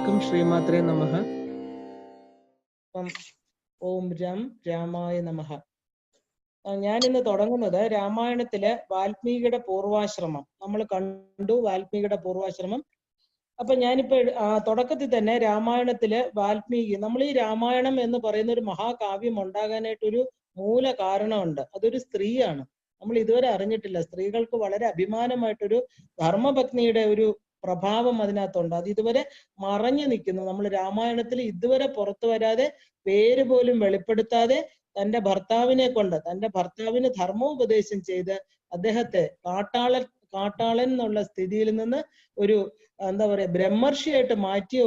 എല്ലാവർക്കും ശ്രീമാത്രേ നമഃ. ഓം രാമായ നമഃ. ഞാൻ ഇന്ന് തുടങ്ങുന്നത് രാമായണത്തിലെ വാൽമീകിയുടെ പൂർവാശ്രമം നമ്മൾ കണ്ടു. വാൽമീകിയുടെ പൂർവാശ്രമം. അപ്പൊ ഞാനിപ്പോ തുടക്കത്തിൽ തന്നെ രാമായണത്തിലെ വാൽമീകി, നമ്മൾ ഈ രാമായണം എന്ന് പറയുന്ന ഒരു മഹാകാവ്യം ഉണ്ടാകാനായിട്ടൊരു മൂല കാരണമുണ്ട്. അതൊരു സ്ത്രീയാണ്. നമ്മൾ ഇതുവരെ അറിഞ്ഞിട്ടില്ല. സ്ത്രീകൾക്ക് വളരെ അഭിമാനമായിട്ടൊരു ധർമ്മപത്നിയുടെ ഒരു പ്രഭാവം അതിനകത്തുണ്ട്. അത് ഇതുവരെ മറഞ്ഞു നിൽക്കുന്നു. നമ്മൾ രാമായണത്തിൽ ഇതുവരെ പുറത്തു വരാതെ, പേര് പോലും വെളിപ്പെടുത്താതെ തന്റെ ഭർത്താവിന് ധർമ്മോപദേശം ചെയ്ത് അദ്ദേഹത്തെ കാട്ടാളൻ എന്നുള്ള സ്ഥിതിയിൽ നിന്ന് ഒരു എന്താ പറയാ ബ്രഹ്മർഷിയായിട്ട് മാറ്റിയ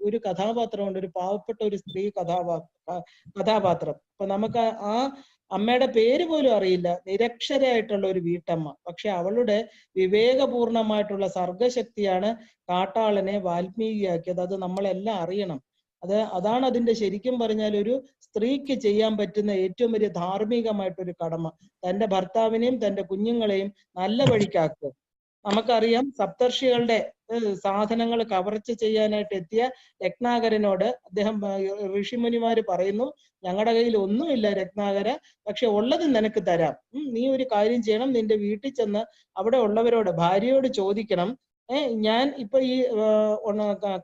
ഒരു കഥാപാത്രമുണ്ട്. ഒരു പാവപ്പെട്ട ഒരു സ്ത്രീ കഥാപാത്രം. അപ്പൊ നമുക്ക് ആ അമ്മയുടെ പേര് പോലും അറിയില്ല. നിരക്ഷരയായിട്ടുള്ള ഒരു വീട്ടമ്മ. പക്ഷെ അവളുടെ വിവേകപൂർണമായിട്ടുള്ള സർഗശക്തിയാണ് കാട്ടാളനെ വാൽമീകിയാക്കിയത്. അത് നമ്മളെല്ലാം അറിയണം. അതാണ് അതിന്റെ ശരിക്കും പറഞ്ഞാൽ ഒരു സ്ത്രീക്ക് ചെയ്യാൻ പറ്റുന്ന ഏറ്റവും വലിയ ധാർമ്മികമായിട്ടൊരു കടമ. തന്റെ ഭർത്താവിനെയും തന്റെ കുഞ്ഞുങ്ങളെയും നല്ല വഴിക്കാക്കുക. നമുക്കറിയാം, സപ്തർഷികളുടെ സാധനങ്ങൾ കവർച്ച ചെയ്യാനായിട്ട് എത്തിയ രത്നാകരനോട് അദ്ദേഹം ഋഷിമുനിമാര് പറയുന്നു, ഞങ്ങളുടെ കയ്യിൽ ഒന്നുമില്ല രത്നാകര, പക്ഷെ ഉള്ളത് നിനക്ക് തരാം. നീ ഒരു കാര്യം ചെയ്യണം, നിന്റെ വീട്ടിൽ ചെന്ന് അവിടെ ഉള്ളവരോട്, ഭാര്യയോട് ചോദിക്കണം, ഞാൻ ഇപ്പൊ ഈ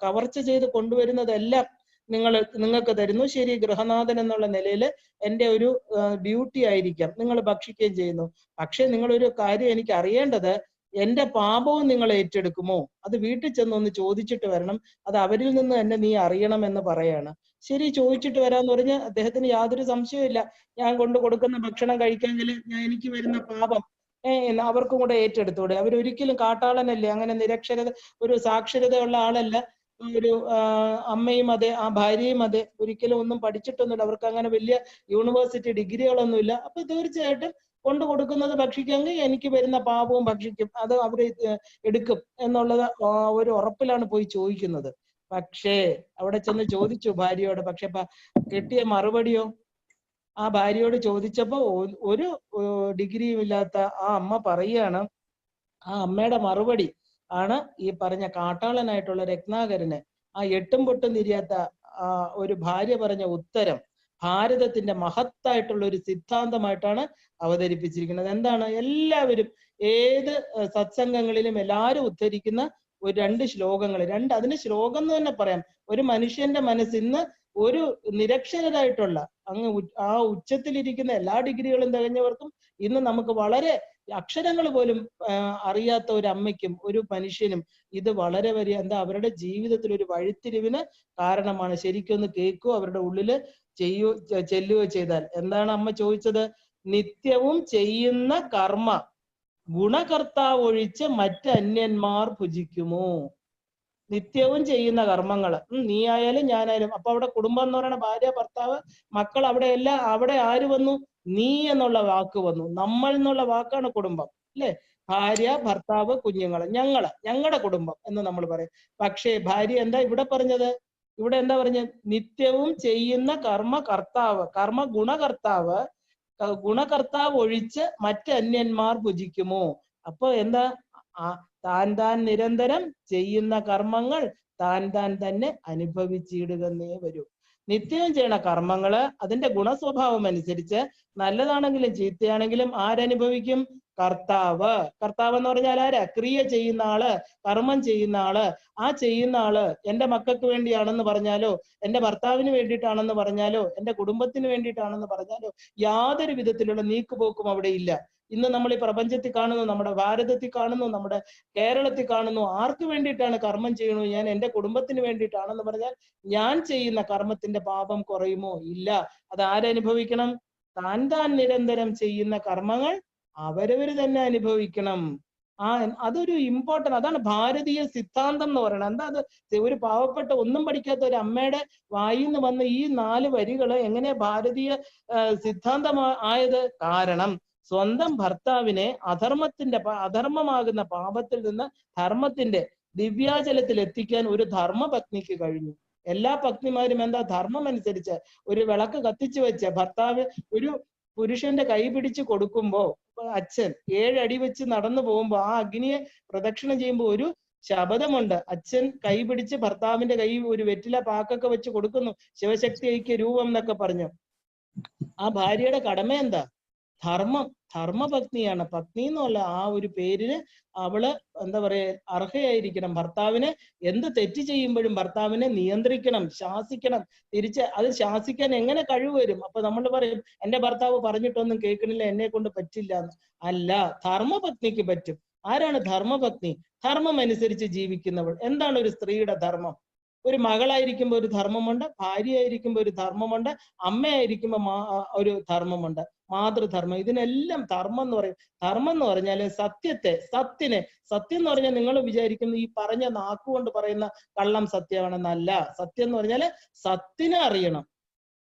കവർച്ച ചെയ്ത് കൊണ്ടുവരുന്നതെല്ലാം നിങ്ങൾക്ക് തരുന്നു. ശരി, ഗൃഹനാഥൻ എന്നുള്ള നിലയിൽ എൻ്റെ ഒരു ഡ്യൂട്ടി ആയിരിക്കാം, നിങ്ങൾ ഭക്ഷിക്കുകയും ചെയ്യുന്നു. പക്ഷെ നിങ്ങളൊരു കാര്യം എനിക്ക് അറിയേണ്ടത്, എന്റെ പാപവും നിങ്ങൾ ഏറ്റെടുക്കുമോ? അത് വീട്ടിൽ ചെന്നൊന്ന് ചോദിച്ചിട്ട് വരണം. അത് അവരിൽ നിന്ന് തന്നെ നീ അറിയണം എന്ന് പറയാണ്. ശരി, ചോദിച്ചിട്ട് വരാന്ന് പറഞ്ഞ് അദ്ദേഹത്തിന് യാതൊരു സംശയവും. ഞാൻ കൊണ്ടു കൊടുക്കുന്ന ഭക്ഷണം കഴിക്കാമെങ്കിൽ എനിക്ക് വരുന്ന പാപം അവർക്കും കൂടെ ഏറ്റെടുത്തൂടെ? അവരൊരിക്കലും കാട്ടാളനല്ലേ, അങ്ങനെ നിരക്ഷരത, ഒരു സാക്ഷരതയുള്ള ആളല്ല. ഒരു അമ്മയും അതെ, ആ ഭാര്യയും അതെ, ഒരിക്കലും ഒന്നും പഠിച്ചിട്ടൊന്നുമില്ല. അവർക്ക് അങ്ങനെ വലിയ യൂണിവേഴ്സിറ്റി ഡിഗ്രികളൊന്നുമില്ല. അപ്പൊ തീർച്ചയായിട്ടും കൊണ്ടു കൊടുക്കുന്നത് ഭക്ഷിക്കാമെങ്കിൽ എനിക്ക് വരുന്ന പാപവും ഭക്ഷിക്കും, അത് അവര് എടുക്കും എന്നുള്ളത് ഒരു ഉറപ്പിലാണ് പോയി ചോദിക്കുന്നത്. പക്ഷേ അവിടെ ചെന്ന് ചോദിച്ചു ഭാര്യയോട്. പക്ഷെ കിട്ടിയ മറുപടിയോ? ആ ഭാര്യയോട് ചോദിച്ചപ്പോ ഒരു ഡിഗ്രിയും ഇല്ലാത്ത ആ അമ്മ പറയുകയാണ്, ആ അമ്മയുടെ മറുപടി ആണ് ഈ പറഞ്ഞ കാട്ടാളനായിട്ടുള്ള രത്നാകരന് ആ എട്ടും പൊട്ടും തിരിയാത്ത ഒരു ഭാര്യ പറഞ്ഞ ഉത്തരം ഭാരതത്തിന്റെ മഹത്തായിട്ടുള്ള ഒരു സിദ്ധാന്തമായിട്ടാണ് അവതരിപ്പിച്ചിരിക്കുന്നത്. എന്താണ്? എല്ലാവരും ഏത് സത്സംഗങ്ങളിലും എല്ലാവരും ഉദ്ധരിക്കുന്ന ഒരു 2 ശ്ലോകങ്ങൾ. അതിന് ശ്ലോകം എന്ന് തന്നെ പറയാം. ഒരു മനുഷ്യന്റെ മനസ്സ് ഇന്ന് ഒരു നിരക്ഷരരായിട്ടുള്ള ആ ഉച്ചത്തിലിരിക്കുന്ന എല്ലാ ഡിഗ്രികളും തികഞ്ഞവർക്കും ഇന്ന് നമുക്ക് വളരെ അക്ഷരങ്ങൾ പോലും അറിയാത്ത ഒരു അമ്മയ്ക്കും ഒരു മനുഷ്യനും ഇത് വളരെ വലിയ അവരുടെ ജീവിതത്തിൽ ഒരു വഴിത്തിരിവിന് കാരണമാണ്. ശരിക്കൊന്ന് കേൾക്കുകയോ അവരുടെ ഉള്ളില് ചെല്ലുകയോ ചെയ്താൽ. എന്താണ് അമ്മ ചോദിച്ചത്? നിത്യവും ചെയ്യുന്ന കർമ്മ ഗുണകർത്താവ് ഒഴിച്ച് മറ്റന്യന്മാർ ഭുജിക്കുമോ? നിത്യവും ചെയ്യുന്ന കർമ്മങ്ങൾ, നീ ആയാലും ഞാനായാലും. അപ്പൊ അവിടെ കുടുംബം എന്ന് പറയുന്ന ഭാര്യ, ഭർത്താവ്, മക്കൾ, അവിടെ ആര് വന്നു? നീ എന്നുള്ള വാക്ക് വന്നു. നമ്മൾ എന്നുള്ള വാക്കാണ് കുടുംബം, അല്ലെ? ഭാര്യ, ഭർത്താവ്, കുഞ്ഞുങ്ങൾ, ഞങ്ങളുടെ കുടുംബം എന്ന് നമ്മൾ പറയും. പക്ഷേ ഭാര്യ എന്താ ഇവിടെ പറഞ്ഞത്? ഇവിടെ എന്താ പറഞ്ഞത്? നിത്യവും ചെയ്യുന്ന കർമ്മ ഗുണകർത്താവ് ഒഴിച്ച് മറ്റന്യന്മാർ ഭുജിക്കുമോ? അപ്പൊ എന്താ? താൻ നിരന്തരം ചെയ്യുന്ന കർമ്മങ്ങൾ താൻ തന്നെ അനുഭവിച്ചിടുകന്നേ വരൂ. നിത്യവും ചെയ്യണ കർമ്മങ്ങള് അതിന്റെ ഗുണസ്വഭാവം അനുസരിച്ച് നല്ലതാണെങ്കിലും ചീത്തയാണെങ്കിലും ആരനുഭവിക്കും? കർത്താവ് എന്ന് പറഞ്ഞാൽ ആരാ? ക്രിയ ചെയ്യുന്ന ആള്, കർമ്മം ചെയ്യുന്ന ആള്. ആ ചെയ്യുന്ന ആള് എന്റെ മക്കൾക്ക് വേണ്ടിയാണെന്ന് പറഞ്ഞാലോ, എന്റെ ഭർത്താവിന് വേണ്ടിയിട്ടാണെന്ന് പറഞ്ഞാലോ, എന്റെ കുടുംബത്തിന് വേണ്ടിയിട്ടാണെന്ന് പറഞ്ഞാലോ യാതൊരു വിധത്തിലുള്ള നീക്കുപോക്കും അവിടെ ഇല്ല. ഇന്ന് നമ്മൾ ഈ പ്രപഞ്ചത്തിൽ കാണുന്നു, നമ്മുടെ ഭാരതത്തിൽ കാണുന്നു, നമ്മുടെ കേരളത്തിൽ കാണുന്നു. ആർക്ക് വേണ്ടിയിട്ടാണ് കർമ്മം ചെയ്യണു? ഞാൻ എൻ്റെ കുടുംബത്തിന് വേണ്ടിയിട്ടാണെന്ന് പറഞ്ഞാൽ ഞാൻ ചെയ്യുന്ന കർമ്മത്തിന്റെ പാപം കുറയുമോ? ഇല്ല. അത് ആരനുഭവിക്കണം? താൻ നിരന്തരം ചെയ്യുന്ന കർമ്മങ്ങൾ അവരവര് തന്നെ അനുഭവിക്കണം. അതൊരു ഇമ്പോർട്ടൻ്റ്, അതാണ് ഭാരതീയ സിദ്ധാന്തം എന്ന് പറയുന്നത്. എന്താ അത്? ഒരു പാവപ്പെട്ട ഒന്നും പഠിക്കാത്ത ഒരു അമ്മയുടെ വായിൽ നിന്ന് വന്ന ഈ 4 വരികള് എങ്ങനെ ഭാരതീയ സിദ്ധാന്തം ആയത്? കാരണം സ്വന്തം ഭർത്താവിനെ അധർമ്മമാകുന്ന പാപത്തിൽ നിന്ന് ധർമ്മത്തിന്റെ ദിവ്യാചലത്തിൽ എത്തിക്കാൻ ഒരു ധർമ്മപത്നിക്ക് കഴിഞ്ഞു. എല്ലാ പത്നിമാരും എന്താ? ധർമ്മം അനുസരിച്ച് ഒരു വിളക്ക് കത്തിച്ചു വെച്ച ഭർത്താവ് ഒരു പുരുഷന്റെ കൈ പിടിച്ച് കൊടുക്കുമ്പോ, അച്ഛൻ 7 അടി വെച്ച് നടന്നു പോകുമ്പോ ആ അഗ്നിയെ പ്രദക്ഷിണം ചെയ്യുമ്പോൾ ഒരു ശബദമുണ്ട്. അച്ഛൻ കൈ പിടിച്ച് ഭർത്താവിന്റെ കൈ ഒരു വെറ്റില പാക്കൊക്കെ വെച്ച് കൊടുക്കുന്നു, ശിവശക്തി ഐക്യ രൂപം എന്നൊക്കെ പറഞ്ഞു. ആ ഭാര്യയുടെ കടമ എന്താ? ധർമ്മം. ധർമ്മപത്നിയാണ്. പത്നി എന്നല്ല, ആ ഒരു പേരിന് അവള് എന്താ പറയാ അർഹയായിരിക്കണം. ഭർത്താവിനെ എന്ത് തെറ്റ് ചെയ്യുമ്പോഴും ഭർത്താവിനെ നിയന്ത്രിക്കണം, ശാസിക്കണം. തിരിച്ച് അത് ശാസിക്കാൻ എങ്ങനെ കഴിവ് വരും? അപ്പൊ നമ്മൾ പറയും എന്റെ ഭർത്താവ് പറഞ്ഞിട്ടൊന്നും കേൾക്കണില്ല, എന്നെ കൊണ്ട് പറ്റില്ല എന്ന്. അല്ല, ധർമ്മപത്നിക്ക് പറ്റും. ആരാണ് ധർമ്മപത്നി? ധർമ്മം അനുസരിച്ച് ജീവിക്കുന്നവൾ. എന്താണ് ഒരു സ്ത്രീയുടെ ധർമ്മം? ഒരു മകളായിരിക്കുമ്പോൾ ഒരു ധർമ്മമുണ്ട്, ഭാര്യയായിരിക്കുമ്പോൾ ഒരു ധർമ്മമുണ്ട്, അമ്മയായിരിക്കുമ്പോൾ ഒരു ധർമ്മമുണ്ട്, മാതൃധർമ്മം. ഇതിനെല്ലാം ധർമ്മം എന്ന് പറയും. ധർമ്മം എന്ന് പറഞ്ഞാല് സത്യത്തെ, സത്യം എന്ന് പറഞ്ഞാൽ നിങ്ങൾ വിചാരിക്കുന്നു ഈ പറഞ്ഞ നാക്കുകൊണ്ട് പറയുന്ന കള്ളം സത്യമാണെന്നല്ല. സത്യം എന്ന് പറഞ്ഞാല് സത്തിനെ അറിയണം,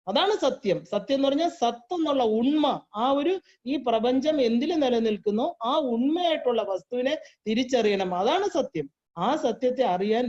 അതാണ് സത്യം. സത്യം എന്ന് പറഞ്ഞാൽ സത്ത് എന്നുള്ള ഉണ്മ. ആ ഒരു ഈ പ്രപഞ്ചം എന്തിൽ നിലനിൽക്കുന്നോ ആ ഉണ്മയായിട്ടുള്ള വസ്തുവിനെ തിരിച്ചറിയണം, അതാണ് സത്യം. ആ സത്യത്തെ അറിയാൻ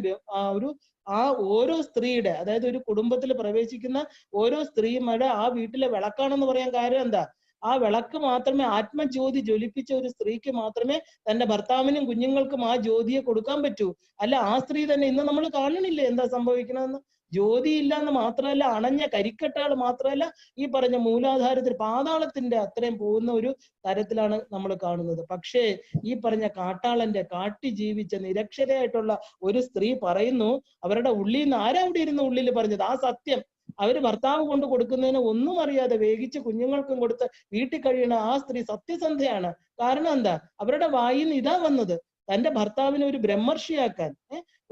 ആ ഓരോ സ്ത്രീയുടെ, അതായത് ഒരു കുടുംബത്തിൽ പ്രവേശിക്കുന്ന ഓരോ സ്ത്രീയുടെ ആ വീട്ടിലെ വിളക്കാണെന്ന് പറയാൻ കാര്യം എന്താ? ആ വിളക്ക് മാത്രമേ, ആത്മജ്യോതി ജ്വലിപ്പിച്ച ഒരു സ്ത്രീക്ക് മാത്രമേ തന്റെ ഭർത്താവിനും കുഞ്ഞുങ്ങൾക്കും ആ ജ്യോതിയെ കൊടുക്കാൻ പറ്റൂ. അല്ല, ആ സ്ത്രീ തന്നെ ഇന്ന് നമ്മൾ കാണണില്ലേ എന്താ സംഭവിക്കണമെന്ന്? ജ്യോതി ഇല്ല എന്ന് മാത്രമല്ല, അണഞ്ഞ കരിക്കട്ടകൾ മാത്രമല്ല, ഈ പറഞ്ഞ മൂലാധാരത്തിൽ പാതാളത്തിന്റെ അത്രയും പോകുന്ന ഒരു തരത്തിലാണ് നമ്മൾ കാണുന്നത്. പക്ഷേ ഈ പറഞ്ഞ കാട്ടാളന്റെ കാട്ടി ജീവിച്ച നിരക്ഷരയായിട്ടുള്ള ഒരു സ്ത്രീ പറയുന്നു, അവരുടെ ഉള്ളിൽ നിന്ന് ആരാ അവിടെ ഇരുന്ന് ഉള്ളിൽ പറഞ്ഞത്? ആ സത്യം അവര് ഭർത്താവ് കൊണ്ട് കൊടുക്കുന്നതിന് ഒന്നും അറിയാതെ വേഗിച്ച് കുഞ്ഞുങ്ങൾക്കും കൊടുത്ത് വീട്ടിൽ കഴിയണ ആ സ്ത്രീ സത്യസന്ധയാണ്. കാരണം എന്താ? അവരുടെ വായിൽ നിന്ന് ഇതാ വന്നത്, തന്റെ ഭർത്താവിനെ ഒരു ബ്രഹ്മർഷിയാക്കാൻ.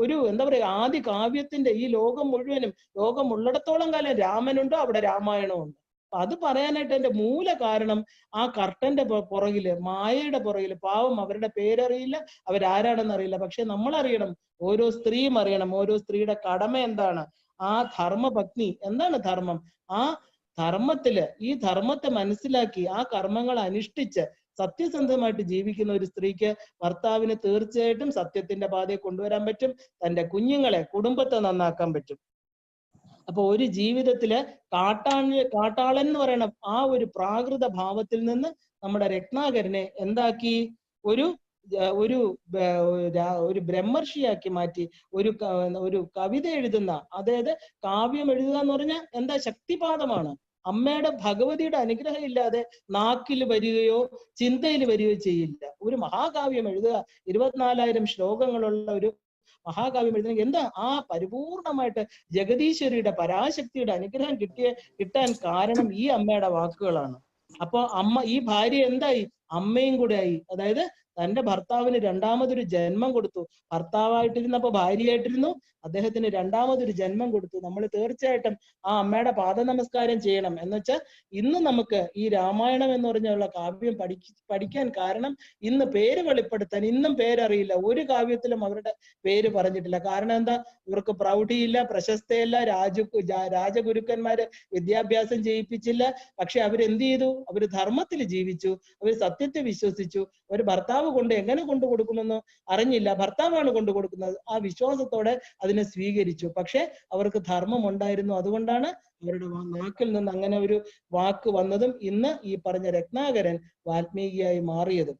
ഒരു എന്താ പറയാ, ആദി കാവ്യത്തിന്റെ ഈ ലോകം മുഴുവനും, ലോകം ഉള്ളിടത്തോളം കാലം രാമനുണ്ടോ അവിടെ രാമായണമുണ്ട്. അപ്പൊ അത് പറയാനായിട്ട് എന്റെ മൂല കാരണം ആ കർട്ടന്റെ പുറകില്, മായയുടെ പുറകില്, പാവം അവരുടെ പേരറിയില്ല, അവരാരാണെന്ന് അറിയില്ല. പക്ഷെ നമ്മൾ അറിയണം, ഓരോ സ്ത്രീയും അറിയണം, ഓരോ സ്ത്രീയുടെ കടമ എന്താണ്. ആ ധർമ്മപത്നി എന്താണ് ധർമ്മം? ആ ധർമ്മത്തില്, ഈ ധർമ്മത്തെ മനസ്സിലാക്കി ആ കർമ്മങ്ങൾ അനുഷ്ഠിച്ച് സത്യസന്ധമായിട്ട് ജീവിക്കുന്ന ഒരു സ്ത്രീക്ക് ഭർത്താവിന് തീർച്ചയായിട്ടും സത്യത്തിന്റെ പാതയെ കൊണ്ടുവരാൻ പറ്റും, തന്റെ കുഞ്ഞുങ്ങളെ, കുടുംബത്തെ നന്നാക്കാൻ പറ്റും. അപ്പൊ ഒരു ജീവിതത്തില് കാട്ടാളൻ എന്ന് പറയുന്ന ആ ഒരു പ്രാകൃത ഭാവത്തിൽ നിന്ന് നമ്മുടെ രത്നാകരനെ എന്താക്കി? ഒരു ഒരു ബ്രഹ്മർഷിയാക്കി മാറ്റി. ഒരു കവിത എഴുതുന്ന, അതായത് കാവ്യം എഴുതുക എന്ന് പറഞ്ഞാൽ എന്താ? ശക്തിപാതമാണ്. അമ്മയുടെ ഭഗവതിയുടെ അനുഗ്രഹം ഇല്ലാതെ നാക്കിൽ വരികയോ ചിന്തയിൽ വരികയോ ചെയ്യില്ല. ഒരു മഹാകാവ്യം എഴുതുക, 24,000 ശ്ലോകങ്ങളുള്ള ഒരു മഹാകാവ്യം എഴുതണമെങ്കിൽ എന്താ? ആ പരിപൂർണമായിട്ട് ജഗദീശ്വരിയുടെ പരാശക്തിയുടെ അനുഗ്രഹം കിട്ടാൻ കാരണം ഈ അമ്മയുടെ വാക്കുകളാണ്. അപ്പൊ ഈ ഭാര്യ എന്തായി? അമ്മയും കൂടെ ആയി. അതായത് തന്റെ ഭർത്താവിന് രണ്ടാമതൊരു ജന്മം കൊടുത്തു. ഭർത്താവായിട്ടിരുന്നപ്പോ ഭാര്യയായിട്ടിരുന്നു, അദ്ദേഹത്തിന് രണ്ടാമതൊരു ജന്മം കൊടുത്തു. നമ്മൾ തീർച്ചയായിട്ടും ആ അമ്മയുടെ പാദ നമസ്കാരം ചെയ്യണം. എന്നുവെച്ചാൽ ഇന്ന് നമുക്ക് ഈ രാമായണം എന്ന് പറഞ്ഞുള്ള കാവ്യം പഠിക്കാൻ കാരണം ഇന്ന് പേര് വെളിപ്പെടുത്താൻ, ഇന്നും പേരറിയില്ല, ഒരു കാവ്യത്തിലും അവരുടെ പേര് പറഞ്ഞിട്ടില്ല. കാരണം എന്താ? ഇവർക്ക് പ്രൗഢിയില്ല, പ്രശസ്തയല്ല, രാജഗുരുക്കന്മാര് വിദ്യാഭ്യാസം ചെയ്യിപ്പിച്ചില്ല. പക്ഷെ അവരെന്ത് ചെയ്തു? അവര് ധർമ്മത്തിൽ ജീവിച്ചു, അവർ സത്യത്തെ വിശ്വസിച്ചു. ഒരു ഭർത്താവ് എങ്ങനെ കൊണ്ടു കൊടുക്കുമെന്ന് അറിഞ്ഞില്ല, ഭർത്താവാണ് കൊണ്ടു കൊടുക്കുന്നത്. ആ വിശ്വാസത്തോടെ അതിനെ സ്വീകരിച്ചു. പക്ഷെ അവർക്ക് ധർമ്മം ഉണ്ടായിരുന്നു. അതുകൊണ്ടാണ് അവരുടെ നാക്കിൽ നിന്ന് അങ്ങനെ ഒരു വാക്ക് വന്നതും ഇന്ന് ഈ പറഞ്ഞ രത്നാകരൻ വാൽമീകിയായി മാറിയതും.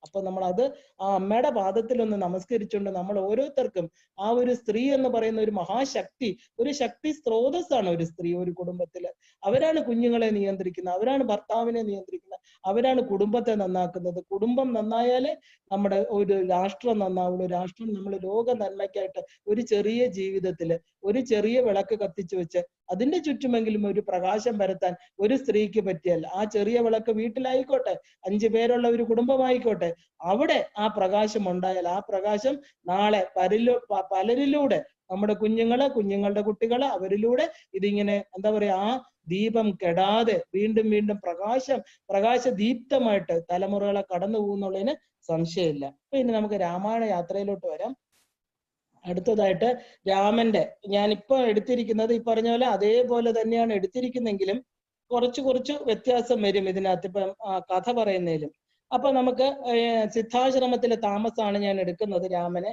അപ്പൊ നമ്മൾ അത് ആ അമ്മയുടെ പാദത്തിൽ ഒന്ന് നമസ്കരിച്ചുകൊണ്ട് നമ്മൾ ഓരോരുത്തർക്കും ആ ഒരു സ്ത്രീ എന്ന് പറയുന്ന ഒരു മഹാശക്തി, ഒരു ശക്തി സ്രോതസ്സാണ് ഒരു സ്ത്രീ ഒരു കുടുംബത്തില്. അവരാണ് കുഞ്ഞുങ്ങളെ നിയന്ത്രിക്കുന്നത്, അവരാണ് ഭർത്താവിനെ നിയന്ത്രിക്കുന്നത്, അവരാണ് കുടുംബത്തെ നന്നാക്കുന്നത്. കുടുംബം നന്നായാലേ നമ്മുടെ ഒരു രാഷ്ട്രം നന്നാവുള്ളൂ. രാഷ്ട്രം നമ്മൾ ലോക നന്മയ്ക്കായിട്ട് ഒരു ചെറിയ ജീവിതത്തില് ഒരു ചെറിയ വിളക്ക് കത്തിച്ചു വെച്ച് അതിന്റെ ചുറ്റുമെങ്കിലും ഒരു പ്രകാശം പരത്താൻ ഒരു സ്ത്രീക്ക് പറ്റിയാൽ, ആ ചെറിയ വിളക്ക് വീട്ടിലായിക്കോട്ടെ, 5 പേരുള്ള ഒരു കുടുംബമായിക്കോട്ടെ, അവിടെ ആ പ്രകാശം ഉണ്ടായാൽ ആ പ്രകാശം നാളെ പലരിലൂടെ, നമ്മുടെ കുഞ്ഞുങ്ങളുടെ കുട്ടികള്, അവരിലൂടെ ഇതിങ്ങനെ എന്താ പറയാ, ആ ദീപം കെടാതെ വീണ്ടും വീണ്ടും പ്രകാശദീപ്തമായിട്ട് തലമുറകളെ കടന്നു പോകുന്നുള്ളതിന് സംശയമില്ല. അപ്പൊ ഇനി നമുക്ക് രാമായണ യാത്രയിലോട്ട് വരാം. അടുത്തതായിട്ട് രാമന്റെ, ഞാനിപ്പോ എടുത്തിരിക്കുന്നത് ഈ പറഞ്ഞ പോലെ അതേപോലെ തന്നെയാണ് എടുത്തിരിക്കുന്നെങ്കിലും കുറച്ച് വ്യത്യാസം വരും ഇതിനകത്ത് ഇപ്പം കഥ പറയുന്നതിലും. അപ്പൊ നമുക്ക് സിദ്ധാശ്രമത്തിലെ താമസമാണ് ഞാൻ എടുക്കുന്നത് രാമനെ.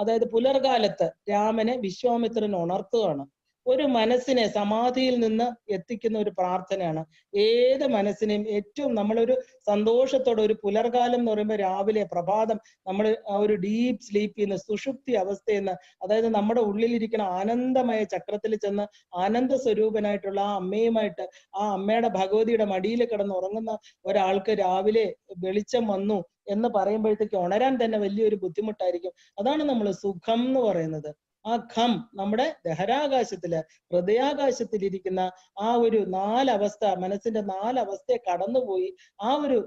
അതായത് പുലർകാലത്ത് രാമനെ വിശ്വാമിത്രൻ ഉണർത്തുകയാണ്. ഒരു മനസ്സിനെ സമാധിയിൽ നിന്ന് എത്തിക്കുന്ന ഒരു പ്രാർത്ഥനയാണ്. ഏത് മനസ്സിനെയും ഏറ്റവും നമ്മളൊരു സന്തോഷത്തോടെ, ഒരു പുലർകാലം എന്ന് പറയുമ്പോൾ രാവിലെ പ്രഭാതം, നമ്മൾ ആ ഒരു ഡീപ്പ് സ്ലീപ്പിൽ നിന്ന്, സുഷുപ്തി അവസ്ഥയിൽ നിന്ന്, അതായത് നമ്മുടെ ഉള്ളിലിരിക്കുന്ന ആനന്ദമയ ചക്രത്തിൽ ചെന്ന് ആനന്ദ സ്വരൂപനായിട്ടുള്ള ആ അമ്മയുമായിട്ട്, ആ അമ്മയുടെ ഭഗവതിയുടെ മടിയിൽ കിടന്ന് ഉറങ്ങുന്ന ഒരാൾക്ക് രാവിലെ വെളിച്ചം വന്നു എന്ന് പറയുമ്പോഴത്തേക്ക് ഉണരാൻ തന്നെ വലിയൊരു ബുദ്ധിമുട്ടായിരിക്കും. അതാണ് നമ്മൾ സുഖം എന്ന് പറയുന്നത്. ആ ഖം നമ്മുടെ ദഹരാകാശത്തില്, ഹൃദയാകാശത്തിലിരിക്കുന്ന ആ ഒരു നാലവസ്ഥ, മനസ്സിന്റെ നാലവസ്ഥയെ കടന്നുപോയി ആ ഒരു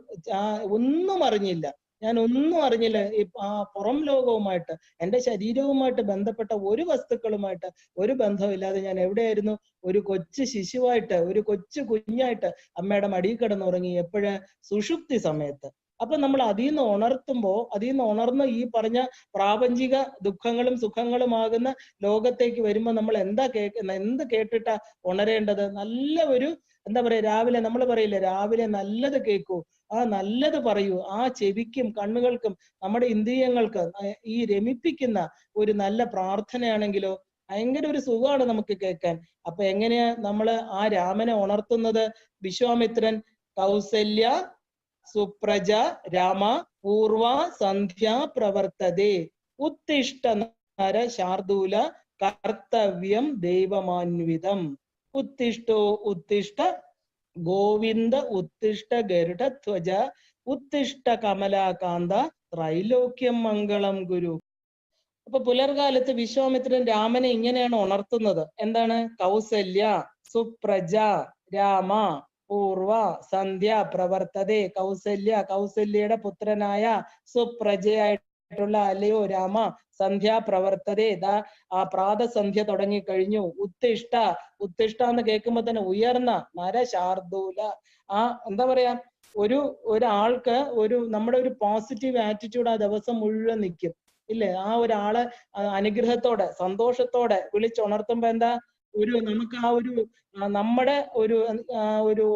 ഒന്നും അറിഞ്ഞില്ല, ഞാൻ ഒന്നും അറിഞ്ഞില്ല. ആ പുറം ലോകവുമായിട്ട്, എൻ്റെ ശരീരവുമായിട്ട് ബന്ധപ്പെട്ട ഒരു വസ്തുക്കളുമായിട്ട് ഒരു ബന്ധമില്ലാതെ ഞാൻ എവിടെയായിരുന്നു? ഒരു കൊച്ചു ശിശുവായിട്ട്, ഒരു കൊച്ചു കുഞ്ഞായിട്ട് അമ്മയുടെ മടിയിൽ കിടന്നുറങ്ങി. എപ്പോഴ്? സുഷുപ്തി സമയത്ത്. അപ്പൊ നമ്മൾ അതിൽ നിന്ന് ഉണർത്തുമ്പോൾ, അതിൽ നിന്ന് ഉണർന്ന് ഈ പറഞ്ഞ പ്രാപഞ്ചിക ദുഃഖങ്ങളും സുഖങ്ങളുമാകുന്ന ലോകത്തേക്ക് വരുമ്പോൾ നമ്മൾ എന്താ കേൾക്കുന്നത്? എന്ത് കേട്ടിട്ടാ ഉണരേണ്ടത്? നല്ല ഒരു എന്താ പറയാ, രാവിലെ നമ്മൾ പറയില്ലേ, രാവിലെ നല്ലത് കേൾക്കൂ, ആ നല്ലത് പറയൂ. ആ ചെവിക്കും കണ്ണുകൾക്കും നമ്മുടെ ഇന്ദ്രിയങ്ങൾക്ക് ഈ രമിപ്പിക്കുന്ന ഒരു നല്ല പ്രാർത്ഥനയാണെങ്കിലോ ഭയങ്കര ഒരു സുഖമാണ് നമുക്ക് കേൾക്കാൻ. അപ്പൊ എങ്ങനെയാ നമ്മള് ആ രാമനെ ഉണർത്തുന്നത്? വിശ്വാമിത്രൻ കൗസല്യ സുപ്രജ രാമ പൂർവ സന്ധ്യാ പ്രവർത്തതേ ഉത്തിഷ്ഠ നര ശാർദൂല കർത്തവ്യം ദൈവമാന്വിതം. ഉത്തിഷ്ഠോ ഉത്തിഷ്ഠ ഗോവിന്ദ ഉത്തിഷ്ഠ ഗരുഡധ്വജ ഉത്തിഷ്ഠ കമലാകാന്ത ത്രൈലോക്യം മംഗളം ഗുരു. അപ്പൊ പുലർകാലത്ത് വിശ്വാമിത്രൻ രാമനെ ഇങ്ങനെയാണ് ഉണർത്തുന്നത്. എന്താണ്? കൗസല്യ സുപ്രജ രാമ പൂർവ സന്ധ്യ പ്രവർത്തതേ. കൗസല്യ, കൗസല്യയുടെ പുത്രനായ സുപ്രജയായിട്ടുള്ള അല്ലയോ രാമ, സന്ധ്യ പ്രവർത്തതേ, ആ പ്രാതസന്ധ്യ തുടങ്ങിക്കഴിഞ്ഞു. ഉത്തിഷ്ഠ, ഉത്തിഷ്ഠ എന്ന് കേൾക്കുമ്പോ തന്നെ ഉയർന്ന, നരശാർദൂല, ആ എന്താ പറയാ, ഒരാൾക്ക് നമ്മുടെ ഒരു പോസിറ്റീവ് ആറ്റിറ്റ്യൂഡ് ആ ദിവസം മുഴുവൻ നിൽക്കും ഇല്ലേ? ആ ഒരാളെ അനുഗ്രഹത്തോടെ സന്തോഷത്തോടെ വിളിച്ചുണർത്തുമ്പോ എന്താ, നമുക്ക് ആ നമ്മുടെ ഒരു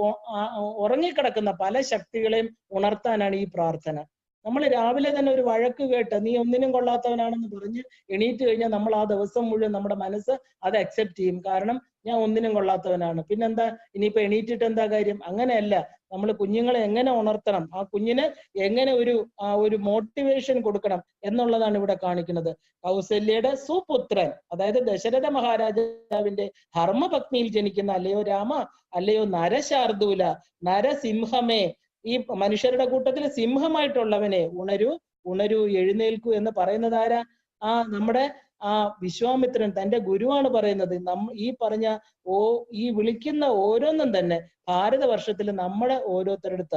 ഉറങ്ങിക്കിടക്കുന്ന പല ശക്തികളെയും ഉണർത്താനാണ് ഈ പ്രാർത്ഥന. നമ്മൾ രാവിലെ തന്നെ ഒരു വഴക്ക് കേട്ട് നീ ഒന്നിനും കൊള്ളാത്തവനാണെന്ന് പറഞ്ഞ് എണീറ്റ് കഴിഞ്ഞാൽ നമ്മൾ ആ ദിവസം മുഴുവൻ നമ്മുടെ മനസ്സ് അത് അക്സെപ്റ്റ് ചെയ്യും. കാരണം ഞാൻ ഒന്നിനും കൊള്ളാത്തവനാണ്, പിന്നെന്താ ഇനിയിപ്പോ എണീറ്റിട്ട് എന്താ കാര്യം? അങ്ങനെയല്ല. നമ്മൾ കുഞ്ഞുങ്ങളെ എങ്ങനെ ഉണർത്തണം, ആ കുഞ്ഞിന് എങ്ങനെ ഒരു മോട്ടിവേഷൻ കൊടുക്കണം എന്നുള്ളതാണ് ഇവിടെ കാണിക്കുന്നത്. കൗസല്യയുടെ സുപുത്രൻ, അതായത് ദശരഥ മഹാരാജാവിന്റെ ധർമ്മപത്നിയിൽ ജനിക്കുന്ന അല്ലയോ രാമ, അല്ലയോ നരശാർദൂല, നരസിംഹമേ, ഈ മനുഷ്യരുടെ കൂട്ടത്തിൽ സിംഹമായിട്ടുള്ളവനെ ഉണരൂ, ഉണരൂ, എഴുന്നേൽക്കൂ എന്ന് പറയുന്നത് ആരാ? നമ്മുടെ വിശ്വാമിത്രൻ തന്റെ ഗുരുവാണ് പറയുന്നത്. ഈ പറഞ്ഞ ഈ വിളിക്കുന്ന ഓരോന്നും തന്നെ ഭാരതവർഷത്തിൽ നമ്മുടെ ഓരോരുത്തരടുത്ത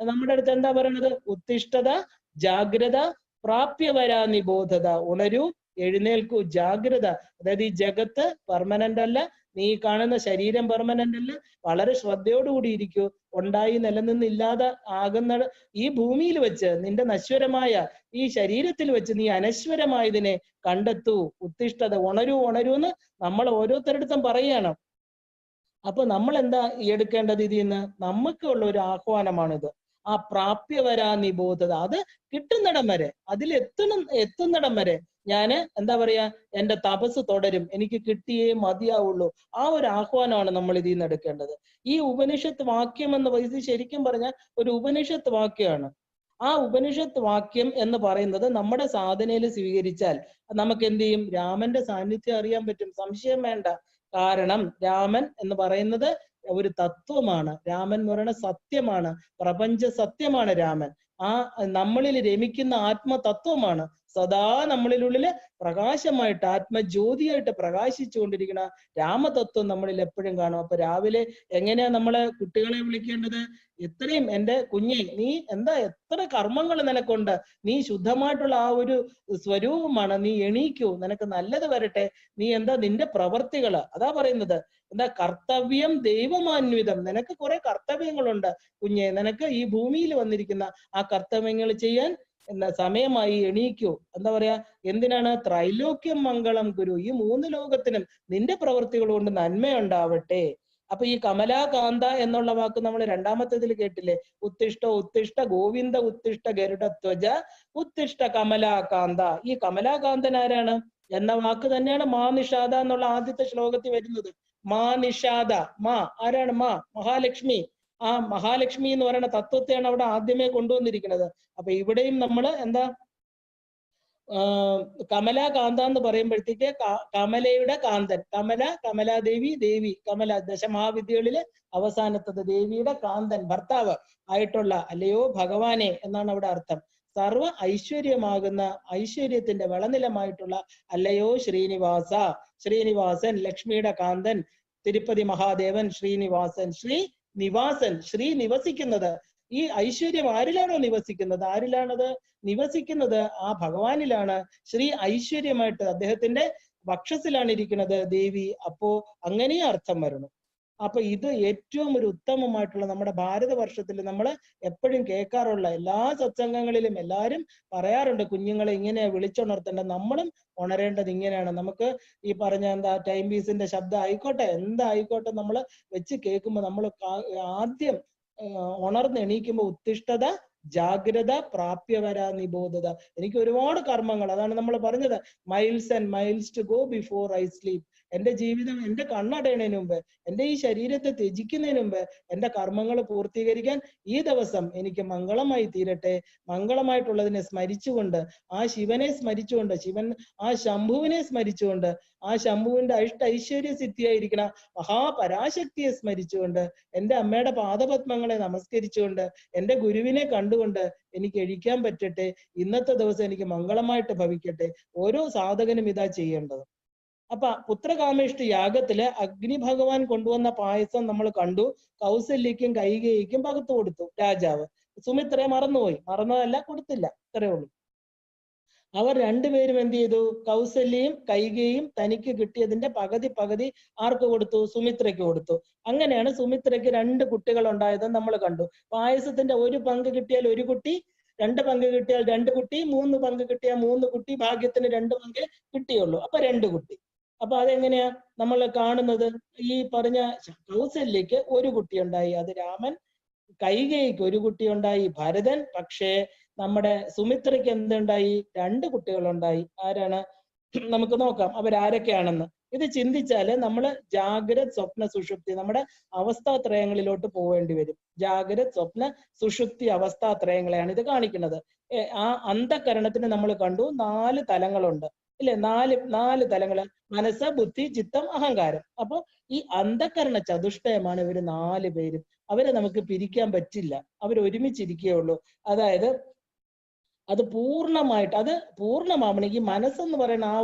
നമ്മുടെ അടുത്ത് എന്താ പറയണത്? ഉത്തിഷ്ഠത ജാഗ്രത പ്രാപ്യവരാ നിബോധത. ഉണരൂ, എഴുന്നേൽക്കൂ, ജാഗ്രത. അതായത് ഈ ജഗത്ത് പെർമനന്റ് അല്ല, നീ കാണുന്ന ശരീരം പെർമനന്റ് അല്ല. വളരെ ശ്രദ്ധയോടുകൂടി ഇരിക്കൂ. ഉണ്ടായി നിലനിന്ന് ഇല്ലാതെ ആകുന്ന ഈ ഭൂമിയിൽ വെച്ച്, നിന്റെ നശ്വരമായ ഈ ശരീരത്തിൽ വെച്ച് നീ അനശ്വരമായതിനെ കണ്ടെത്തൂ. ഉത്തിഷ്ഠത, ഉണരൂ, ഉണരൂ എന്ന് നമ്മൾ ഓരോരുത്തരടുത്തും പറയണം. അപ്പൊ നമ്മൾ എന്താ എടുക്കേണ്ടത്? ഇതിൽ നിന്ന് നമുക്കുള്ള ഒരു ആഹ്വാനമാണിത്. ആ പ്രാപ്യവരാ നിബോധത, അത് കിട്ടുന്നിടം വരെ, എത്തുന്നിടം വരെ ഞാന് എന്താ പറയാ, എന്റെ തപസ് തുടരും, എനിക്ക് കിട്ടിയേ മതിയാവുള്ളൂ. ആ ഒരു ആഹ്വാനമാണ് നമ്മൾ ഇതിൽ നിന്ന് എടുക്കേണ്ടത്. ഈ ഉപനിഷത്ത് വാക്യം എന്ന് പറയുന്നത് ശരിക്കും പറഞ്ഞാൽ ഒരു ഉപനിഷത്ത് വാക്യമാണ്. ആ ഉപനിഷത്ത് വാക്യം എന്ന് പറയുന്നത് നമ്മുടെ സാധനയിൽ സ്വീകരിച്ചാൽ നമുക്ക് എന്ത് ചെയ്യും? രാമന്റെ സാന്നിധ്യം അറിയാൻ പറ്റും, സംശയം വേണ്ട. കാരണം രാമൻ എന്ന് പറയുന്നത് ഒരു തത്വമാണ്. രാമൻ എന്ന് പറയുന്നത് സത്യമാണ്, പ്രപഞ്ച സത്യമാണ് രാമൻ. നമ്മളിൽ രമിക്കുന്ന ആത്മതത്വമാണ്. സദാ നമ്മളിലുള്ളില് പ്രകാശമായിട്ട് ആത്മജ്യോതിയായിട്ട് പ്രകാശിച്ചുകൊണ്ടിരിക്കുന്ന രാമതത്വം നമ്മളിൽ എപ്പോഴും കാണും. അപ്പൊ രാവിലെ എങ്ങനെയാ നമ്മള് കുട്ടികളെ വിളിക്കേണ്ടത്? എത്രയും എൻ്റെ കുഞ്ഞെ, നീ എന്താ എത്ര കർമ്മങ്ങൾ നിനക്കുണ്ട്, നീ ശുദ്ധമായിട്ടുള്ള ആ ഒരു സ്വരൂപമാണ്, നീ എണീക്കൂ, നിനക്ക് നല്ലത് വരട്ടെ. നീ എന്താ നിന്റെ പ്രവർത്തികള്, അതാ പറയുന്നത്, എന്താ കർത്തവ്യം ദൈവമാന്വിതം. നിനക്ക് കുറെ കർത്തവ്യങ്ങളുണ്ട് കുഞ്ഞെ, നിനക്ക് ഈ ഭൂമിയിൽ വന്നിരിക്കുന്ന ആ കർത്തവ്യങ്ങൾ ചെയ്യാൻ സമയമായി, എണീക്കൂ. എന്താ പറയാ, എന്തിനാണ്? ത്രൈലോക്യം മംഗളം ഗുരു, ഈ 3 ലോകത്തിനും നിന്റെ പ്രവൃത്തികൾ കൊണ്ട് നന്മയുണ്ടാവട്ടെ. അപ്പൊ ഈ കമലാകാന്ത എന്നുള്ള വാക്ക് നമ്മൾ രണ്ടാമത്തേതിൽ കേട്ടില്ലേ? ഉത്തിഷ്ഠ ഉത്തിഷ്ഠ ഗോവിന്ദ ഉത്തിഷ്ഠ ഗരുഡധ്വജ ഉത്തിഷ്ഠ കമലാകാന്ത. ഈ കമലാകാന്തൻ ആരാണ്? എന്ന വാക്ക് തന്നെയാണ് മാ നിഷാദ എന്നുള്ള ആദ്യത്തെ ശ്ലോകത്തിൽ വരുന്നത്. മാ നിഷാദ, മാ ആരാണ്? മാ മഹാലക്ഷ്മി. ആ മഹാലക്ഷ്മി എന്ന് പറയുന്ന തത്വത്തെയാണ് അവിടെ ആദ്യമേ കൊണ്ടുവന്നിരിക്കുന്നത്. അപ്പൊ ഇവിടെയും നമ്മൾ എന്താ കമലാകാന്ത എന്ന് പറയുമ്പോഴത്തേക്ക് കമലയുടെ കാന്തൻ, കമലാദേവി, ദേവി കമല, ദശമഹാവിദ്യകളില് അവസാനത്തത് ദേവിയുടെ കാന്തൻ, ഭർത്താവ് ആയിട്ടുള്ള അല്ലയോ ഭഗവാനെ എന്നാണ് അവിടെ അർത്ഥം. സർവ ഐശ്വര്യമാകുന്ന ഐശ്വര്യത്തിന്റെ വിളനിലമായിട്ടുള്ള അല്ലയോ ശ്രീനിവാസ, ശ്രീനിവാസൻ, ലക്ഷ്മിയുടെ കാന്തൻ, തിരുപ്പതി മഹാദേവൻ, ശ്രീനിവാസൻ, ശ്രീനിവാസൻ, ശ്രീ നിവസിക്കുന്നത്. ഈ ഐശ്വര്യം ആരിലാണോ നിവസിക്കുന്നത്? ആരിലാണത് നിവസിക്കുന്നത്? ആ ഭഗവാനിലാണ്. ശ്രീ ഐശ്വര്യമായിട്ട് അദ്ദേഹത്തിന്റെ വക്ഷസിലാണ് ഇരിക്കുന്നത് ദേവി. അപ്പോ അങ്ങനെ അർത്ഥം വരണം. അപ്പൊ ഇത് ഏറ്റവും ഒരു ഉത്തമമായിട്ടുള്ള നമ്മുടെ ഭാരതവർഷത്തിൽ നമ്മൾ എപ്പോഴും കേൾക്കാറുള്ള എല്ലാ സത്സംഗങ്ങളിലും എല്ലാവരും പറയാറുണ്ട്, കുഞ്ഞുങ്ങളെ ഇങ്ങനെ വിളിച്ചുണർത്തേണ്ടത്. നമ്മളും ഉണരേണ്ടത് ഇങ്ങനെയാണ്. നമുക്ക് ഈ പറഞ്ഞ എന്താ ടൈം പീസിന്റെ ശബ്ദം ആയിക്കോട്ടെ, എന്തായിക്കോട്ടെ, നമ്മൾ വെച്ച് കേൾക്കുമ്പോൾ നമ്മൾ ആദ്യം ഉണർന്ന് എണീക്കുമ്പോൾ ഉത്തിഷ്ഠത, ജാഗ്രത, പ്രാപ്യവര, നിബോധത. എനിക്ക് ഒരുപാട് കർമ്മങ്ങൾ, അതാണ് നമ്മൾ പറഞ്ഞത്, miles and miles to go before I sleep. എന്റെ ജീവിതം എന്റെ കണ്ണടയണതിന് മുമ്പ്, എന്റെ ഈ ശരീരത്തെ ത്യജിക്കുന്നതിന് മുമ്പ് എന്റെ കർമ്മങ്ങൾ പൂർത്തീകരിക്കാൻ ഈ ദിവസം എനിക്ക് മംഗളമായി തീരട്ടെ. മംഗളമായിട്ടുള്ളതിനെ സ്മരിച്ചുകൊണ്ട്, ആ ശിവനെ സ്മരിച്ചുകൊണ്ട്, ആ ശംഭുവിനെ സ്മരിച്ചുകൊണ്ട്, ആ ശംഭുവിന്റെ ഐശ്വര്യ സിദ്ധിയായിരിക്കണ മഹാപരാശക്തിയെ സ്മരിച്ചുകൊണ്ട്, എന്റെ അമ്മയുടെ പാദപത്മങ്ങളെ നമസ്കരിച്ചുകൊണ്ട്, എന്റെ ഗുരുവിനെ കണ്ടുകൊണ്ട് എനിക്ക് എഴിക്കാൻ പറ്റട്ടെ. ഇന്നത്തെ ദിവസം എനിക്ക് മംഗളമായിട്ട് ഭവിക്കട്ടെ. ഓരോ സാധകനും ഇതാ ചെയ്യേണ്ടത്. അപ്പൊ പുത്രകാമേഷ്ടി യാഗത്തില് അഗ്നി ഭഗവാൻ കൊണ്ടുവന്ന പായസം നമ്മൾ കണ്ടു. കൗസല്യക്കും കൈകേയിക്കും പകർത്തു കൊടുത്തു രാജാവ്. സുമിത്രയെ മറന്നുപോയി, മറന്നതല്ല, കൊടുത്തില്ല, ഇത്രയേ ഉള്ളൂ. അവർ രണ്ടുപേരും എന്ത് ചെയ്തു? കൗസല്യയും കൈകേയും തനിക്ക് കിട്ടിയതിന്റെ പകുതി ആർക്ക് കൊടുത്തു? സുമിത്രയ്ക്ക് കൊടുത്തു. അങ്ങനെയാണ് സുമിത്രയ്ക്ക് 2 കുട്ടികൾ ഉണ്ടായത് നമ്മൾ കണ്ടു. പായസത്തിന്റെ 1 പങ്ക് കിട്ടിയാൽ 1 കുട്ടി, 2 പങ്ക് കിട്ടിയാൽ 2 കുട്ടി, 3 പങ്ക് കിട്ടിയാൽ 3 കുട്ടി, ഭാഗ്യത്തിന് 2 പങ്ക് കിട്ടിയുള്ളൂ, അപ്പൊ 2 കുട്ടി. അപ്പൊ അതെങ്ങനെയാ നമ്മൾ കാണുന്നത്? ഈ പറഞ്ഞ കൗസല്യക്ക് 1 കുട്ടി ഉണ്ടായി, അത് രാമൻ. കൈകേയിക്ക് 1 കുട്ടി ഉണ്ടായി, ഭരതൻ. പക്ഷേ നമ്മുടെ സുമിത്രയ്ക്ക് എന്തുണ്ടായി? 2 കുട്ടികളുണ്ടായി. ആരാണ്? നമുക്ക് നോക്കാം അവരാരൊക്കെയാണെന്ന്. ഇത് ചിന്തിച്ചാല് നമ്മൾ ജാഗ്രത്, സ്വപ്ന, സുഷുപ്തി, നമ്മുടെ അവസ്ഥാത്രയങ്ങളിലോട്ട് പോവേണ്ടി വരും. ജാഗ്രത്, സ്വപ്ന, സുഷുപ്തി അവസ്ഥാത്രയങ്ങളെയാണ് ഇത് കാണിക്കുന്നത്. ആ അന്ധകരണത്തിന് നമ്മൾ കണ്ടു 4 തലങ്ങളുണ്ട്, ഇല്ലേ? 4 തലങ്ങള്: മനസ്സ്, ബുദ്ധി, ചിത്തം, അഹങ്കാരം. അപ്പൊ ഈ അന്ധകരണ ചതുഷ്ടയമാണ് ഇവര് 4 പേരും. അവരെ നമുക്ക് പിരിക്കാൻ പറ്റില്ല, അവർ ഒരുമിച്ചിരിക്കുകയുള്ളൂ. അതായത് അത് പൂർണ്ണമായിട്ട്, അത് പൂർണ്ണമാവണമെങ്കിൽ മനസ്സെന്ന് പറയുന്ന ആ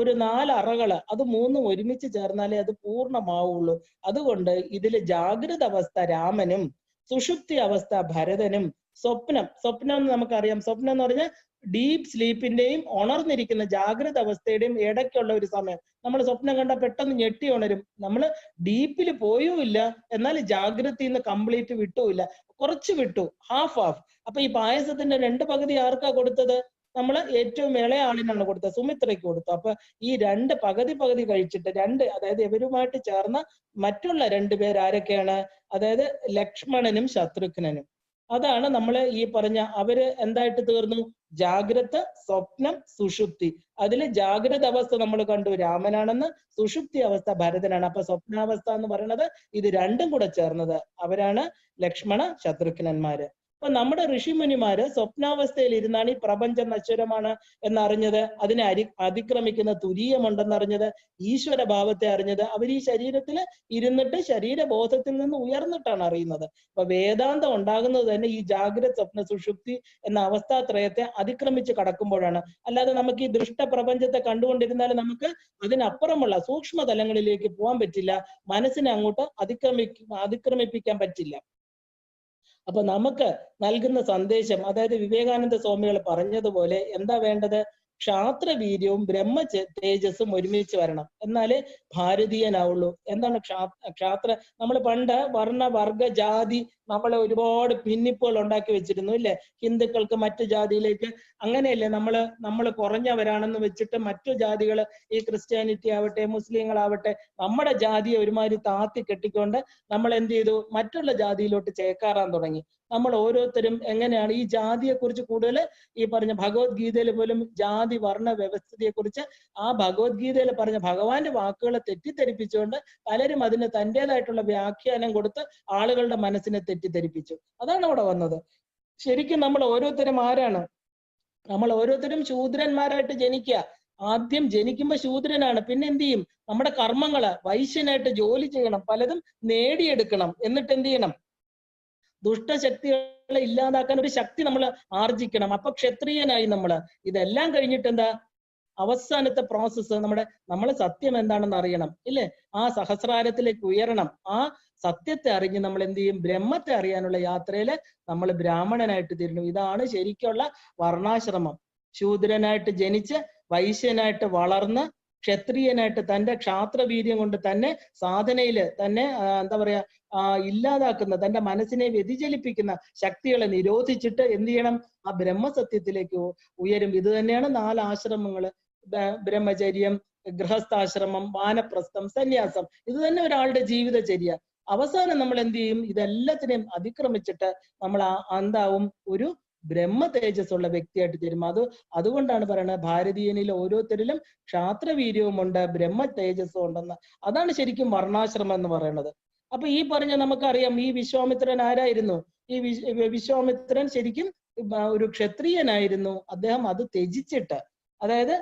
ഒരു 4 അറകള്, അത് 3 ഒരുമിച്ച് ചേർന്നാലേ അത് പൂർണ്ണമാവുള്ളൂ. അതുകൊണ്ട് ഇതില് ജാഗ്രത അവസ്ഥ രാമനും, സുഷുപ്തി അവസ്ഥ ഭരതനും, സ്വപ്നം എന്ന് നമുക്കറിയാം. സ്വപ്നം എന്ന് പറഞ്ഞാൽ ഡീപ്പ് സ്ലീപ്പിന്റെയും ഉണർന്നിരിക്കുന്ന ജാഗ്രത അവസ്ഥയുടെയും ഇടയ്ക്കുള്ള ഒരു സമയം. നമ്മൾ സ്വപ്നം കണ്ട പെട്ടെന്ന് ഞെട്ടി ഉണരും. നമ്മൾ ഡീപ്പിൽ പോയുമില്ല, എന്നാൽ ജാഗ്രതയിൽ നിന്ന് കംപ്ലീറ്റ് വിട്ടുമില്ല, കുറച്ച് വിട്ടു, ഹാഫ്. അപ്പൊ ഈ പായസത്തിന്റെ 2 പകുതി ആർക്കാ കൊടുത്തത്? നമ്മൾ ഏറ്റവും ഇളയ ആളിനാണ് കൊടുത്തത്, സുമിത്രയ്ക്ക് കൊടുത്തു. അപ്പൊ ഈ 2 പകുതി കഴിച്ചിട്ട് 2, അതായത് ഇവരുമായിട്ട് ചേർന്ന മറ്റുള്ള 2 പേർ ആരൊക്കെയാണ്? അതായത് ലക്ഷ്മണനും ശത്രുഘ്നനും. അതാണ് നമ്മൾ ഈ പറഞ്ഞ അവര് എന്തായിട്ട് തീർന്നു? ജാഗ്രത, സ്വപ്നം, സുഷുപ്തി. അതില് ജാഗ്രത അവസ്ഥ നമ്മൾ കണ്ടു രാമനാണെന്ന്, സുഷുപ്തി അവസ്ഥ ഭരതനാണ്. അപ്പൊ സ്വപ്നാവസ്ഥ എന്ന് പറയുന്നത് ഇത് 2ഉം കൂടെ ചേർന്നത് അവരാണ് ലക്ഷ്മണ ശത്രുഘ്നന്മാര്. അപ്പൊ നമ്മുടെ ഋഷിമുനിമാര് സ്വപ്നാവസ്ഥയിൽ ഇരുന്നാണ് ഈ പ്രപഞ്ചം നശ്വരമാണ് എന്നറിഞ്ഞത്, അതിനെ അതിക്രമിക്കുന്ന തുരീയമുണ്ടെന്നറിഞ്ഞത്, ഈശ്വര ഭാവത്തെ അറിഞ്ഞത്. അവർ ഈ ശരീരത്തിൽ ഇരുന്നിട്ട് ശരീരബോധത്തിൽ നിന്ന് ഉയർന്നിട്ടാണ് അറിയുന്നത്. അപ്പൊ വേദാന്തം ഉണ്ടാകുന്നത് തന്നെ ഈ ജാഗ്രത, സ്വപ്ന, സുഷുപ്തി എന്ന അവസ്ഥാത്രയത്തെ അതിക്രമിച്ച് കടക്കുമ്പോഴാണ്. അല്ലാതെ നമുക്ക് ഈ ദൃഷ്ടപ്രപഞ്ചത്തെ കണ്ടുകൊണ്ടിരുന്നാൽ നമുക്ക് അതിനപ്പുറമുള്ള സൂക്ഷ്മ തലങ്ങളിലേക്ക് പോകാൻ പറ്റില്ല, മനസ്സിനെ അങ്ങോട്ട് അതിക്രമിപ്പിക്കാൻ പറ്റില്ല. അപ്പൊ നമുക്ക് നൽകുന്ന സന്ദേശം, അതായത് വിവേകാനന്ദ സ്വാമികൾ പറഞ്ഞതുപോലെ എന്താ വേണ്ടത്? ക്ഷാത്രവീര്യവും ബ്രഹ്മ തേജസ്സും ഒരുമിച്ച് വരണം, എന്നാലേ ഭാരതീയനാവുള്ളൂ. എന്താണ് ക്ഷാത്ര? നമ്മൾ പണ്ട് വർണ്ണ, വർഗ, ജാതി നമ്മളെ ഒരുപാട് ഭിന്നിപ്പുകൾ ഉണ്ടാക്കി വെച്ചിരുന്നു, ഇല്ലേ? ഹിന്ദുക്കൾക്ക് മറ്റു ജാതിയിലേക്ക്, അങ്ങനെയല്ലേ നമ്മൾ കുറഞ്ഞവരാണെന്ന് വെച്ചിട്ട് മറ്റു ജാതികൾ, ഈ ക്രിസ്ത്യാനിറ്റി ആവട്ടെ, മുസ്ലിങ്ങളാവട്ടെ, നമ്മുടെ ജാതിയെ ഒരുമാതിരി താത്തി കെട്ടിക്കൊണ്ട് നമ്മൾ എന്ത് ചെയ്തു? മറ്റുള്ള ജാതിയിലോട്ട് ചേക്കാറാൻ തുടങ്ങി. നമ്മൾ ഓരോരുത്തരും എങ്ങനെയാണ് ഈ ജാതിയെ കുറിച്ച് കൂടുതൽ ഈ പറഞ്ഞ ഭഗവത്ഗീതയിൽ പോലും ജാതി വർണ്ണ വ്യവസ്ഥിതിയെ കുറിച്ച് ആ ഭഗവത്ഗീതയിൽ പറഞ്ഞ ഭഗവാന്റെ വാക്കുകളെ തെറ്റിദ്ധരിപ്പിച്ചുകൊണ്ട് പലരും അതിന് തൻ്റെതായിട്ടുള്ള വ്യാഖ്യാനം കൊടുത്ത് ആളുകളുടെ മനസ്സിനെ തെറ്റിദ്ധരിപ്പിച്ചു. അതാണ് അവിടെ വന്നത്. ശരിക്കും നമ്മൾ ഓരോരുത്തരും ആരാണ്? നമ്മൾ ഓരോരുത്തരും ശൂദ്രന്മാരായിട്ട് ജനിക്കുക. ആദ്യം ജനിക്കുമ്പോ ശൂദ്രനാണ്. പിന്നെ എന്ത് ചെയ്യും? നമ്മുടെ കർമ്മങ്ങള് വൈശ്യനായിട്ട് ജോലി ചെയ്യണം, പലതും നേടിയെടുക്കണം. എന്നിട്ട് എന്ത് ചെയ്യണം? ദുഷ്ടശക്തികളെ ഇല്ലാതാക്കാൻ ഒരു ശക്തി നമ്മൾ ആർജിക്കണം. അപ്പൊ ക്ഷത്രിയനായി നമ്മള്. ഇതെല്ലാം കഴിഞ്ഞിട്ട് എന്താ അവസാനത്തെ പ്രോസസ്സ്? നമ്മളെ സത്യം എന്താണെന്ന് അറിയണം, ഇല്ലേ? ആ സഹസ്രാരത്തിലേക്ക് ഉയരണം. ആ സത്യത്തെ അറിഞ്ഞ് നമ്മൾ എന്ത് ചെയ്യും? ബ്രഹ്മത്തെ അറിയാനുള്ള യാത്രയില് നമ്മൾ ബ്രാഹ്മണനായിട്ട് തീരുന്നു. ഇതാണ് ശരിക്കുള്ള വർണ്ണാശ്രമം. ശൂദ്രനായിട്ട് ജനിച്ച് വൈശ്യനായിട്ട് വളർന്ന് ക്ഷത്രിയനായിട്ട് തന്റെ ക്ഷാത്രവീര്യം കൊണ്ട് തന്നെ സാധനയില് തന്നെ എന്താ പറയാ ഇല്ലാതാക്കുന്ന, തന്റെ മനസ്സിനെ വ്യതിചലിപ്പിക്കുന്ന ശക്തികളെ നിരോധിച്ചിട്ട് എന്ത് ചെയ്യണം? ആ ബ്രഹ്മസത്യത്തിലേക്ക് ഉയരും. ഇത് തന്നെയാണ് 4 ആശ്രമങ്ങള്: ബ്രഹ്മചര്യം, ഗൃഹസ്ഥാശ്രമം, വാനപ്രസ്ഥം, സന്യാസം. ഇത് തന്നെ ഒരാളുടെ ജീവിതചര്യ. അവസാനം നമ്മൾ എന്ത് ചെയ്യും? ഇതെല്ലാത്തിനെയും അതിക്രമിച്ചിട്ട് നമ്മൾ എന്താവും? ഒരു ബ്രഹ്മ തേജസ്സുള്ള വ്യക്തിയായിട്ട് തീരും. അതുകൊണ്ടാണ് പറയുന്നത് ഭാരതീയനിൽ ഓരോരുത്തരിലും ക്ഷാത്രവീര്യവും ഉണ്ട്, ബ്രഹ്മ തേജസ്സും ഉണ്ടെന്ന്. അതാണ് ശരിക്കും വർണ്ണാശ്രമം എന്ന് പറയുന്നത്. അപ്പൊ ഈ പറഞ്ഞ നമുക്കറിയാം, ഈ വിശ്വാമിത്രൻ ആരായിരുന്നു? ഈ വിശ്വാമിത്രൻ ശരിക്കും ഒരു ക്ഷത്രിയനായിരുന്നു. അദ്ദേഹം അത് ത്യജിച്ചിട്ട്, അതായത്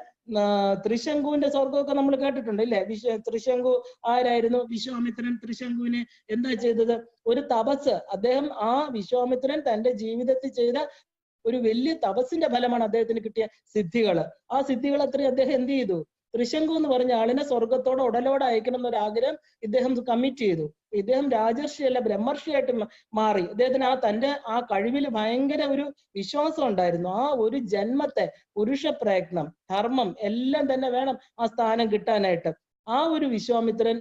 ത്രിശങ്കുവിന്റെ സ്വർഗമൊക്കെ നമ്മൾ കേട്ടിട്ടുണ്ട്, ഇല്ലേ? ത്രിശങ്കു ആരായിരുന്നു? വിശ്വാമിത്രൻ ത്രിശങ്കുവിനെ എന്താ ചെയ്തത്? ഒരു തപസ്. അദ്ദേഹം ആ വിശ്വാമിത്രൻ തന്റെ ജീവിതത്തിൽ ചെയ്ത ഒരു വലിയ തപസ്സിന്റെ ഫലമാണ് അദ്ദേഹത്തിന് കിട്ടിയ സിദ്ധികള്. ആ സിദ്ധികൾ അത്രയും അദ്ദേഹം എന്ത് ചെയ്തു? ത്രിശങ്കു എന്ന് പറഞ്ഞ ആളിനെ സ്വർഗത്തോടെ ഉടലോടെ അയക്കണം എന്നൊരാഗ്രഹം ഇദ്ദേഹം കമ്മിറ്റ് ചെയ്തു. ഇദ്ദേഹം രാജർഷിയല്ല ബ്രഹ്മർഷിയായിട്ട് മാറി. ഇദ്ദേഹത്തിന് തന്റെ ആ കഴിവിൽ ഭയങ്കര ഒരു വിശ്വാസം ഉണ്ടായിരുന്നു. ആ ഒരു ജന്മത്തെ പുരുഷ പ്രയത്നം, ധർമ്മം എല്ലാം തന്നെ വേണം ആ സ്ഥാനം കിട്ടാനായിട്ട്. ആ ഒരു വിശ്വാമിത്രൻ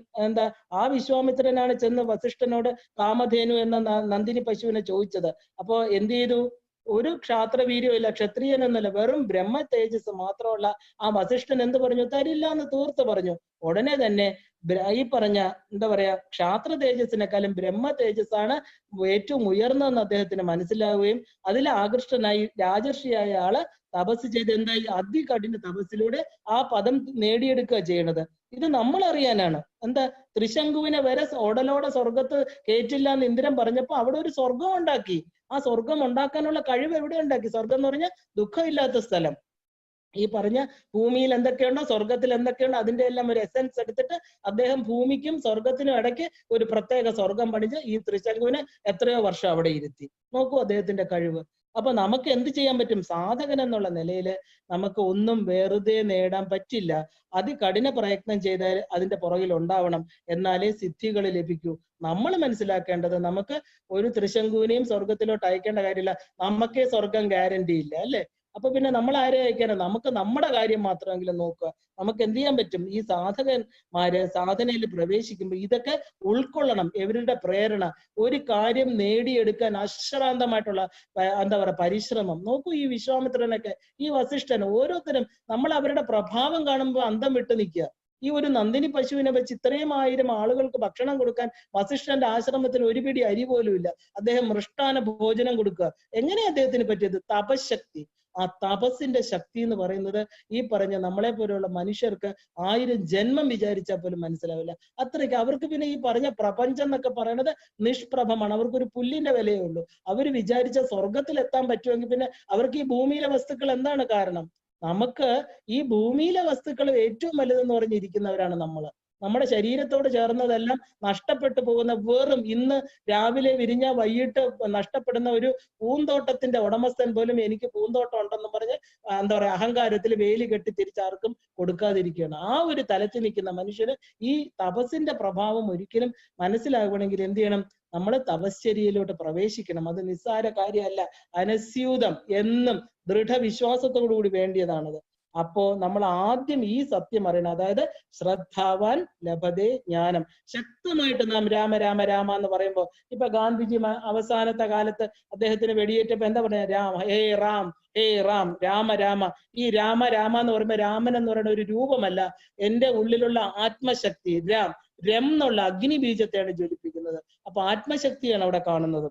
ആ വിശ്വാമിത്രനാണ് ചെന്ന് വസിഷ്ഠനോട് കാമധേനു എന്ന നന്ദിനി പശുവിനെ ചോദിച്ചത്. അപ്പോ എന്ത് ചെയ്തു? ഒരു ക്ഷാത്രവീര്യം ഇല്ല, ക്ഷത്രിയൻ എന്നല്ല, വെറും ബ്രഹ്മ തേജസ് മാത്രമുള്ള ആ വസിഷ്ഠൻ എന്ത് പറഞ്ഞു? തരില്ല എന്ന് തീർത്ത് പറഞ്ഞു. ഉടനെ തന്നെ ഈ പറഞ്ഞ എന്താ പറയാ ക്ഷാത്ര തേജസ്സിനെക്കാളും ബ്രഹ്മ തേജസ്സാണ് ഏറ്റവും ഉയർന്നതെന്ന് അദ്ദേഹത്തിന് മനസ്സിലാവുകയും അതിൽ ആകൃഷ്ടനായി രാജർഷിയായ ആള് തപസ് ചെയ്ത് എന്തായി? അതികഠിന തപസ്സിലൂടെ ആ പദം നേടിയെടുക്കുക ചെയ്യണത്. ഇത് നമ്മൾ അറിയാനാണ്. ത്രിശങ്കുവിനെ വരെ ഉടലോടെ സ്വർഗത്ത് കയറ്റില്ല എന്ന് ഇന്ദ്രൻ പറഞ്ഞപ്പോ അവിടെ ഒരു സ്വർഗം ഉണ്ടാക്കി. ആ സ്വർഗം ഉണ്ടാക്കാനുള്ള കഴിവ് എവിടെ ഉണ്ടാക്കി? സ്വർഗം എന്ന് പറഞ്ഞാൽ ദുഃഖമില്ലാത്ത സ്ഥലം. ഈ പറഞ്ഞ ഭൂമിയിൽ എന്തൊക്കെയുണ്ടോ സ്വർഗത്തിൽ എന്തൊക്കെയുണ്ടോ അതിന്റെ എല്ലാം ഒരു എസൻസ് എടുത്തിട്ട് അദ്ദേഹം ഭൂമിക്കും സ്വർഗത്തിനും ഇടയ്ക്ക് ഒരു പ്രത്യേക സ്വർഗം പണിച്ച് ഈ ത്രിശങ്കുവിനെ എത്രയോ വർഷം അവിടെ ഇരുത്തി. നോക്കൂ അദ്ദേഹത്തിന്റെ കഴിവ്. അപ്പൊ നമുക്ക് എന്ത് ചെയ്യാൻ പറ്റും? സാധകൻ എന്നുള്ള നിലയിൽ നമുക്ക് ഒന്നും വെറുതെ നേടാൻ പറ്റില്ല. അതികഠിന പ്രയത്നം ചെയ്താൽ അതിന്റെ പുറകിൽ ഉണ്ടാവണം, എന്നാലേ സിദ്ധികൾ ലഭിക്കൂ. നമ്മൾ മനസ്സിലാക്കേണ്ടത് നമുക്ക് ഒരു ത്രിശങ്കുവിനെയും സ്വർഗത്തിലോട്ട് അയക്കേണ്ട കാര്യമില്ല. നമുക്കേ സ്വർഗം ഗ്യാരണ്ടി ഇല്ല, അല്ലെ? അപ്പൊ പിന്നെ നമ്മൾ ആരെ അയക്കാനാ? നമുക്ക് നമ്മുടെ കാര്യം മാത്രമെങ്കിലും നോക്കുക. നമുക്ക് എന്ത് ചെയ്യാൻ പറ്റും? ഈ സാധകന്മാര് സാധനയിൽ പ്രവേശിക്കുമ്പോൾ ഇതൊക്കെ ഉൾക്കൊള്ളണം. ഇവരുടെ പ്രേരണ, ഒരു കാര്യം നേടിയെടുക്കാൻ അശ്രാന്തമായിട്ടുള്ള എന്താ പറയുക പരിശ്രമം. നോക്കൂ, ഈ വിശ്വാമിത്രനൊക്കെ, ഈ വസിഷ്ഠൻ, ഓരോരുത്തരും നമ്മൾ അവരുടെ പ്രഭാവം കാണുമ്പോൾ അന്തം വിട്ടു നിൽക്കുക. ഈ ഒരു നന്ദിനി പശുവിനെ വെച്ച് ഇത്രയും 1000 ആളുകൾക്ക് ഭക്ഷണം കൊടുക്കാൻ വസിഷ്ഠന്റെ ആശ്രമത്തിന് ഒരു പിടി അരി പോലും ഇല്ല. അദ്ദേഹം മൃഷ്ടാന ഭോജനം കൊടുക്കുക. എങ്ങനെയാ അദ്ദേഹത്തിന് പറ്റിയത്? തപശക്തി. ആ തപസ്സിന്റെ ശക്തി എന്ന് പറയുന്നത് ഈ പറഞ്ഞ നമ്മളെ പോലെയുള്ള മനുഷ്യർക്ക് 1000 ജന്മം വിചാരിച്ചാൽ പോലും മനസ്സിലാവില്ല. അത്രയ്ക്ക് അവർക്ക്. പിന്നെ ഈ പറഞ്ഞ പ്രപഞ്ചം എന്നൊക്കെ പറയുന്നത് നിഷ്പ്രഭമാണ്. അവർക്കൊരു പുല്ലിന്റെ വിലയേ ഉള്ളൂ. അവർ വിചാരിച്ച സ്വർഗത്തിൽ എത്താൻ പറ്റുമെങ്കിൽ പിന്നെ അവർക്ക് ഈ ഭൂമിയിലെ വസ്തുക്കൾ എന്താണ് കാരണം? നമുക്ക് ഈ ഭൂമിയിലെ വസ്തുക്കൾ ഏറ്റവും വലുതെന്ന് പറഞ്ഞിരിക്കുന്നവരാണ് നമ്മൾ. നമ്മുടെ ശരീരത്തോട് ചേർന്നതെല്ലാം നഷ്ടപ്പെട്ടു പോകുന്ന, വെറും ഇന്ന് രാവിലെ വിരിഞ്ഞ വൈകിട്ട് നഷ്ടപ്പെടുന്ന ഒരു പൂന്തോട്ടത്തിന്റെ ഉടമസ്ഥൻ പോലും എനിക്ക് പൂന്തോട്ടം ഉണ്ടെന്ന് പറഞ്ഞ് എന്താ പറയാ അഹങ്കാരത്തിൽ വേലി കെട്ടി തിരിച്ചാർക്കും കൊടുക്കാതിരിക്കുകയാണ്. ആ ഒരു തലത്തിൽ നിൽക്കുന്ന മനുഷ്യന് ഈ തപസ്സിന്റെ പ്രഭാവം ഒരിക്കലും മനസ്സിലാകണമെങ്കിൽ എന്ത് ചെയ്യണം? നമ്മൾ തപശ്ചര്യയിലോട്ട് പ്രവേശിക്കണം. അത് നിസ്സാര കാര്യമല്ല, അനസ്യൂതം എന്നും ദൃഢവിശ്വാസത്തോടുകൂടി വേണ്ടിയതാണത്. അപ്പോ നമ്മൾ ആദ്യം ഈ സത്യം അറിയണം. അതായത് ശ്രദ്ധാവാൻ ലഭതേ ജ്ഞാനം. ശക്തമായിട്ട് നാം രാമ രാമ രാമ എന്ന് പറയുമ്പോൾ, ഇപ്പൊ ഗാന്ധിജി അവസാനത്തെ കാലത്ത് അദ്ദേഹത്തിന് വെടിയേറ്റപ്പോ എന്താ പറയാ? രാം, ഹേ റാം, ഹേ റാം, രാമ രാമ. ഈ രാമ രാമ എന്ന് പറയുമ്പോൾ രാമൻ എന്ന് പറയുന്ന ഒരു രൂപമല്ല, എന്റെ ഉള്ളിലുള്ള ആത്മശക്തി രം എന്നുള്ള അഗ്നി ബീജത്തെയാണ് ജ്വലിപ്പിക്കുന്നത്. അപ്പൊ ആത്മശക്തിയാണ് അവിടെ കാണുന്നത്.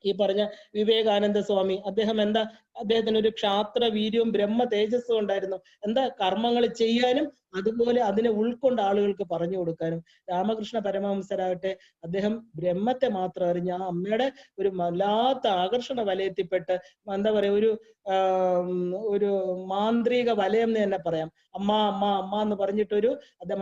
ഈ പറഞ്ഞ വിവേകാനന്ദ സ്വാമി, അദ്ദേഹം എന്താ, അദ്ദേഹത്തിന് ഒരു ക്ഷാത്ര വീര്യവും ബ്രഹ്മ തേജസ്സും ഉണ്ടായിരുന്നു. എന്താ, കർമ്മങ്ങൾ ചെയ്യാനും അതുപോലെ അതിനെ ഉൾക്കൊണ്ട് ആളുകൾക്ക് പറഞ്ഞു കൊടുക്കാനും. രാമകൃഷ്ണ പരമഹംസരാകട്ടെ, അദ്ദേഹം ബ്രഹ്മത്തെ മാത്രം അറിഞ്ഞ ആ അമ്മയുടെ ഒരു വല്ലാത്ത ആകർഷണ വലയത്തിൽപ്പെട്ട്, എന്താ പറയാ, ഒരു മാന്ത്രിക വലയം എന്ന് തന്നെ പറയാം. അമ്മ അമ്മ അമ്മ എന്ന് പറഞ്ഞിട്ടൊരു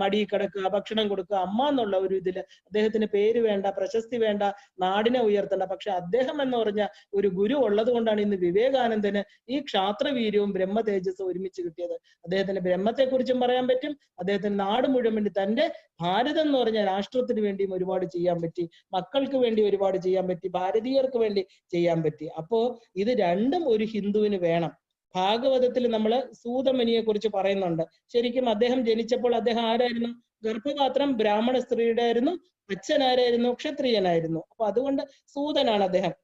മടി കിടക്കുക, ഭക്ഷണം കൊടുക്കുക, അമ്മ എന്നുള്ള ഒരു ഇതില് അദ്ദേഹത്തിന് പേര് വേണ്ട, പ്രശസ്തി വേണ്ട, നാടിനെ ഉയർത്തണ്ട. പക്ഷെ അദ്ദേഹം എന്ന് പറഞ്ഞ ഒരു ഗുരു ഉള്ളത് കൊണ്ടാണ് ഇന്ന് വിവേകാനന്ദന് ഈ ക്ഷാത്രവീര്യവും ബ്രഹ്മ തേജസ്സും ഒരുമിച്ച് കിട്ടിയത്. അദ്ദേഹത്തിന് ബ്രഹ്മത്തെ കുറിച്ചും പറയാൻ പറ്റും, അദ്ദേഹത്തിന് നാട് മുഴുവൻ വേണ്ടി, തന്റെ ഭാരതം എന്ന് പറഞ്ഞ രാഷ്ട്രത്തിന് വേണ്ടിയും ഒരുപാട് ചെയ്യാൻ പറ്റി, മക്കൾക്ക് വേണ്ടി ഒരുപാട് ചെയ്യാൻ പറ്റി, ഭാരതീയർക്ക് വേണ്ടി ചെയ്യാൻ പറ്റി. അപ്പോ ഇത് രണ്ടും ഒരു ഹിന്ദുവിന് വേണം. ഭാഗവതത്തിൽ നമ്മൾ സൂതമുനിയെ കുറിച്ച് പറയുന്നുണ്ട്. ശരിക്കും അദ്ദേഹം ജനിച്ചപ്പോൾ അദ്ദേഹം ആരായിരുന്നു? ഗർഭപാത്രം ബ്രാഹ്മണ സ്ത്രീയുടെ ആയിരുന്നു, അച്ഛൻ ആരായിരുന്നു? ക്ഷത്രിയനായിരുന്നു. അപ്പൊ അതുകൊണ്ട് സൂതനാണ് അദ്ദേഹം.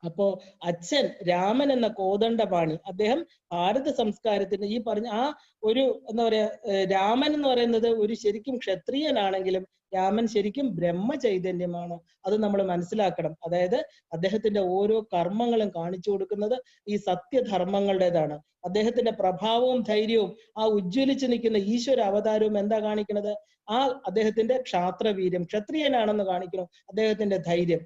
അപ്പോ അച്ഛൻ രാമൻ എന്ന കോദണ്ഡപാണി, അദ്ദേഹം ഭാരത സംസ്കാരത്തിന് ഈ പറഞ്ഞ ആ ഒരു എന്താ പറയാ, രാമൻ എന്ന് പറയുന്നത് ഒരു ശരിക്കും ക്ഷത്രിയനാണെങ്കിലും രാമൻ ശരിക്കും ബ്രഹ്മ ചൈതന്യമാണ്. അത് നമ്മൾ മനസ്സിലാക്കണം. അതായത് അദ്ദേഹത്തിന്റെ ഓരോ കർമ്മങ്ങളും കാണിച്ചു കൊടുക്കുന്നത് ഈ സത്യധർമ്മങ്ങളുടേതാണ്. അദ്ദേഹത്തിന്റെ പ്രഭാവവും ധൈര്യവും ആ ഉജ്ജ്വലിച്ചു നിൽക്കുന്ന ഈശ്വര അവതാരവും എന്താ കാണിക്കുന്നത്? ആ അദ്ദേഹത്തിന്റെ ക്ഷാത്രവീര്യം, ക്ഷത്രിയനാണെന്ന് കാണിക്കണം, അദ്ദേഹത്തിന്റെ ധൈര്യം.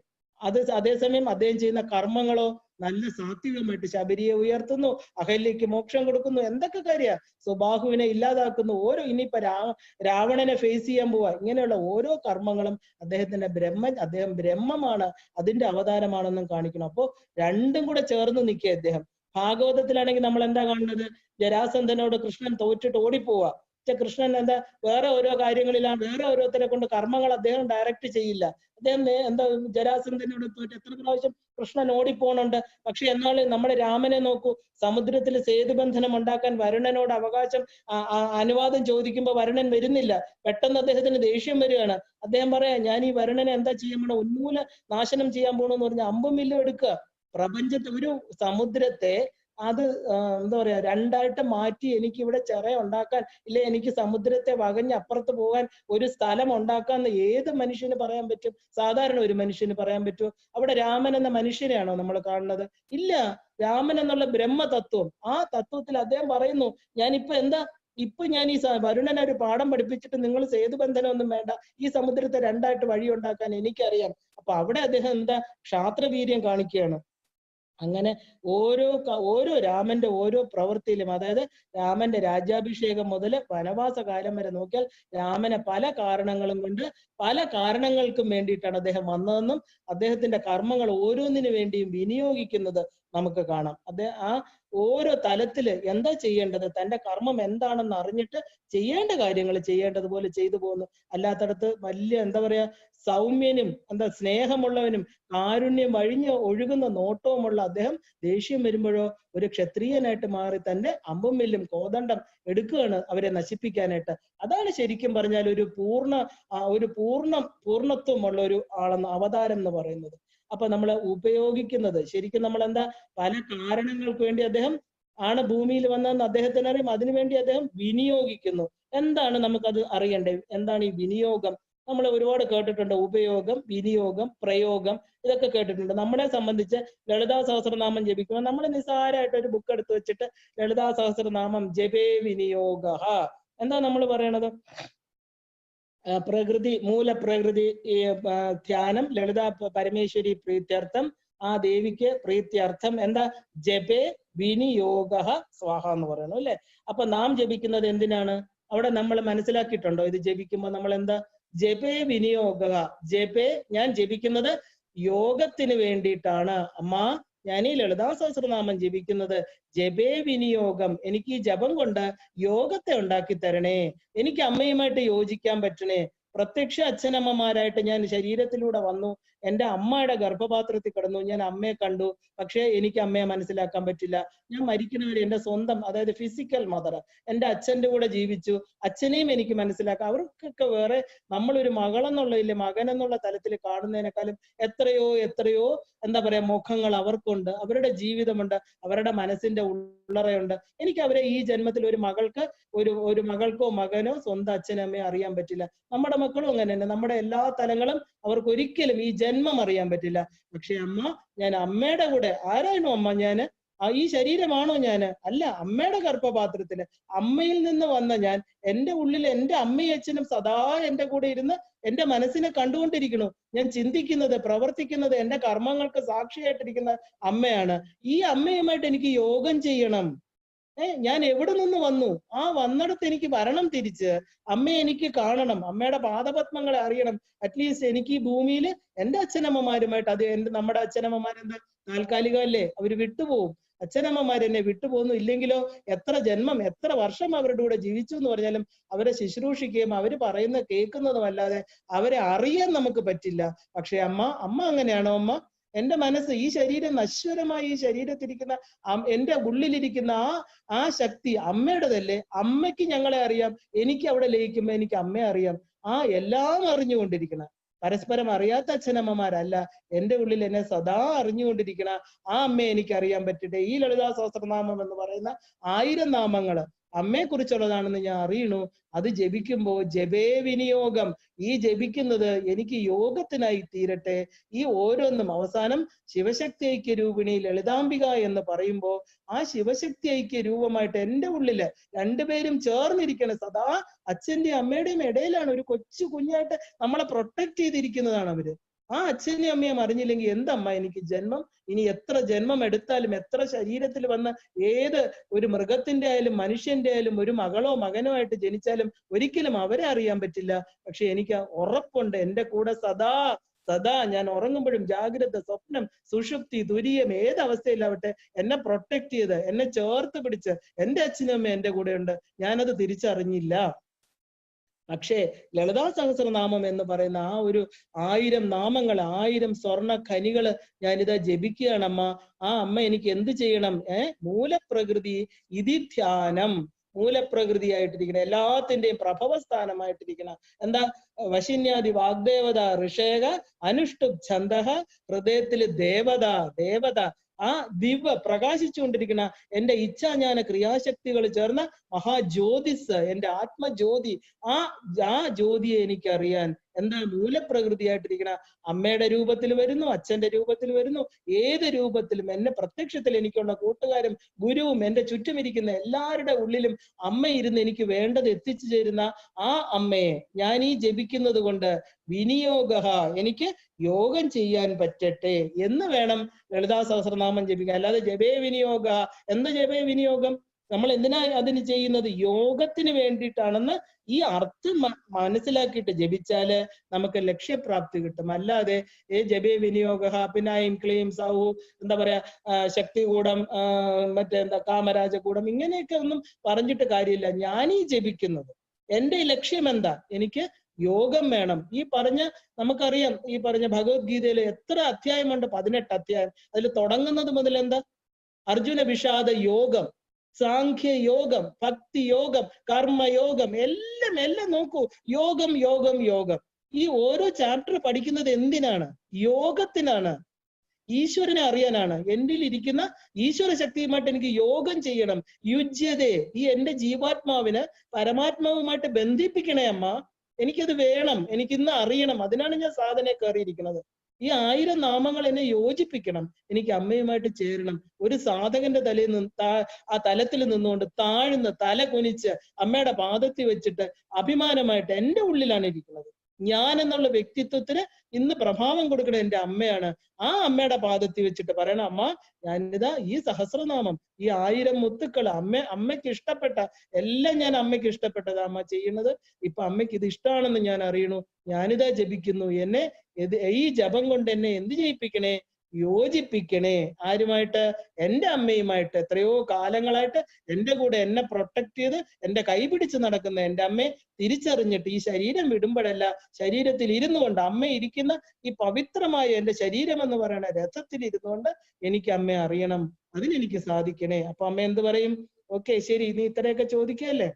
അതേസമയം അദ്ദേഹം ചെയ്യുന്ന കർമ്മങ്ങളോ നല്ല സാത്വികമായിട്ട്, ശബരിയെ ഉയർത്തുന്നു, അഹല്യയ്ക്ക് മോക്ഷം കൊടുക്കുന്നു, എന്തൊക്കെ കാര്യ, സുബാഹുവിനെ ഇല്ലാതാക്കുന്നു, ഓരോ ഇനിയിപ്പോ രാവണനെ ഫേസ് ചെയ്യാൻ പോവാ, ഇങ്ങനെയുള്ള ഓരോ കർമ്മങ്ങളും അദ്ദേഹത്തിന്റെ അദ്ദേഹം ബ്രഹ്മമാണ്, അതിന്റെ അവതാരമാണെന്നും കാണിക്കണം. അപ്പോ രണ്ടും കൂടെ ചേർന്ന് നിൽക്കുക അദ്ദേഹം. ഭാഗവതത്തിലാണെങ്കിൽ നമ്മൾ എന്താ കാണുന്നത്? ജരാസന്ധനോട് കൃഷ്ണൻ തോറ്റിട്ട് ഓടിപ്പോവാ. കൃഷ്ണൻ എന്താ വേറെ ഓരോ കാര്യങ്ങളിലാണ്, വേറെ ഓരോരുത്തരെ കൊണ്ട് കർമ്മങ്ങൾ അദ്ദേഹം ഡയറക്റ്റ് ചെയ്യില്ല. അദ്ദേഹം എന്താ ജരാസന്ധനോട് തോറ്റ് എത്ര പ്രാവശ്യം കൃഷ്ണൻ ഓടിപ്പോണുണ്ട്. പക്ഷെ എന്നാൽ നമ്മുടെ രാമനെ നോക്കൂ, സമുദ്രത്തിൽ സേതുബന്ധനം ഉണ്ടാക്കാൻ വരുണനോട് അവകാശം അനുവാദം ചോദിക്കുമ്പോൾ വരുണൻ വരുന്നില്ല. പെട്ടെന്ന് അദ്ദേഹത്തിന് ദേഷ്യം വരികയാണ്. അദ്ദേഹം പറയാ, ഞാൻ ഈ വരുണനെ എന്താ ചെയ്യാൻ പോണ, ഉന്മൂല നാശനം ചെയ്യാൻ പോണെന്ന് പറഞ്ഞ അമ്പും വില്ലും എടുക്കുക. പ്രപഞ്ചത്തെ, ഒരു സമുദ്രത്തെ അത് എന്താ പറയാ, രണ്ടായിട്ട് മാറ്റി എനിക്ക് ഇവിടെ ചിറ ഉണ്ടാക്കാൻ, ഇല്ല എനിക്ക് സമുദ്രത്തെ വകഞ്ഞ് അപ്പുറത്ത് പോകാൻ ഒരു സ്ഥലം ഉണ്ടാക്കാന്ന് ഏത് മനുഷ്യന് പറയാൻ പറ്റും? സാധാരണ ഒരു മനുഷ്യന് പറയാൻ പറ്റുമോ? അവിടെ രാമൻ എന്ന മനുഷ്യനെയാണോ നമ്മൾ കാണുന്നത്? ഇല്ല. രാമൻ എന്നുള്ള ബ്രഹ്മതത്വം, ആ തത്വത്തിൽ അദ്ദേഹം പറയുന്നു, ഇപ്പൊ ഞാൻ ഈ വരുണനെ ഒരു പാഠം പഠിപ്പിച്ചിട്ട് നിങ്ങൾ സേതുബന്ധനമൊന്നും വേണ്ട, ഈ സമുദ്രത്തെ രണ്ടായിട്ട് വഴി ഉണ്ടാക്കാൻ എനിക്കറിയാം. അപ്പൊ അവിടെ അദ്ദേഹം എന്താ, ക്ഷാത്രവീര്യം കാണിക്കുകയാണ്. അങ്ങനെ ഓരോ രാമന്റെ ഓരോ പ്രവൃത്തിയിലും, അതായത് രാമന്റെ രാജ്യാഭിഷേകം മുതൽ വനവാസ കാലം വരെ നോക്കിയാൽ രാമനെ പല കാരണങ്ങളും കൊണ്ട്, പല കാരണങ്ങൾക്കും വേണ്ടിയിട്ടാണ് അദ്ദേഹം വന്നതെന്നും അദ്ദേഹത്തിന്റെ കർമ്മങ്ങൾ ഓരോന്നിനു വേണ്ടിയും വിനിയോഗിക്കുന്നത് നമുക്ക് കാണാം. ആ ഓരോ തലത്തില് എന്താ ചെയ്യേണ്ടത്, തന്റെ കർമ്മം എന്താണെന്ന് അറിഞ്ഞിട്ട് ചെയ്യേണ്ട കാര്യങ്ങൾ ചെയ്യേണ്ടതുപോലെ ചെയ്തു പോകുന്നു. അല്ലാത്തടത്ത് വലിയ എന്താ പറയാ, സൗമ്യനും സ്നേഹമുള്ളവനും കാരുണ്യം വഴിഞ്ഞ് ഒഴുകുന്ന നോട്ടവുമുള്ള അദ്ദേഹം ദേഷ്യം വരുമ്പോഴോ ഒരു ക്ഷത്രിയനായിട്ട് മാറി തന്റെ അമ്പും വില്ലും കോദണ്ഡം എടുക്കുകയാണ് അവരെ നശിപ്പിക്കാനായിട്ട്. അതാണ് ശരിക്കും പറഞ്ഞാൽ ഒരു പൂർണ്ണത്വമുള്ള ഒരു അവതാരം എന്ന് പറയുന്നത്. അപ്പൊ നമ്മൾ ഉപയോഗിക്കുന്നത് ശരിക്കും നമ്മൾ എന്താ, പല കാരണങ്ങൾക്ക് വേണ്ടി അദ്ദേഹം ആണ് ഭൂമിയിൽ വന്നതെന്ന് അദ്ദേഹത്തിന് അറിയാം. അതിനുവേണ്ടി അദ്ദേഹം വിനിയോഗിക്കുന്നു. എന്താണ് നമുക്കത് അറിയണ്ടേ? എന്താണ് ഈ വിനിയോഗം? നമ്മൾ ഒരുപാട് കേട്ടിട്ടുണ്ട്. ഉപയോഗം, വിനിയോഗം, പ്രയോഗം, ഇതൊക്കെ കേട്ടിട്ടുണ്ട്. നമ്മളെ സംബന്ധിച്ച് ലളിതാ സഹസ്രനാമം ജപിക്കുമ്പോൾ നമ്മൾ നിസ്സാരമായിട്ട് ഒരു ബുക്ക് എടുത്ത് വെച്ചിട്ട് ലളിതാ സഹസ്രനാമം ജപേ വിനിയോഗ, എന്താ നമ്മൾ പറയണത്? പ്രകൃതി, മൂലപ്രകൃതി ധ്യാനം, ലളിതാ പരമേശ്വരി പ്രീത്യർത്ഥം, ആ ദേവിക്ക് പ്രീത്യർത്ഥം, എന്താ? ജപേ വിനിയോഗ സ്വാഹ എന്ന് പറയണം, അല്ലെ? അപ്പൊ നാം ജപിക്കുന്നത് എന്തിനാണ്? അവിടെ നമ്മൾ മനസ്സിലാക്കിയിട്ടുണ്ടോ? ഇത് ജപിക്കുമ്പോൾ നമ്മൾ എന്താ? ജപേ വിനിയോഗ. ജപേ, ഞാൻ ജപിക്കുന്നത് യോഗത്തിന് വേണ്ടിയിട്ടാണ് അമ്മ. ഞാൻ ഈ ലളിതാ സഹസ്രനാമം ജപിക്കുന്നത് ജപേ വിനിയോഗം, എനിക്ക് ഈ ജപം കൊണ്ട് യോഗത്തെ ഉണ്ടാക്കി തരണേ, എനിക്ക് അമ്മയുമായിട്ട് യോജിക്കാൻ പറ്റണേ. പ്രത്യക്ഷ അച്ഛനമ്മമാരായിട്ട് ഞാൻ ശരീരത്തിലൂടെ വന്നു, എൻ്റെ അമ്മയുടെ ഗർഭപാത്രത്തിൽ കിടന്നു, ഞാൻ അമ്മയെ കണ്ടു, പക്ഷേ എനിക്ക് അമ്മയെ മനസ്സിലാക്കാൻ പറ്റില്ല. ഞാൻ മരിക്കുന്നവരെ എൻ്റെ സ്വന്തം, അതായത് ഫിസിക്കൽ മദർ, എൻ്റെ അച്ഛൻ്റെ കൂടെ ജീവിച്ചു, അച്ഛനെയും എനിക്ക് മനസ്സിലാക്കാം. അവർക്കൊക്കെ വേറെ നമ്മളൊരു മകളെന്നുള്ള മകൻ എന്നുള്ള തലത്തിൽ കാണുന്നതിനേക്കാളും എത്രയോ എത്രയോ എന്താ പറയാ മുഖങ്ങൾ അവർക്കുണ്ട്, അവരുടെ ജീവിതമുണ്ട്, അവരുടെ മനസ്സിന്റെ ഉള്ളറയുണ്ട്. എനിക്ക് അവരെ ഈ ജന്മത്തിൽ ഒരു മകൾക്കോ മകനോ സ്വന്തം അച്ഛനമ്മയോ അറിയാൻ പറ്റില്ല. നമ്മുടെ മക്കളും അങ്ങനെ തന്നെ. നമ്മുടെ എല്ലാ തലങ്ങളും അവർക്ക് ഒരിക്കലും ഈ ജന്മം അറിയാൻ പറ്റില്ല. പക്ഷെ അമ്മ, ഞാൻ അമ്മയുടെ കൂടെ, ആരാണോ അമ്മ? ഞാന് ഈ ശരീരമാണോ ഞാന്? അല്ല, അമ്മയുടെ ഗർഭപാത്രത്തില് അമ്മയിൽ നിന്ന് വന്ന ഞാൻ, എന്റെ ഉള്ളിൽ എന്റെ അമ്മയും അച്ഛനും സദാ എന്റെ കൂടെ ഇരുന്ന് എന്റെ മനസ്സിനെ കണ്ടുകൊണ്ടിരിക്കണു. ഞാൻ ചിന്തിക്കുന്നത്, പ്രവർത്തിക്കുന്നത്, എന്റെ കർമ്മങ്ങൾക്ക് സാക്ഷിയായിട്ടിരിക്കുന്ന അമ്മയാണ്. ഈ അമ്മയുമായിട്ട് എനിക്ക് യോഗം ചെയ്യണം. ഞാൻ എവിടെ നിന്ന് വന്നു? ആ വന്നിടത്ത് എനിക്ക് വരണം തിരിച്ച്. അമ്മയെ എനിക്ക് കാണണം, അമ്മയുടെ പാദപത്മങ്ങളെ അറിയണം. അറ്റ്ലീസ്റ്റ് എനിക്ക് ഈ ഭൂമിയിൽ എന്റെ അച്ഛനമ്മമാരുമായിട്ട്, അത് നമ്മുടെ അച്ഛനമ്മമാരെന്താ താൽക്കാലികമല്ലേ, അവര് വിട്ടുപോകും. അച്ഛനമ്മമാരെന്നെ വിട്ടുപോകുന്നു. ഇല്ലെങ്കിലോ എത്ര ജന്മം, എത്ര വർഷം അവരുടെ കൂടെ ജീവിച്ചു എന്ന് പറഞ്ഞാലും അവരെ ശുശ്രൂഷിക്കുകയും അവര് പറയുന്ന കേൾക്കുന്നതും അല്ലാതെ അവരെ അറിയാൻ നമുക്ക് പറ്റില്ല. പക്ഷെ അമ്മ അങ്ങനെയാണോ? അമ്മ, എന്റെ മനസ്സ്, ഈ ശരീരം നശ്വരമായി ഈ ശരീരത്തിരിക്കുന്ന എന്റെ ഉള്ളിലിരിക്കുന്ന ആ ശക്തി അമ്മയുടേതല്ലേ? അമ്മയ്ക്ക് ഞങ്ങളെ അറിയാം. എനിക്ക് അവിടെ ലയിക്കുമ്പോ എനിക്ക് അമ്മയെ അറിയാം. എല്ലാം അറിഞ്ഞുകൊണ്ടിരിക്കണം. പരസ്പരം അറിയാത്ത അച്ഛനമ്മമാരല്ല, എന്റെ ഉള്ളിൽ എന്നെ സദാ അറിഞ്ഞുകൊണ്ടിരിക്കണ ആ അമ്മയെ എനിക്ക് അറിയാൻ പറ്റട്ടെ. ഈ ലളിതാ സഹസ്രനാമം എന്ന് പറയുന്ന 1000 നാമങ്ങള് അമ്മയെ കുറിച്ചുള്ളതാണെന്ന് ഞാൻ അറിയണു. അത് ജപിക്കുമ്പോ ജപേ വിനിയോഗം, ഈ ജപിക്കുന്നത് എനിക്ക് യോഗത്തിനായി തീരട്ടെ. ഈ ഓരോന്നും അവസാനം ശിവശക്തി ഐക്യ രൂപിണി ലളിതാംബിക എന്ന് പറയുമ്പോ ആ ശിവശക്തി ഐക്യ രൂപമായിട്ട് എന്റെ ഉള്ളില് രണ്ടുപേരും ചേർന്നിരിക്കണം. സദാ അച്ഛന്റെയും അമ്മയുടെയും ഇടയിലാണ്, ഒരു കൊച്ചു കുഞ്ഞായിട്ട് നമ്മളെ പ്രൊട്ടക്ട് ചെയ്തിരിക്കുന്നതാണ് അവര്. ആ അച്ഛനെയും അമ്മയും അറിഞ്ഞില്ലെങ്കിൽ എന്തമ്മ എനിക്ക് ജന്മം? ഇനി എത്ര ജന്മം എടുത്താലും, എത്ര ശരീരത്തിൽ വന്ന ഏത് ഒരു മൃഗത്തിന്റെ ആയാലും മനുഷ്യന്റെ ആയാലും ഒരു മകളോ മകനോ ആയിട്ട് ജനിച്ചാലും ഒരിക്കലും അവരെ അറിയാൻ പറ്റില്ല. പക്ഷെ എനിക്ക് ഉറപ്പുണ്ട്, എന്റെ കൂടെ സദാ ഞാൻ ഉറങ്ങുമ്പോഴും ജാഗ്രത, സ്വപ്നം, സുഷുപ്തി, തുരിയം, ഏതവസ്ഥയിലാവട്ടെ എന്നെ പ്രൊട്ടക്ട് ചെയ്ത് എന്നെ ചേർത്ത് പിടിച്ച് എന്റെ അച്ഛനും അമ്മ എന്റെ കൂടെ ഉണ്ട്. ഞാനത് തിരിച്ചറിഞ്ഞില്ല. പക്ഷേ ലളിതാ സഹസ്രനാമം എന്ന് പറയുന്ന ആ ഒരു 1000 നാമങ്ങൾ, 1000 സ്വർണ്ണ ഖനികള് ഞാനിതാ ജപിക്കുകയാണ് അമ്മ. ആ അമ്മ എനിക്ക് എന്ത് ചെയ്യണം? മൂലപ്രകൃതി ഇതി ധ്യാനം. മൂലപ്രകൃതിയായിട്ടിരിക്കണം, എല്ലാത്തിന്റെയും പ്രഭവസ്ഥാനമായിട്ടിരിക്കണം. എന്താ? വശിന്യാദി വാഗ്ദേവത ഋഷേക അനുഷ്ടുപ് ഛന്ദഃ ഹൃദയത്തില് ദേവത ആ ദിവ പ്രകാശിച്ചുകൊണ്ടിരിക്കുന്ന എന്റെ ഇച്ഛാജ്ഞാന ക്രിയാശക്തികൾ ചേർന്ന മഹാജ്യോതിസ്, എന്റെ ആത്മജ്യോതി, ആ ജ്യോതിയെ എനിക്കറിയാൻ എന്താ? മൂലപ്രകൃതിയായിട്ടിരിക്കണ അമ്മയുടെ രൂപത്തിൽ വരുന്നു, അച്ഛന്റെ രൂപത്തിൽ വരുന്നു, ഏത് രൂപത്തിലും എന്നെ പ്രത്യക്ഷത്തിൽ എനിക്കുള്ള കൂട്ടുകാരും ഗുരുവും എന്റെ ചുറ്റും ഇരിക്കുന്ന എല്ലാവരുടെ ഉള്ളിലും അമ്മ ഇരുന്ന് എനിക്ക് വേണ്ടത് എത്തിച്ചു ചേരുന്ന ആ അമ്മയെ ഞാൻ ഈ ജപിക്കുന്നത് കൊണ്ട് വിനിയോഗ, എനിക്ക് യോഗം ചെയ്യാൻ പറ്റട്ടെ എന്ന് വേണം ലളിതാ സഹസ്രനാമം ജപിക്കാൻ. അല്ലാതെ ജപേ വിനിയോഗ, എന്താ ജപേ വിനിയോഗം? നമ്മൾ എന്തിനാ അതിന് ചെയ്യുന്നത്? യോഗത്തിന് വേണ്ടിയിട്ടാണെന്ന് ഈ അർത്ഥം മനസ്സിലാക്കിയിട്ട് ജപിച്ചാല് നമുക്ക് ലക്ഷ്യപ്രാപ്തി കിട്ടും. അല്ലാതെ ജപേ വിനിയോഗ, പിന്നായും ക്ലീം സൗ, എന്താ പറയാ, ശക്തികൂടം, മറ്റെന്താ കാമരാജകൂടം, ഇങ്ങനെയൊക്കെ ഒന്നും പറഞ്ഞിട്ട് കാര്യമില്ല. ഞാനീ ജപിക്കുന്നത് എന്റെ ലക്ഷ്യം എന്താ? എനിക്ക് യോഗം വേണം. ഈ പറഞ്ഞ നമുക്കറിയാം, ഈ പറഞ്ഞ ഭഗവത്ഗീതയിൽ എത്ര അധ്യായമുണ്ട്? 18 അധ്യായം. അതിൽ തുടങ്ങുന്നത് മുതൽ എന്താ? അർജുന വിഷാദ യോഗം, സാഖ്യ യോഗം, ഭക്തി യോഗം, കർമ്മയോഗം, എല്ലാം നോക്കൂ. യോഗം. ഈ ഓരോ ചാപ്റ്റർ പഠിക്കുന്നത് എന്തിനാണ്? യോഗത്തിനാണ്, ഈശ്വരനെ അറിയാനാണ്. എന്നിൽ ഇരിക്കുന്ന ഈശ്വര ശക്തിയുമായിട്ട് എനിക്ക് യോഗം ചെയ്യണം. യുജ്യതേ, ഈ എന്റെ ജീവാത്മാവിന് പരമാത്മാവുമായിട്ട് ബന്ധിപ്പിക്കണേ അമ്മ. എനിക്കത് വേണം, എനിക്കിന്ന് അറിയണം. അതിനാണ് ഞാൻ സാധന കയറിയിരിക്കുന്നത്. ഈ 1000 നാമങ്ങൾ എന്നെ യോജിപ്പിക്കണം. എനിക്ക് അമ്മയുമായിട്ട് ചേരണം. ഒരു സാധകന്റെ തലയിൽ നിന്ന് ആ തലത്തിൽ നിന്നുകൊണ്ട് താഴ്ന്ന് തല കുനിച്ച് അമ്മയുടെ പാദത്തിൽ വെച്ചിട്ട് അഭിമാനമായിട്ട് എന്റെ ഉള്ളിലാണ് ഇരിക്കുന്നത്. ഞാൻ എന്നുള്ള വ്യക്തിത്വത്തിന് ഇന്ന് പ്രഭാവം കൊടുക്കണം എന്റെ അമ്മയാണ്. ആ അമ്മയുടെ പാദത്തിൽ വെച്ചിട്ട് പറയണം, അമ്മ ഞാനിതാ ഈ സഹസ്രനാമം, ഈ 1000 മുത്തുക്കൾ അമ്മയ്ക്ക് ഇഷ്ടപ്പെട്ട എല്ലാം ഞാൻ അമ്മയ്ക്ക് ഇഷ്ടപ്പെട്ടതാ അമ്മ ചെയ്യുന്നത്. ഇപ്പൊ അമ്മയ്ക്ക് ഇത് ഇഷ്ടമാണെന്ന് ഞാൻ അറിയണു. ഞാനിതാ ജപിക്കുന്നു. എന്നെ ഈ ജപം കൊണ്ട് എന്നെ എന്ത് ചെയ്യിപ്പിക്കണേ? യോജിപ്പിക്കണേ. ആരുമായിട്ട്? എന്റെ അമ്മയുമായിട്ട്. എത്രയോ കാലങ്ങളായിട്ട് എന്റെ കൂടെ എന്നെ പ്രൊട്ടക്ട് ചെയ്ത് എന്റെ കൈ പിടിച്ച് നടക്കുന്ന എന്റെ അമ്മയെ തിരിച്ചറിഞ്ഞിട്ട് ഈ ശരീരം വിടുമ്പോഴല്ല, ശരീരത്തിൽ ഇരുന്നു കൊണ്ട്, അമ്മ ഇരിക്കുന്ന ഈ പവിത്രമായ എന്റെ ശരീരം എന്ന് പറയുന്ന രഥത്തിൽ ഇരുന്നുകൊണ്ട് എനിക്ക് അമ്മയെ അറിയണം. അതിനെനിക്ക് സാധിക്കണേ. അപ്പൊ അമ്മ എന്ത് പറയും? ഓക്കെ, ശരി, നീ ഇത്രയൊക്കെ ചോദിക്കല്ലേ.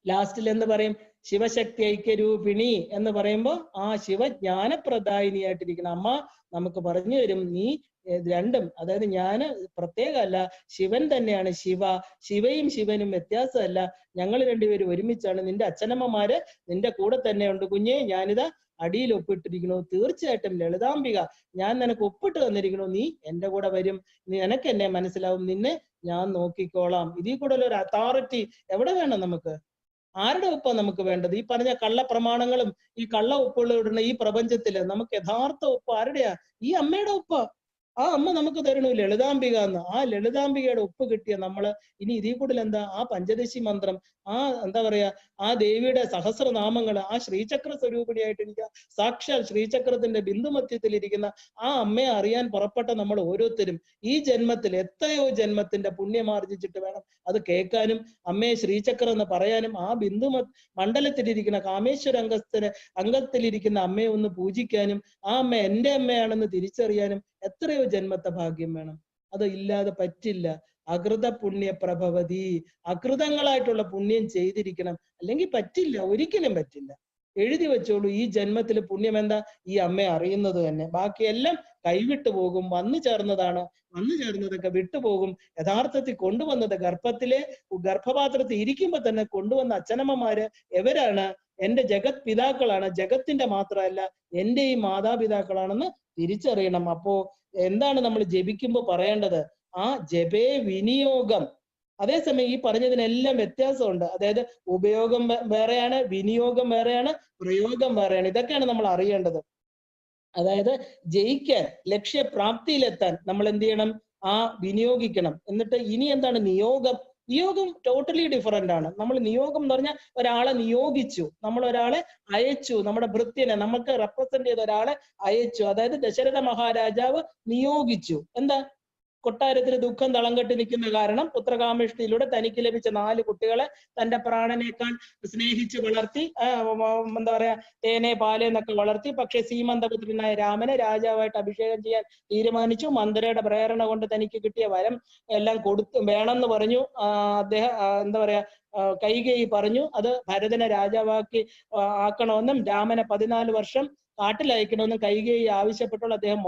ലാസ്റ്റിൽ എന്ന് പറയും? ശിവശക്തി ഐക്യരൂപിണി എന്ന് പറയുമ്പോ ആ ശിവജ്ഞാനപ്രദായിനിയായിട്ടിരിക്കുന്ന അമ്മ നമുക്ക് പറഞ്ഞു തരും, നീ രണ്ടും, അതായത് ഞാന് പ്രത്യേകമല്ല, ശിവൻ തന്നെയാണ് ശിവ. ശിവയും ശിവനും വ്യത്യാസമല്ല. ഞങ്ങൾ രണ്ടുപേരും ഒരുമിച്ചാണ്. നിന്റെ അച്ഛനമ്മമാര് നിന്റെ കൂടെ തന്നെയുണ്ട് കുഞ്ഞെ. ഞാനിതാ അടിയിൽ ഒപ്പിട്ടിരിക്കണു. തീർച്ചയായിട്ടും ലളിതാംബിക, ഞാൻ നിനക്ക് ഒപ്പിട്ട് തന്നിരിക്കണു. നീ എന്റെ കൂടെ വരും. നിനക്ക് എന്നെ മനസ്സിലാവും. നിന്നെ ഞാൻ നോക്കിക്കോളാം. ഇതിൽ കൂടുതൽ ഒരു അതോറിറ്റി എവിടെ വേണം നമുക്ക്? ആരുടെ ഒപ്പാ നമുക്ക് വേണ്ടത്? ഈ പറഞ്ഞ കള്ള പ്രമാണങ്ങളും ഈ കള്ള ഒപ്പുകളിടുന്ന ഈ പ്രപഞ്ചത്തില് നമുക്ക് യഥാർത്ഥ ഒപ്പ് ആരുടെയാ? ഈ അമ്മയുടെ ഒപ്പാ. ആ അമ്മ നമുക്ക് തരണു ലളിതാംബിക എന്ന്. ആ ലളിതാംബികയുടെ ഒപ്പ് കിട്ടിയ നമ്മള് ഇനി ഇതിൽ കൂടുതൽ എന്താ? ആ പഞ്ചദശി മന്ത്രം, ആ എന്താ പറയാ, ആ ദേവിയുടെ സഹസ്രനാമങ്ങള്, ആ ശ്രീചക്ര സ്വരൂപിണിയായിട്ടിരിക്കുക, സാക്ഷാൽ ശ്രീചക്രത്തിന്റെ ബിന്ദുമധ്യത്തിലിരിക്കുന്ന ആ അമ്മയെ അറിയാൻ പുറപ്പെട്ട നമ്മൾ ഓരോരുത്തരും ഈ ജന്മത്തിൽ എത്രയോ ജന്മത്തിന്റെ പുണ്യമാർജിച്ചിട്ട് വേണം അത് കേൾക്കാനും അമ്മയെ ശ്രീചക്രം എന്ന് പറയാനും ആ ബിന്ദു മണ്ഡലത്തിലിരിക്കുന്ന കാമേശ്വര അംഗത്തിലിരിക്കുന്ന അമ്മയെ ഒന്ന് പൂജിക്കാനും ആ അമ്മ എന്റെ അമ്മയാണെന്ന് തിരിച്ചറിയാനും എത്രയോ ജന്മത്തെ ഭാഗ്യം വേണം. അത് ഇല്ലാതെ പറ്റില്ല. അകൃത പുണ്യ പ്രഭവതി, അകൃതങ്ങളായിട്ടുള്ള പുണ്യം ചെയ്തിരിക്കണം, അല്ലെങ്കിൽ പറ്റില്ല, ഒരിക്കലും പറ്റില്ല. എഴുതി വെച്ചോളൂ, ഈ ജന്മത്തിൽ പുണ്യം എന്താ? ഈ അമ്മയെ അറിയുന്നത് തന്നെ. ബാക്കിയെല്ലാം കൈവിട്ടു പോകും. വന്നു ചേർന്നതാണ്, വന്നു ചേർന്നതൊക്കെ വിട്ടുപോകും. യഥാർത്ഥത്തിൽ കൊണ്ടുവന്നത് ഗർഭപാത്രത്തിൽ ഇരിക്കുമ്പോ തന്നെ കൊണ്ടുവന്ന അച്ഛനമ്മമാര് എവരാണ്? എന്റെ ജഗത് പിതാക്കളാണ്. ജഗത്തിന്റെ മാത്രമല്ല, എന്റെയും മാതാപിതാക്കളാണെന്ന് തിരിച്ചറിയണം. അപ്പോ എന്താണ് നമ്മൾ ജപിക്കുമ്പോ പറയേണ്ടത്? ആ ജപേ വിനിയോഗം. അതേസമയം ഈ പറഞ്ഞതിനെല്ലാം വ്യത്യാസമുണ്ട്. അതായത് ഉപയോഗം വേറെയാണ്, വിനിയോഗം വേറെയാണ്, പ്രയോഗം വേറെയാണ്. ഇതൊക്കെയാണ് നമ്മൾ അറിയേണ്ടത്. അതായത് ജയിക്കാൻ, ലക്ഷ്യപ്രാപ്തിയിലെത്താൻ നമ്മൾ എന്ത് ചെയ്യണം? ആ വിനിയോഗിക്കണം. എന്നിട്ട് ഇനി എന്താണ്? നിയോഗം. നിയോഗം ടോട്ടലി ഡിഫറെന്റ് ആണ്. നമ്മൾ നിയോഗം എന്ന് പറഞ്ഞാൽ ഒരാളെ നിയോഗിച്ചു, നമ്മൾ ഒരാളെ അയച്ചു, നമ്മുടെ ഭൃത്യനെ നമുക്ക് റെപ്രസെന്റ് ചെയ്ത ഒരാളെ അയച്ചു. അതായത് ദശരഥ മഹാരാജാവ് നിയോഗിച്ചു. എന്താ? കൊട്ടാരത്തിൽ ദുഃഖം തളം കെട്ടി നിൽക്കുന്ന കാരണം പുത്രകാമേഷ്ടിയിലൂടെ തനിക്ക് ലഭിച്ച 4 കുട്ടികളെ തന്റെ പ്രാണനേക്കാൾ സ്നേഹിച്ച് വളർത്തി, എന്താ പറയാ, തേനെ പാല് എന്നൊക്കെ വളർത്തി. പക്ഷെ സീമന്തപുത്രനായ രാമനെ രാജാവായിട്ട് അഭിഷേകം ചെയ്യാൻ തീരുമാനിച്ചു. മന്ദരയുടെ പ്രേരണ കൊണ്ട് തനിക്ക് കിട്ടിയ വരം എല്ലാം വേണമെന്ന് പറഞ്ഞു. അദ്ദേഹം എന്താ പറയാ, കൈകേയി പറഞ്ഞു അത് ഭരതനെ രാജാവാക്കി ആക്കണമെന്നും രാമനെ 14 വർഷം കാട്ടിലയക്കണമെന്നും കൈകേയി ആവശ്യപ്പെട്ടുള്ള അദ്ദേഹം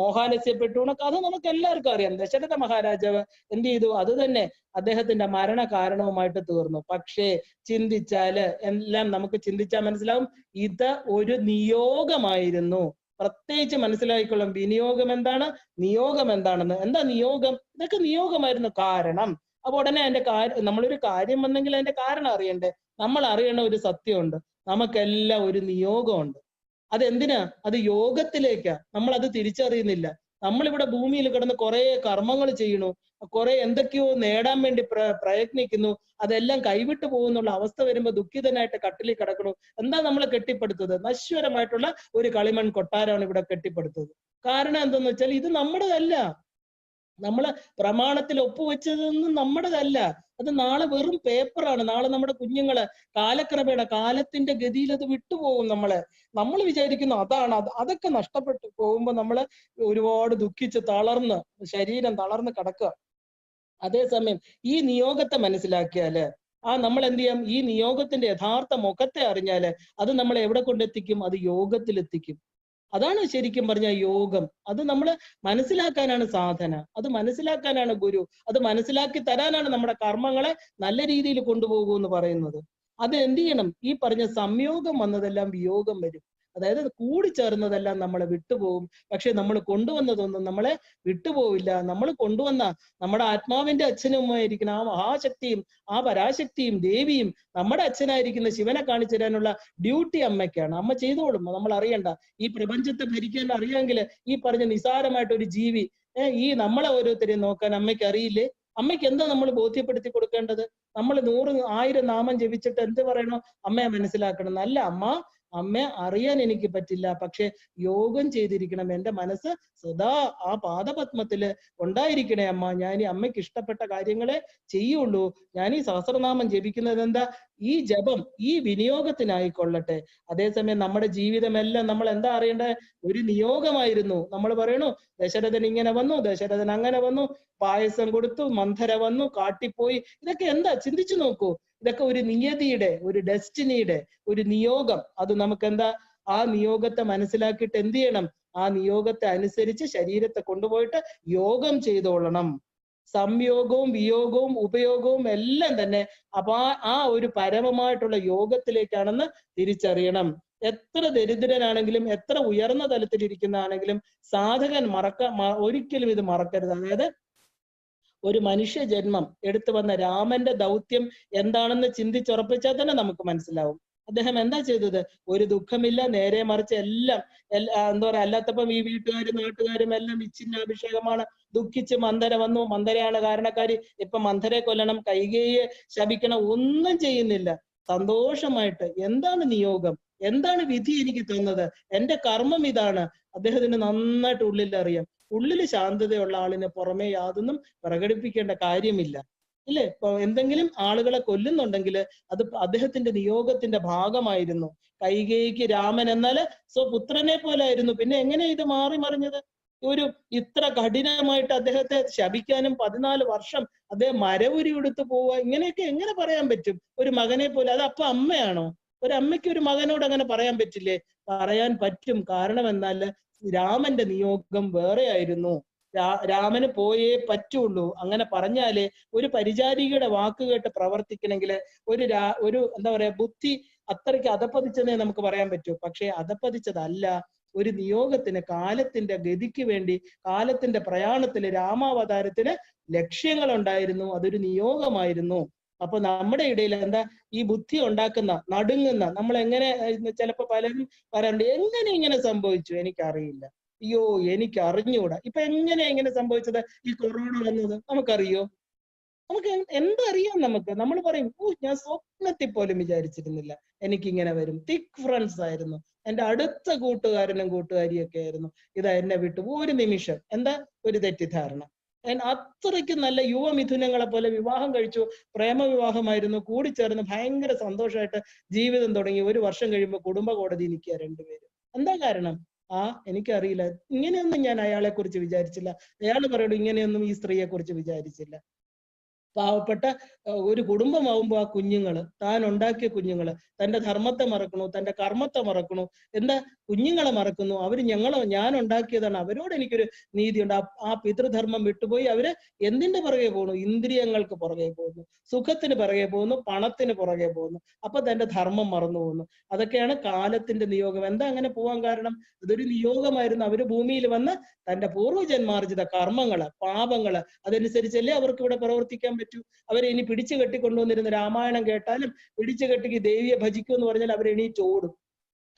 മോഹാലസ്യപ്പെട്ടു. കഥ നമുക്ക് എല്ലാവർക്കും അറിയാം. ദശരഥ മഹാരാജാവ് എന്ത് ചെയ്തു? അത് തന്നെ അദ്ദേഹത്തിന്റെ മരണ കാരണവുമായിട്ട് തീർന്നു. പക്ഷേ ചിന്തിച്ചാല് എല്ലാം നമുക്ക് ചിന്തിച്ചാൽ മനസ്സിലാവും, ഇത് ഒരു നിയോഗമായിരുന്നു. പ്രത്യേകിച്ച് മനസ്സിലാക്കിക്കൊള്ളും വിനിയോഗം എന്താണ്, നിയോഗം എന്താണെന്ന്. എന്താ നിയോഗം? ഇതൊക്കെ നിയോഗമായിരുന്നു. കാരണം അപ്പൊ ഉടനെ നമ്മളൊരു കാര്യം വന്നെങ്കിൽ അതിന്റെ കാരണം അറിയണ്ടേ? നമ്മൾ അറിയണ ഒരു സത്യമുണ്ട്, നമുക്കെല്ലാം ഒരു നിയോഗമുണ്ട്. അതെന്തിനാ? അത് യോഗത്തിലേക്കാ. നമ്മൾ അത് തിരിച്ചറിയുന്നില്ല. നമ്മളിവിടെ ഭൂമിയിൽ കിടന്ന് കുറെ കർമ്മങ്ങൾ ചെയ്യണു, കുറെ എന്തൊക്കെയോ നേടാൻ വേണ്ടി പ്രയത്നിക്കുന്നു. അതെല്ലാം കൈവിട്ടു പോകുന്നുള്ള അവസ്ഥ വരുമ്പോ ദുഃഖിതനായിട്ട് കട്ടിലിൽ കിടക്കണു. എന്താ നമ്മളെ കെട്ടിപ്പടുത്തത്? നശ്വരമായിട്ടുള്ള ഒരു കളിമൺ കൊട്ടാരമാണ് ഇവിടെ കെട്ടിപ്പടുത്തത്. കാരണം എന്തെന്ന് വെച്ചാൽ ഇത് നമ്മുടേതല്ല. നമ്മള് പ്രമാണത്തിൽ ഒപ്പുവെച്ചതൊന്നും നമ്മുടേതല്ല. അത് നാളെ വെറും പേപ്പറാണ്. നാളെ നമ്മുടെ കുഞ്ഞുങ്ങള് കാലക്രമേണ കാലത്തിന്റെ ഗതിയിൽ അത് വിട്ടുപോകും. നമ്മൾ വിചാരിക്കുന്നു അതാണ്. അതൊക്കെ നഷ്ടപ്പെട്ടു പോകുമ്പോ നമ്മള് ഒരുപാട് ദുഃഖിച്ച് തളർന്ന് ശരീരം തളർന്ന് കിടക്കുക. അതേസമയം ഈ നിയോഗത്തെ മനസ്സിലാക്കിയാല് നമ്മൾ എന്ത് ചെയ്യാം? ഈ നിയോഗത്തിന്റെ യഥാർത്ഥ മുഖത്തെ അറിഞ്ഞാല് അത് നമ്മളെ എവിടെ കൊണ്ടെത്തിക്കും? അത് യോഗത്തിലെത്തിക്കും. അതാണ് ശരിക്കും പറഞ്ഞ യോഗം. അത് നമ്മൾ മനസ്സിലാക്കാനാണ് സാധന, അത് മനസ്സിലാക്കാനാണ് ഗുരു, അത് മനസ്സിലാക്കി തരാനാണ് നമ്മുടെ കർമ്മങ്ങളെ നല്ല രീതിയിൽ കൊണ്ടുപോകൂ എന്ന് പറയുന്നത്. അത് എന്ത് ചെയ്യണം? ഈ പറഞ്ഞ സംയോഗം വന്നതെല്ലാം വിയോഗം വരും. അതായത് കൂടിച്ചേർന്നതെല്ലാം നമ്മളെ വിട്ടുപോകും. പക്ഷെ നമ്മൾ കൊണ്ടുവന്നതൊന്നും നമ്മളെ വിട്ടുപോവില്ല. നമ്മൾ കൊണ്ടുവന്ന നമ്മുടെ ആത്മാവിന്റെ അച്ഛനുമായിരിക്കുന്ന ആ മഹാശക്തിയും ആ പരാശക്തിയും ദേവിയും നമ്മുടെ അച്ഛനായിരിക്കുന്ന ശിവനെ കാണിച്ചു തരാനുള്ള ഡ്യൂട്ടി അമ്മയ്ക്കാണ്. അമ്മ ചെയ്തോളും. നമ്മൾ അറിയണ്ട. ഈ പ്രപഞ്ചത്തെ ഭരിക്കാൻ അറിയാമെങ്കിൽ ഈ പറഞ്ഞ നിസാരമായിട്ടൊരു ജീവി ഈ നമ്മളെ ഓരോരുത്തരെയും നോക്കാൻ അമ്മയ്ക്ക് അറിയില്ലേ? അമ്മയ്ക്ക് എന്താ നമ്മൾ ബോധ്യപ്പെടുത്തി കൊടുക്കേണ്ടത്? നമ്മൾ 100 1000 നാമം ജപിച്ചിട്ട് എന്ത് പറയണോ? അമ്മയെ മനസ്സിലാക്കണം. നല്ല അമ്മയെ അറിയാൻ എനിക്ക് പറ്റില്ല, പക്ഷെ യോഗം ചെയ്തിരിക്കണം. എൻ്റെ മനസ്സ് സദാ ആ പാദപത്മത്തില് ഉണ്ടായിരിക്കണേ അമ്മ. ഞാൻ ഈ അമ്മയ്ക്ക് ഇഷ്ടപ്പെട്ട കാര്യങ്ങളെ ചെയ്യുള്ളൂ. ഞാൻ ഈ സഹസ്രനാമം ജപിക്കുന്നത് എന്താ? ഈ ജപം ഈ വിനിയോഗത്തിനായിക്കൊള്ളട്ടെ. അതേസമയം നമ്മുടെ ജീവിതമെല്ലാം നമ്മൾ എന്താ അറിയേണ്ടത്? ഒരു നിയോഗമായിരുന്നു. നമ്മൾ പറയണു ദശരഥൻ ഇങ്ങനെ വന്നു, ദശരഥൻ അങ്ങനെ വന്നു, പായസം കൊടുത്തു, മന്ധര വന്നു, കാട്ടിപ്പോയി. ഇതൊക്കെ എന്താ? ചിന്തിച്ചു നോക്കൂ. ഇതൊക്കെ ഒരു നിയതിയുടെ, ഒരു ഡെസ്റ്റിനിയുടെ ഒരു നിയോഗം. അത് നമുക്ക് എന്താ? ആ നിയോഗത്തെ മനസ്സിലാക്കിയിട്ട് എന്ത് ചെയ്യണം? ആ നിയോഗത്തെ അനുസരിച്ച് ശരീരത്തെ കൊണ്ടുപോയിട്ട് യോഗം ചെയ്തോളണം. സംയോഗവും വിയോഗവും ഉപയോഗവും എല്ലാം തന്നെ അപ്പൊ ആ ഒരു പരമമായിട്ടുള്ള യോഗത്തിലേക്കാണെന്ന് തിരിച്ചറിയണം. എത്ര ദരിദ്രനാണെങ്കിലും എത്ര ഉയർന്ന തലത്തിലിരിക്കുന്നതാണെങ്കിലും സാധകൻ ഒരിക്കലും ഇത് മറക്കരുത്. അതായത് ഒരു മനുഷ്യ ജന്മം എടുത്തു വന്ന രാമന്റെ ദൗത്യം എന്താണെന്ന് ചിന്തിച്ചുറപ്പിച്ചാൽ തന്നെ നമുക്ക് മനസ്സിലാവും. അദ്ദേഹം എന്താ ചെയ്തത്? ഒരു ദുഃഖമില്ല, നേരെ മറിച്ച് എല്ലാം എന്താ പറയാ, അല്ലാത്തപ്പം ഈ വീട്ടുകാരും നാട്ടുകാരും എല്ലാം വിച്ഛിന്നാഭിഷേകമാണ്. ദുഃഖിച്ച് മന്ദര വന്നു, മന്ദരയാണ് കാരണക്കാരി, ഇപ്പൊ മന്ദരെ കൊല്ലണം, കൈകേയിയെ ശപിക്കണം, ഒന്നും ചെയ്യുന്നില്ല. സന്തോഷമായിട്ട് എന്താണ് നിയോഗം, എന്താണ് വിധി എനിക്ക് തന്നത്, എന്റെ കർമ്മം ഇതാണ്. അദ്ദേഹത്തിന് നന്നായിട്ട് ഉള്ളിൽ അറിയാം. ഉള്ളിൽ ശാന്തതയുള്ള ആളിന് പുറമെ യാതൊന്നും പ്രകടിപ്പിക്കേണ്ട കാര്യമില്ല. ഇല്ലേ? ഇപ്പൊ എന്തെങ്കിലും ആളുകളെ കൊല്ലുന്നുണ്ടെങ്കിൽ അത് അദ്ദേഹത്തിന്റെ നിയോഗത്തിന്റെ ഭാഗമായിരുന്നു. കൈകേയിക്ക് രാമൻ എന്നാൽ സ്വപുത്രനെ പോലെ ആയിരുന്നു. പിന്നെ എങ്ങനെ ഇത് മാറി മറിഞ്ഞത്? ഇത്ര കഠിനമായിട്ട് അദ്ദേഹത്തെ ശപിക്കാനും 14 വർഷം അദ്ദേഹം മരവുരി എടുത്ത് പോവുക, ഇങ്ങനെയൊക്കെ എങ്ങനെ പറയാൻ പറ്റും? ഒരു മകനെ പോലെ. അത് അപ്പൊ അമ്മയാണോ? ഒരു അമ്മയ്ക്ക് ഒരു മകനോട് അങ്ങനെ പറയാൻ പറ്റില്ലേ? പറയാൻ പറ്റും. കാരണം എന്നാൽ രാമന്റെ നിയോഗം വേറെ ആയിരുന്നു. രാമന് പോയേ പറ്റുള്ളൂ. അങ്ങനെ പറഞ്ഞാലേ ഒരു പരിചാരികയുടെ വാക്ക് കേട്ട് പ്രവർത്തിക്കണമെങ്കിൽ ഒരു എന്താ പറയാ, ബുദ്ധി അത്രയ്ക്ക് അധപ്പതിച്ചെന്നേ നമുക്ക് പറയാൻ പറ്റൂ. പക്ഷെ അധപ്പതിച്ചതല്ല. ഒരു നിയോഗത്തിന്, കാലത്തിന്റെ ഗതിക്ക് വേണ്ടി, കാലത്തിന്റെ പ്രയാണത്തിന്, രാമാവതാരത്തിന് ലക്ഷ്യങ്ങൾ ഉണ്ടായിരുന്നു. അതൊരു നിയോഗമായിരുന്നു. അപ്പൊ നമ്മുടെ ഇടയിൽ എന്താ ഈ ബുദ്ധി ഉണ്ടാക്കുന്ന, നടുങ്ങുന്ന, നമ്മൾ എങ്ങനെ, ചിലപ്പോ പലരും പറയാറുണ്ട്, എങ്ങനെ ഇങ്ങനെ സംഭവിച്ചു, എനിക്കറിയില്ല, അയ്യോ എനിക്ക് അറിഞ്ഞുകൂടാ. ഇപ്പൊ എങ്ങനെയാ ഇങ്ങനെ സംഭവിച്ചത്? ഈ കൊറോണ വന്നത് നമുക്കറിയോ? നമുക്ക് എന്തറിയാം? നമ്മൾ പറയും, ഞാൻ സ്വപ്നത്തിൽ പോലും വിചാരിച്ചിരുന്നില്ല എനിക്കിങ്ങനെ വരും. തിക് ഫ്രണ്ട്സ് ആയിരുന്നു, എന്റെ അടുത്ത കൂട്ടുകാരനും കൂട്ടുകാരിയൊക്കെ ആയിരുന്നു. ഇതാ എന്നെ വിട്ടു ഒരു നിമിഷം. എന്താ? ഒരു തെറ്റിദ്ധാരണ. അത്രയ്ക്ക് നല്ല യുവമിഥുനങ്ങളെ പോലെ വിവാഹം കഴിച്ചു, പ്രേമവിവാഹമായിരുന്നു, കൂടിച്ചേർന്ന് ഭയങ്കര സന്തോഷമായിട്ട് ജീവിതം തുടങ്ങി. 1 വർഷം കഴിയുമ്പോൾ കുടുംബ കോടതി നിൽക്കുക രണ്ടുപേരും. എന്താ കാരണം? എനിക്കറിയില്ല, ഇങ്ങനെയൊന്നും ഞാൻ അയാളെ കുറിച്ച് വിചാരിച്ചില്ല, അയാൾ പറയുന്നു ഇങ്ങനെയൊന്നും ഈ സ്ത്രീയെ കുറിച്ച് വിചാരിച്ചില്ല. പാവപ്പെട്ട ഒരു കുടുംബമാവുമ്പോൾ ആ കുഞ്ഞുങ്ങള്, താൻ ഉണ്ടാക്കിയ കുഞ്ഞുങ്ങള് തന്റെ ധർമ്മത്തെ മറക്കണു, തന്റെ കർമ്മത്തെ മറക്കണു. എന്താ? കുഞ്ഞുങ്ങളെ മറക്കുന്നു. അവര് ഞാൻ ഉണ്ടാക്കിയതാണ്, അവരോട് എനിക്കൊരു നീതിയുണ്ട്. ആ പിതൃധർമ്മം വിട്ടുപോയി അവര് എന്തിന്റെ പുറകെ പോകുന്നു? ഇന്ദ്രിയങ്ങൾക്ക് പുറകെ പോകുന്നു, സുഖത്തിന് പുറകെ പോകുന്നു, പണത്തിന് പുറകെ പോകുന്നു. അപ്പൊ തന്റെ ധർമ്മം മറന്നു പോകുന്നു. അതൊക്കെയാണ് കാലത്തിന്റെ നിയോഗം. എന്താ അങ്ങനെ പോവാൻ കാരണം? അതൊരു നിയോഗമായിരുന്നു. അവര് ഭൂമിയിൽ വന്ന് തന്റെ പൂർവ്വജന്മാർജിത കർമ്മങ്ങള്, പാപങ്ങള്, അതനുസരിച്ചല്ലേ അവർക്ക് ഇവിടെ പ്രവർത്തിക്കാൻ പറ്റൂ. അവരെ ഇനി പിടിച്ചു കെട്ടിക്കൊണ്ടുവന്നിരുന്ന രാമായണം കേട്ടാലും പിടിച്ചു കെട്ടിക്ക് ദേവിയെ ഭജിക്കൂ എന്ന് പറഞ്ഞാൽ അവർ എണീറ്റ് ഓടും.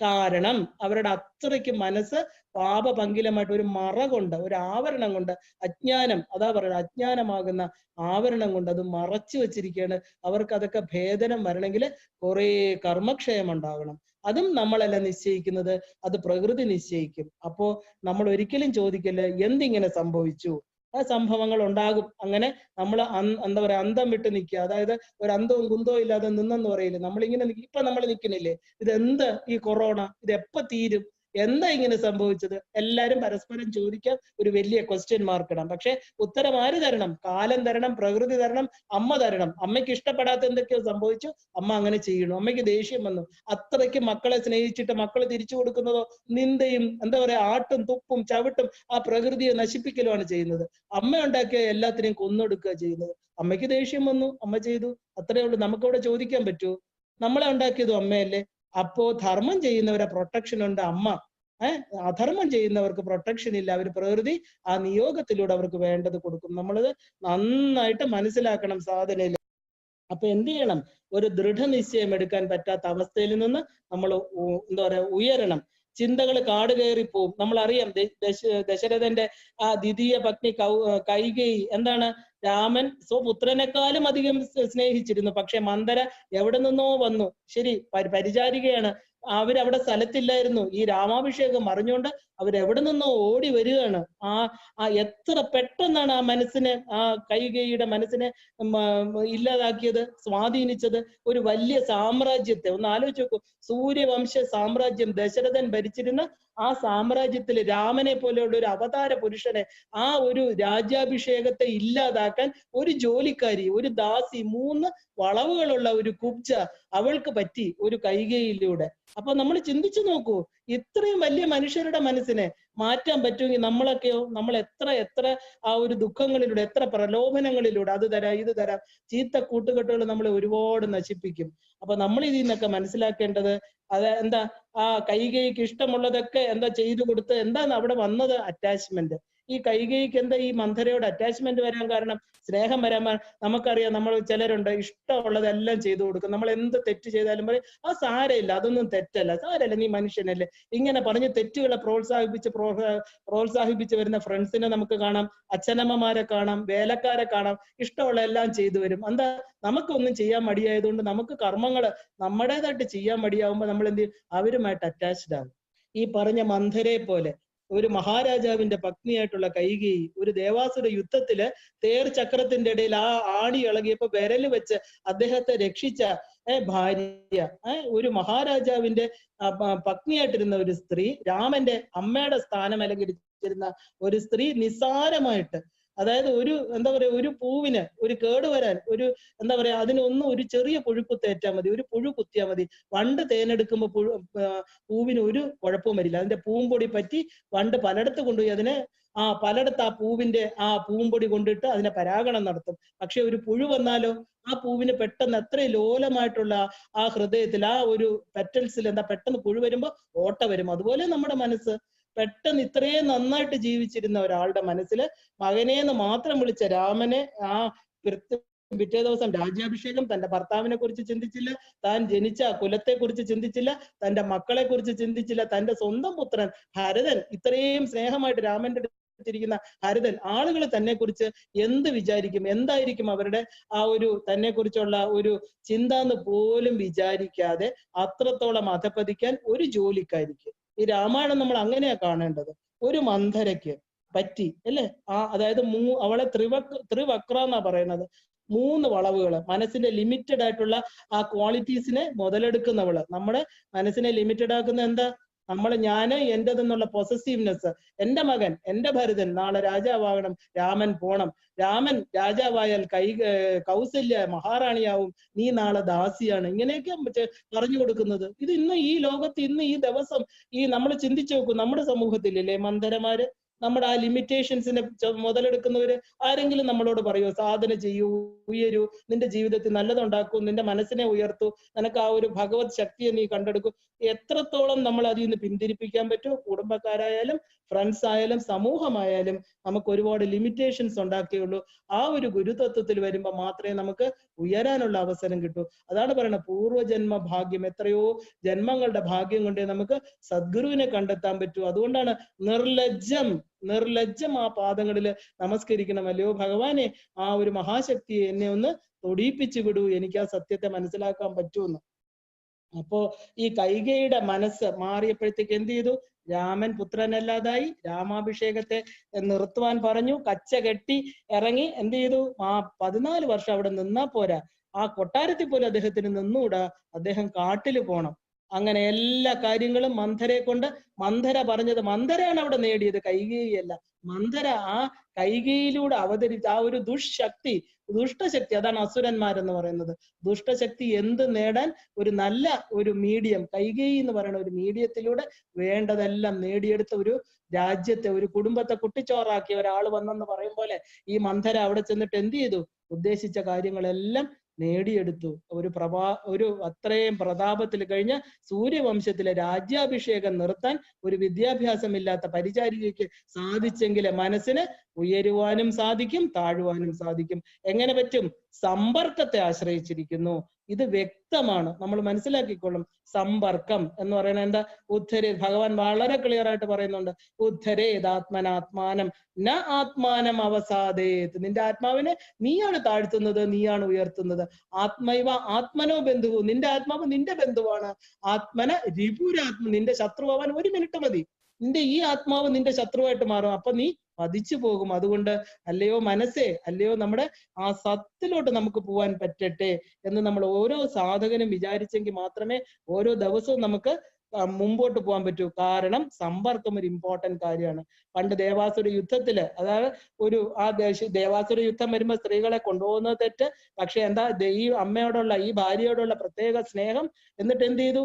കാരണം അവരുടെ അത്രയ്ക്ക് മനസ്സ് പാപപങ്കിലമായിട്ട് ഒരു മറ കൊണ്ട്, ഒരു ആവരണം കൊണ്ട്, അജ്ഞാനം, അതാ പറയുന്നത്, അജ്ഞാനമാകുന്ന ആവരണം കൊണ്ട് അത് മറച്ചു വെച്ചിരിക്കുകയാണ്. അവർക്ക് അതൊക്കെ ഭേദനം വരണമെങ്കിൽ കുറെ കർമ്മക്ഷയം ഉണ്ടാകണം. അതും നമ്മളല്ല നിശ്ചയിക്കുന്നത്, അത് പ്രകൃതി നിശ്ചയിക്കും. അപ്പോ നമ്മൾ ഒരിക്കലും ചോദിക്കല് എന്തിങ്ങനെ സംഭവിച്ചു. ആ സംഭവങ്ങൾ ഉണ്ടാകും. അങ്ങനെ നമ്മൾ എന്താ പറയാ, അന്തം വിട്ട് നിൽക്കുക. അതായത് ഒരു അന്തവും കുന്തവും ഇല്ലാതെ നിന്നെന്ന് പറയില്ലേ, നമ്മളിങ്ങനെ ഇപ്പൊ നമ്മൾ നിൽക്കുന്നില്ലേ, ഇതെന്ത് ഈ കൊറോണ, ഇത് എപ്പോ തീരും, എന്താ ഇങ്ങനെ സംഭവിച്ചത്? എല്ലാരും പരസ്പരം ചോദിക്കാൻ ഒരു വലിയ ക്വസ്റ്റ്യൻ മാർക്ക് ഇടാം. പക്ഷെ ഉത്തരം ആര് തരണം? കാലം തരണം, പ്രകൃതി തരണം, അമ്മ തരണം. അമ്മയ്ക്ക് ഇഷ്ടപ്പെടാത്ത എന്തൊക്കെയോ സംഭവിച്ചു, അമ്മ അങ്ങനെ ചെയ്യണു. അമ്മയ്ക്ക് ദേഷ്യം വന്നു, അത്രയ്ക്ക് മക്കളെ സ്നേഹിച്ചിട്ട് മക്കൾ തിരിച്ചു കൊടുക്കുന്നതോ നിന്ദയും, എന്താ പറയാ, ആട്ടും തുപ്പും ചവിട്ടും ആ പ്രകൃതിയെ നശിപ്പിക്കലുമാണ് ചെയ്യുന്നത്. അമ്മ ഉണ്ടാക്കിയ എല്ലാത്തിനെയും കൊന്നൊടുക്കുക ചെയ്യുന്നത്. അമ്മയ്ക്ക് ദേഷ്യം വന്നു, അമ്മ ചെയ്തു, അത്രേ ഉള്ളൂ. നമുക്കവിടെ ചോദിക്കാൻ പറ്റുമോ? നമ്മളെ ഉണ്ടാക്കിയതും അമ്മയല്ലേ? അപ്പോ ധർമ്മം ചെയ്യുന്നവരെ പ്രൊട്ടക്ഷൻ ഉണ്ട് അമ്മ, അധർമ്മം ചെയ്യുന്നവർക്ക് പ്രൊട്ടക്ഷൻ ഇല്ല. അവർ പ്രകൃതി ആ നിയോഗത്തിലൂടെ അവർക്ക് വേണ്ടത് കൊടുക്കും. നമ്മളത് നന്നായിട്ട് മനസ്സിലാക്കണം സാധനയിൽ. അപ്പൊ എന്ത് ചെയ്യണം? ഒരു ദൃഢനിശ്ചയം എടുക്കാൻ പറ്റാത്ത അവസ്ഥയിൽ നിന്ന് നമ്മൾ എന്താ പറയാ, ഉയരണം. ചിന്തകൾ കാട് കയറിപ്പോവും. നമ്മൾ അറിയാം, ദശരഥന്റെ ആ ദ്വിതീയ പത്നി കൈകേയി എന്താണ്, രാമൻ സ്വപുത്രനെക്കാളും അധികം സ്നേഹിച്ചിരുന്നു. പക്ഷെ മന്ദര എവിടെ നിന്നോ വന്നു. ശരി, പരിചാരികയാണ്, അവരവിടെ സ്ഥലത്തില്ലായിരുന്നു. ഈ രാമാഭിഷേകം അറിഞ്ഞുകൊണ്ട് അവരെവിടെ നിന്നോ ഓടി വരികയാണ്. എത്ര പെട്ടെന്നാണ് ആ മനസ്സിനെ, ആ കൈകേയിയുടെ മനസ്സിനെ ഇല്ലാതാക്കിയത്, സ്വാധീനിച്ചത്. ഒരു വലിയ സാമ്രാജ്യത്തെ ഒന്ന് ആലോചിച്ച് നോക്കൂ. സൂര്യവംശ സാമ്രാജ്യം ദശരഥൻ ഭരിച്ചിരുന്ന ആ സാമ്രാജ്യത്തിൽ രാമനെ പോലെയുള്ള ഒരു അവതാര പുരുഷനെ, ആ ഒരു രാജ്യാഭിഷേകത്തെ ഇല്ലാതാക്കാൻ ഒരു ജോലിക്കാരി, ഒരു ദാസി, 3 വളവുകളുള്ള ഒരു കുബ്ജ അവൾക്ക് പറ്റി ഒരു കൈകേയിലൂടെ. അപ്പൊ നമ്മൾ ചിന്തിച്ചു നോക്കൂ, ഇത്രയും വലിയ മനുഷ്യരുടെ മനസ്സിനെ മാറ്റാൻ പറ്റുമെങ്കിൽ നമ്മളൊക്കെയോ, നമ്മൾ എത്ര എത്ര ആ ഒരു ദുഃഖങ്ങളിലൂടെ, എത്ര പ്രലോഭനങ്ങളിലൂടെ, അത് തരാം ഇത് തരാം, ചീത്ത കൂട്ടുകെട്ടുകൾ നമ്മളെ ഒരുപാട് നശിപ്പിക്കും. അപ്പൊ നമ്മൾ ഇതിൽ നിന്നൊക്കെ മനസ്സിലാക്കേണ്ടത് എന്താ, ആ കൈകേയിക്ക് ഇഷ്ടമുള്ളതൊക്കെ എന്താ ചെയ്തു കൊടുത്ത് എന്താണ് അവിടെ വന്നത്? അറ്റാച്ച്മെന്റ്. ഈ കൈകേയിക്ക് എന്താ ഈ മന്ധരയോട് അറ്റാച്ച്മെന്റ് വരാൻ കാരണം? സ്നേഹം വരാൻ നമുക്കറിയാം, നമ്മൾ ചിലരുണ്ട് ഇഷ്ടമുള്ളതെല്ലാം ചെയ്തു കൊടുക്കും. നമ്മൾ എന്ത് തെറ്റ് ചെയ്താലും പറയും ആ സാരമില്ല, അതൊന്നും തെറ്റല്ല, സാരമില്ല, നീ മനുഷ്യനല്ലേ, ഇങ്ങനെ പറഞ്ഞ് തെറ്റുകളെ പ്രോത്സാഹിപ്പിച്ച് വരുന്ന ഫ്രണ്ട്സിനെ നമുക്ക് കാണാം, അച്ഛനമ്മമാരെ കാണാം, വേലക്കാരെ കാണാം, ഇഷ്ടമുള്ള എല്ലാം ചെയ്തു വരും. എന്താ, നമുക്കൊന്നും ചെയ്യാൻ മടിയായതുകൊണ്ട് നമുക്ക് കർമ്മങ്ങള് നമ്മുടേതായിട്ട് ചെയ്യാൻ മടിയാവുമ്പോൾ നമ്മൾ എന്ത് ചെയ്യും? അവരുമായിട്ട് അറ്റാച്ച്ഡ് ആകും. ഈ പറഞ്ഞ മന്ധരെ പോലെ ഒരു മഹാരാജാവിന്റെ പത്നിയായിട്ടുള്ള കൈകേയി ഒരു ദേവാസുര യുദ്ധത്തില് തേർ ചക്രത്തിന്റെ ഇടയിൽ ആ ആണി ഇളകിയപ്പോ വിരല് വെച്ച് അദ്ദേഹത്തെ രക്ഷിച്ച ഭാര്യ, ഒരു മഹാരാജാവിന്റെ പത്നിയായിട്ടിരുന്ന ഒരു സ്ത്രീ, രാമന്റെ അമ്മയുടെ സ്ഥാനം അലങ്കരിച്ചിരുന്ന ഒരു സ്ത്രീ നിസ്സാരമായിട്ട്, അതായത് ഒരു എന്താ പറയാ, ഒരു പൂവിന് ഒരു കേടുവരാൻ, ഒരു എന്താ പറയാ, അതിനൊന്നും ഒരു ചെറിയ പുഴുക്കുത്തേറ്റാൽ മതി, ഒരു പുഴു കുത്തിയാൽ മതി, വണ്ട് തേനെടുക്കുമ്പോൾ പൂവിന് ഒരു കുഴപ്പവും വരില്ല. അതിന്റെ പൂമ്പൊടി പറ്റി വണ്ട് പലയിടത്ത് കൊണ്ടുപോയി അതിനെ പലയിടത്ത് ആ പൂവിന്റെ പൂമ്പൊടി കൊണ്ടിട്ട് അതിനെ പരാഗണം നടത്തും. പക്ഷെ ഒരു പുഴു വന്നാലോ ആ പൂവിന് പെട്ടെന്ന് അത്രയും ലോലമായിട്ടുള്ള ആ ഹൃദയത്തിൽ ആ ഒരു പെറ്റൽസിൽ എന്താ പെട്ടെന്ന് പുഴു വരുമ്പോ ഓട്ട വരും. അതുപോലെ നമ്മുടെ മനസ്സ് പെട്ടെന്ന് ഇത്രയും നന്നായിട്ട് ജീവിച്ചിരുന്ന ഒരാളുടെ മനസ്സിൽ മകനേന്ന് മാത്രം വിളിച്ച രാമനെ പിറ്റേ ദിവസം രാജ്യാഭിഷേകം, തന്റെ ഭർത്താവിനെ കുറിച്ച് ചിന്തിച്ചില്ല, താൻ ജനിച്ച കുലത്തെ കുറിച്ച് ചിന്തിച്ചില്ല, തന്റെ മക്കളെ കുറിച്ച് ചിന്തിച്ചില്ല, തന്റെ സ്വന്തം പുത്രൻ ഭരതൻ, ഇത്രയും സ്നേഹമായിട്ട് രാമന്റെ ിരിക്കുന്ന ഹരിതൻ, ആളുകൾ തന്നെ കുറിച്ച് എന്ത് വിചാരിക്കും, എന്തായിരിക്കും അവരുടെ ആ ഒരു തന്നെ കുറിച്ചുള്ള ഒരു ചിന്ത എന്ന് പോലും വിചാരിക്കാതെ അത്രത്തോളം അധപ്പതിക്കാൻ ഒരു ജോലിക്കായിരിക്കും. ഈ രാമായണം നമ്മൾ അങ്ങനെയാ കാണേണ്ടത്. ഒരു മന്ധരയ്ക്ക് പറ്റി അല്ലേ, അതായത് അവളെ ത്രിവക്ര എന്നാ പറയുന്നത്, 3 വളവുകള്, മനസ്സിന്റെ ലിമിറ്റഡ് ആയിട്ടുള്ള ആ ക്വാളിറ്റീസിനെ മുതലെടുക്കുന്നവള്. നമ്മുടെ മനസ്സിനെ ലിമിറ്റഡ് ആക്കുന്ന എന്താ? ഞാന് എന്റേതെന്നുള്ള പൊസസീവ്നെസ്. എന്റെ മകൻ, എന്റെ ഭരതൻ നാളെ രാജാവാകണം, രാമൻ പോണം, രാമൻ രാജാവായാൽ കൗസല്യ മഹാറാണിയാവും, നീ നാളെ ദാസിയാണ്, ഇങ്ങനെയൊക്കെ പറഞ്ഞു കൊടുക്കുന്നത്. ഇത് ഇന്ന് ഈ ലോകത്ത്, ഇന്ന് ഈ ദിവസം നമ്മൾ ചിന്തിച്ചു നോക്കും, നമ്മുടെ സമൂഹത്തിലില്ലേ മന്ധരമാര്, നമ്മുടെ ആ ലിമിറ്റേഷൻസിനെ മുതലെടുക്കുന്നവര്. ആരെങ്കിലും നമ്മളോട് പറയൂ സാധന ചെയ്യൂ, ഉയരൂ, നിന്റെ ജീവിതത്തിൽ നല്ലതുണ്ടാക്കൂ, നിന്റെ മനസ്സിനെ ഉയർത്തൂ, നിനക്ക് ആ ഒരു ഭഗവത് ശക്തിയെ നീ കണ്ടെടുക്കൂ. എത്രത്തോളം നമ്മൾ അതിൽ നിന്ന് പിന്തിരിപ്പിക്കാൻ പറ്റുമോ? കുടുംബക്കാരായാലും ഫ്രണ്ട്സ് ആയാലും സമൂഹമായാലും നമുക്ക് ഒരുപാട് ലിമിറ്റേഷൻസ് ഉണ്ടാക്കിയുള്ളൂ. ആ ഒരു ഗുരുതത്വത്തിൽ വരുമ്പോൾ മാത്രമേ നമുക്ക് ഉയരാനുള്ള അവസരം കിട്ടൂ. അതാണ് പറയുന്നത്, പൂർവ്വജന്മ ഭാഗ്യം, എത്രയോ ജന്മങ്ങളുടെ ഭാഗ്യം കൊണ്ടേ നമുക്ക് സദ്ഗുരുവിനെ കണ്ടെത്താൻ പറ്റൂ. അതുകൊണ്ടാണ് നിർലജ്ജം ആ പാദങ്ങളിൽ നമസ്കരിക്കണം. അല്ലയോ ഭഗവാനെ, ആ ഒരു മഹാശക്തിയെ എന്നെ ഒന്ന് തൊടിയിപ്പിച്ചു വിടൂ, എനിക്ക് ആ സത്യത്തെ മനസ്സിലാക്കാൻ പറ്റൂന്ന്. അപ്പോ ഈ കൈകേയിയുടെ മനസ്സ് മാറിയപ്പോഴത്തേക്ക് എന്ത് ചെയ്തു? രാമൻ പുത്രനല്ലാതായി. രാമാഭിഷേകത്തെ നിർത്തുവാൻ പറഞ്ഞു, കച്ച കെട്ടി ഇറങ്ങി. എന്ത് ചെയ്തു? 14 വർഷം അവിടെ നിന്നാ പോരാ, ആ കൊട്ടാരത്തിൽ പോലും അദ്ദേഹത്തിന് നിന്നുകൂടാ, അദ്ദേഹം കാട്ടില് പോണം. അങ്ങനെ എല്ലാ കാര്യങ്ങളും മന്ധരെ കൊണ്ട്, മന്ധര പറഞ്ഞത്, മന്ധരയാണ് അവിടെ നേടിയത്, കൈകേയിയല്ല. മന്ധര ആ കൈകേയിലൂടെ അവതരിച്ച ആ ഒരു ദുഷ്ടശക്തി, അതാണ് അസുരന്മാരെന്ന് പറയുന്നത്. ദുഷ്ടശക്തി എന്ത് നേടാൻ ഒരു നല്ല ഒരു മീഡിയം, കൈകേയി എന്ന് പറയുന്ന ഒരു മീഡിയത്തിലൂടെ വേണ്ടതെല്ലാം നേടിയെടുത്ത ഒരു രാജ്യത്തെ, ഒരു കുടുംബത്തെ കുട്ടിച്ചോറാക്കിയ ഒരാൾ വന്നെന്ന് പറയും പോലെ ഈ മന്ധര അവിടെ ചെന്നിട്ട് എന്ത് ചെയ്തു? ഉദ്ദേശിച്ച കാര്യങ്ങളെല്ലാം നേടിയെടുത്തു. ഒരു അത്രയും പ്രതാപത്തിൽ കഴിഞ്ഞ സൂര്യവംശത്തിലെ രാജ്യാഭിഷേകം നിർത്താൻ ഒരു വിദ്യാഭ്യാസമില്ലാത്ത പരിചാരികയ്ക്ക് സാധിച്ചെങ്കിൽ മനസ്സിന് ഉയരുവാനും സാധിക്കും, താഴുവാനും സാധിക്കും. എങ്ങനെ പറ്റും? സമ്പർക്കത്തെ ആശ്രയിച്ചിരിക്കുന്നു. ഇത് വ്യക്തമാണ്, നമ്മൾ മനസ്സിലാക്കിക്കൊള്ളും. സമ്പർക്കം എന്ന് പറയുന്നത് എന്താ? ഭഗവാൻ വളരെ ക്ലിയർ ആയിട്ട് പറയുന്നുണ്ട്, ഉദ്ധരേതാത്മനാത്മാനം ന ആത്മാനം അവസാദേത്. നിന്റെ ആത്മാവിനെ നീയാണ് താഴ്ത്തുന്നത്, നീയാണ് ഉയർത്തുന്നത്. ആത്മൈവ ആത്മനോ ബന്ധുവു, നിന്റെ ആത്മാവ് നിന്റെ ബന്ധുവാണ്. ആത്മന രിപുരാത്മ, നിന്റെ ശത്രുവാൻ 1 മിനിറ്റ് മതി, നിന്റെ ഈ ആത്മാവ് നിന്റെ ശത്രുവായിട്ട് മാറും, അപ്പൊ നീ പതിച്ചു പോകും. അതുകൊണ്ട് അല്ലയോ മനസ്സേ, അല്ലയോ നമ്മുടെ ആ സത്തിലോട്ട് നമുക്ക് പോവാൻ പറ്റട്ടെ എന്ന് നമ്മൾ ഓരോ സാധകനും വിചാരിച്ചെങ്കിൽ മാത്രമേ ഓരോ ദിവസവും നമുക്ക് മുമ്പോട്ട് പോകാൻ പറ്റൂ. കാരണം സമ്പർക്കം ഒരു ഇമ്പോർട്ടന്റ് കാര്യമാണ്. പണ്ട് ദേവാസുര യുദ്ധത്തില്, അതായത് ദേവാസുര യുദ്ധം വരുമ്പോ സ്ത്രീകളെ കൊണ്ടുപോകുന്നത് തെറ്റ്. പക്ഷെ എന്താ, ഈ അമ്മയോടുള്ള, ഈ ഭാര്യയോടുള്ള പ്രത്യേക സ്നേഹം. എന്നിട്ട് എന്ത് ചെയ്തു?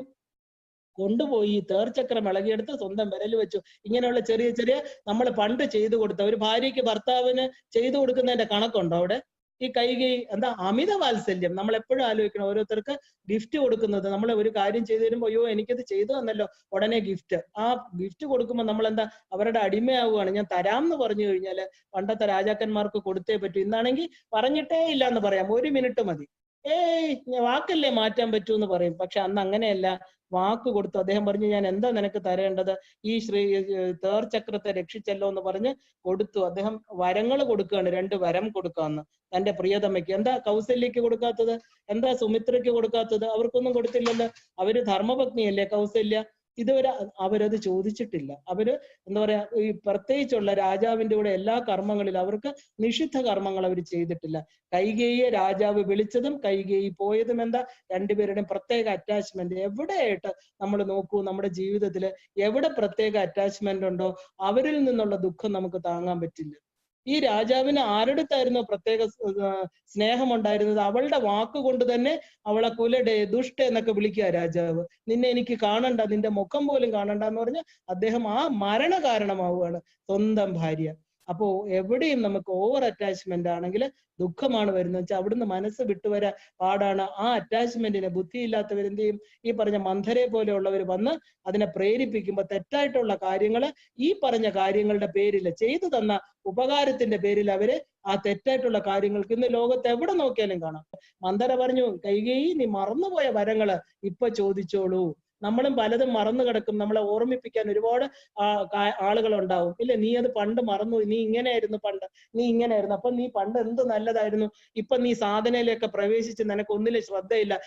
കൊണ്ടുപോയി തേർച്ചക്രം ഇളകിയെടുത്ത് സ്വന്തം വിരൽ വെച്ചു. ഇങ്ങനെയുള്ള ചെറിയ ചെറിയ നമ്മൾ പണ്ട് ചെയ്തു കൊടുത്ത ഒരു ഭാര്യയ്ക്ക് ഭർത്താവിന് ചെയ്തു കൊടുക്കുന്നതിന്റെ കണക്കുണ്ടോ അവിടെ? ഈ കൈകൈ എന്താ അമിത വാത്സല്യം. നമ്മൾ എപ്പോഴും ആലോചിക്കണം, ഓരോരുത്തർക്ക് ഗിഫ്റ്റ് കൊടുക്കുന്നത്. നമ്മൾ ഒരു കാര്യം ചെയ്തു തരുമ്പോൾ അയ്യോ എനിക്കത് ചെയ്തു തന്നല്ലോ, ഉടനെ ഗിഫ്റ്റ്. ആ ഗിഫ്റ്റ് കൊടുക്കുമ്പോൾ നമ്മൾ എന്താ അവരുടെ അടിമയാവുകയാണ്. ഞാൻ തരാം എന്ന് പറഞ്ഞു കഴിഞ്ഞാല് പണ്ടത്തെ രാജാക്കന്മാർക്ക് കൊടുത്തേ പറ്റൂ. ഇന്നാണെങ്കിൽ പറഞ്ഞിട്ടേ ഇല്ല എന്ന് പറയാം, 1 മിനിറ്റ് മതി. വാക്കല്ലേ മാറ്റാൻ പറ്റൂ എന്ന് പറയും. പക്ഷെ അന്ന് അങ്ങനെയല്ല, വാക്ക് കൊടുത്തു. അദ്ദേഹം പറഞ്ഞു ഞാൻ എന്താ നിനക്ക് തരേണ്ടത്, ഈ തേർചക്രത്തെ രക്ഷിച്ചല്ലോ എന്ന് പറഞ്ഞ് കൊടുത്തു. അദ്ദേഹം വരങ്ങൾ കൊടുക്കുകയാണ്, 2 വരം കൊടുക്കാന്ന് തന്റെ പ്രിയതമയ്ക്ക്. എന്താ കൗസല്യക്ക് കൊടുക്കാത്തത്? എന്താ സുമിത്രയ്ക്ക് കൊടുക്കാത്തത്? അവർക്കൊന്നും കൊടുത്തില്ലല്ലോ. അവര് ധർമ്മപത്നിയല്ലേ കൗസല്യ. ഇതുവരെ അവരത് ചോദിച്ചിട്ടില്ല. അവര് എന്താ പറയാ, ഈ പ്രത്യേകിച്ചുള്ള രാജാവിന്റെ കൂടെ എല്ലാ കർമ്മങ്ങളിലും അവർക്ക് നിഷിദ്ധ കർമ്മങ്ങൾ അവർ ചെയ്തിട്ടില്ല. കൈകേയിയെ രാജാവ് വിളിച്ചതും കൈകേയി പോയതും എന്താ, രണ്ടുപേരുടെയും പ്രത്യേക അറ്റാച്ച്മെന്റ്. എവിടെയായിട്ട് നമ്മൾ നോക്കൂ, നമ്മുടെ ജീവിതത്തിൽ എവിടെ പ്രത്യേക അറ്റാച്ച്മെന്റ് ഉണ്ടോ അവരിൽ നിന്നുള്ള ദുഃഖം നമുക്ക് താങ്ങാൻ പറ്റില്ല. ഈ രാജാവിന് ആരുടെത്തായിരുന്നു പ്രത്യേക സ്നേഹം ഉണ്ടായിരുന്നത്? അവളുടെ വാക്കുകൊണ്ട് തന്നെ അവളെ കുലടെ ദുഷ്ട എന്നൊക്കെ വിളിക്കുക രാജാവ്. നിന്നെ എനിക്ക് കാണണ്ട, നിന്റെ മുഖം പോലും കാണണ്ട എന്ന് പറഞ്ഞ് അദ്ദേഹം ആ മരണ കാരണമാവുകയാണ് സ്വന്തം ഭാര്യ. അപ്പോ എവിടെയും നമുക്ക് ഓവർ അറ്റാച്ച്മെന്റ് ആണെങ്കിൽ ദുഃഖമാണ് വരുന്നത് വെച്ചാൽ അവിടുന്ന് മനസ്സ് വിട്ടുവരാ പാടാണ്. ആ അറ്റാച്ച്മെന്റിനെ ബുദ്ധിയില്ലാത്തവരെന്ത് ചെയ്യും, ഈ പറഞ്ഞ മന്ധരെ പോലെയുള്ളവർ വന്ന് അതിനെ പ്രേരിപ്പിക്കുമ്പോൾ തെറ്റായിട്ടുള്ള കാര്യങ്ങൾ ഈ പറഞ്ഞ കാര്യങ്ങളുടെ പേരിൽ, ചെയ്തു തന്ന ഉപകാരത്തിന്റെ പേരിൽ അവര് ആ തെറ്റായിട്ടുള്ള കാര്യങ്ങൾക്ക് ഇന്ന് ലോകത്ത് എവിടെ നോക്കിയാലും കാണാം. മന്ധര പറഞ്ഞു, കൈകേയി നീ മറന്നുപോയ വരങ്ങള് ഇപ്പൊ ചോദിച്ചോളൂ. നമ്മളും പലതും മറന്നു കിടക്കും. നമ്മളെ ഓർമ്മിപ്പിക്കാൻ ഒരുപാട് ആളുകൾ ഉണ്ടാവും. ഇല്ല, നീ അത് പണ്ട് മറന്നു, നീ ഇങ്ങനെയായിരുന്നു പണ്ട്, നീ ഇങ്ങനെയായിരുന്നു, അപ്പൊ നീ പണ്ട് എന്ത് നല്ലതായിരുന്നു, ഇപ്പൊ നീ സാധനയിലൊക്കെ പ്രവേശിച്ച് നിനക്ക് ഒന്നിലും ശ്രദ്ധയില്ല,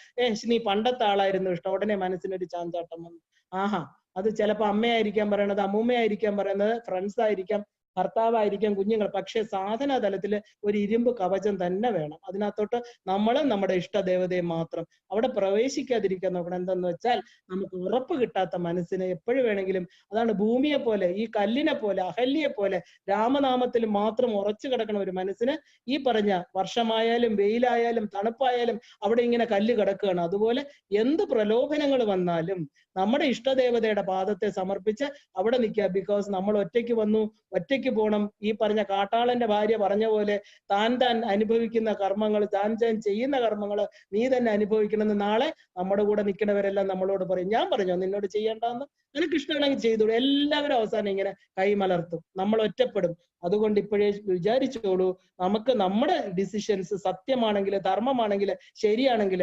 നീ പണ്ടത്തെ ആളായിരുന്നു ഇഷ്ടം. ഉടനെ മനസ്സിനൊരു ചാഞ്ചാട്ടം വന്നു. ആഹാ, അത് ചിലപ്പോ അമ്മയായിരിക്കാൻ പറയുന്നത്, അമ്മൂമ്മയായിരിക്കാൻ പറയുന്നത്, ഫ്രണ്ട്സ് ആയിരിക്കാം, ഭർത്താവായിരിക്കാം, കുഞ്ഞുങ്ങൾ. പക്ഷെ സാധന തലത്തില് ഒരു ഇരുമ്പ് കവചം തന്നെ വേണം. അതിനകത്തോട്ട് നമ്മളും നമ്മുടെ ഇഷ്ടദേവതയും മാത്രം അവിടെ പ്രവേശിക്കാതിരിക്കാൻ നോക്കണം. എന്തെന്ന് വെച്ചാൽ നമുക്ക് ഉറപ്പ് കിട്ടാത്ത മനസ്സിനെ എപ്പോഴും വേണമെങ്കിലും, അതാണ് ഭൂമിയെ പോലെ, ഈ കല്ലിനെ പോലെ, അഹല്യെ പോലെ രാമനാമത്തിൽ മാത്രം ഉറച്ചു കിടക്കണ ഒരു മനസ്സിന് ഈ പറഞ്ഞ വർഷമായാലും വെയിലായാലും തണുപ്പായാലും അവിടെ ഇങ്ങനെ കല്ല് കിടക്കുകയാണ്. അതുപോലെ എന്ത് പ്രലോഭനങ്ങൾ വന്നാലും നമ്മുടെ ഇഷ്ടദേവതയുടെ പാദത്തെ സമർപ്പിച്ച് അവിടെ നിൽക്കുക. ബിക്കോസ് നമ്മൾ ഒറ്റയ്ക്ക് വന്നു, ഒറ്റയ്ക്ക് പോണം. ഈ പറഞ്ഞ കാട്ടാളന്റെ ഭാര്യ പറഞ്ഞ പോലെ താൻ അനുഭവിക്കുന്ന കർമ്മങ്ങൾ, താൻ ചെയ്യുന്ന കർമ്മങ്ങൾ നീ തന്നെ അനുഭവിക്കണമെന്ന് നാളെ നമ്മുടെ കൂടെ നിൽക്കുന്നവരെല്ലാം നമ്മളോട് പറയും, ഞാൻ പറഞ്ഞോ നിന്നോട് ചെയ്യേണ്ടെന്ന്, നിനക്ക് ഇഷ്ടമാണെങ്കിൽ ചെയ്തോളൂ. എല്ലാവരും അവസാനം ഇങ്ങനെ കൈമലർത്തും, നമ്മൾ ഒറ്റപ്പെടും. അതുകൊണ്ട് ഇപ്പോഴേ വിചാരിച്ചോളൂ, നമുക്ക് നമ്മുടെ ഡിസിഷൻസ് സത്യമാണെങ്കിൽ, ധർമ്മമാണെങ്കിൽ, ശരിയാണെങ്കിൽ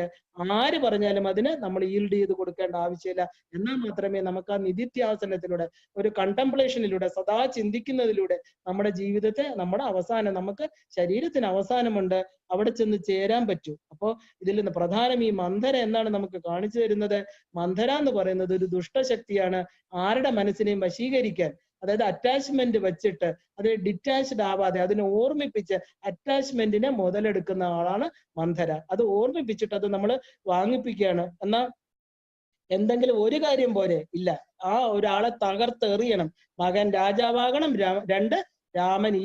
ആര് പറഞ്ഞാലും അതിന് നമ്മൾ ഈൽഡ് ചെയ്ത് കൊടുക്കേണ്ട ആവശ്യമില്ല. എന്നാൽ മാത്രമേ നമുക്ക് ആ നിധിധ്യാസനത്തിലൂടെ, ഒരു കണ്ടംപ്ലേഷനിലൂടെ, സദാ ചിന്തിക്കുന്നതിലൂടെ നമ്മുടെ ജീവിതത്തെ, നമ്മുടെ അവസാനം, നമുക്ക് ശരീരത്തിന് അവസാനമുണ്ട്, അവിടെ ചെന്ന് ചേരാൻ പറ്റൂ. അപ്പോ ഇതിൽ നിന്ന് പ്രധാനം ഈ മന്ധര എന്നാണ് നമുക്ക് കാണിച്ചു തരുന്നത്. മന്ധര എന്ന് പറയുന്നത് ഒരു ദുഷ്ടശക്തിയാണ്. ആരുടെ മനസ്സിനെയും വശീകരിക്കാൻ, അതായത് അറ്റാച്ച്മെന്റ് വെച്ചിട്ട് അത് ഡിറ്റാച്ച്ഡ് ആവാതെ അതിനെ ഓർമ്മിപ്പിച്ച് അറ്റാച്ച്മെന്റിനെ മുതലെടുക്കുന്ന ആളാണ് മന്ധര. അത് ഓർമ്മിപ്പിച്ചിട്ട് അത് നമ്മൾ വാങ്ങിപ്പിക്കുകയാണ്. എന്നാ എന്തെങ്കിലും ഒരു കാര്യം പോരെ ഇല്ല, ആ ഒരാളെ തകർത്തെറിയണം. മകൻ രാജാവാകണം, 2 രാമൻ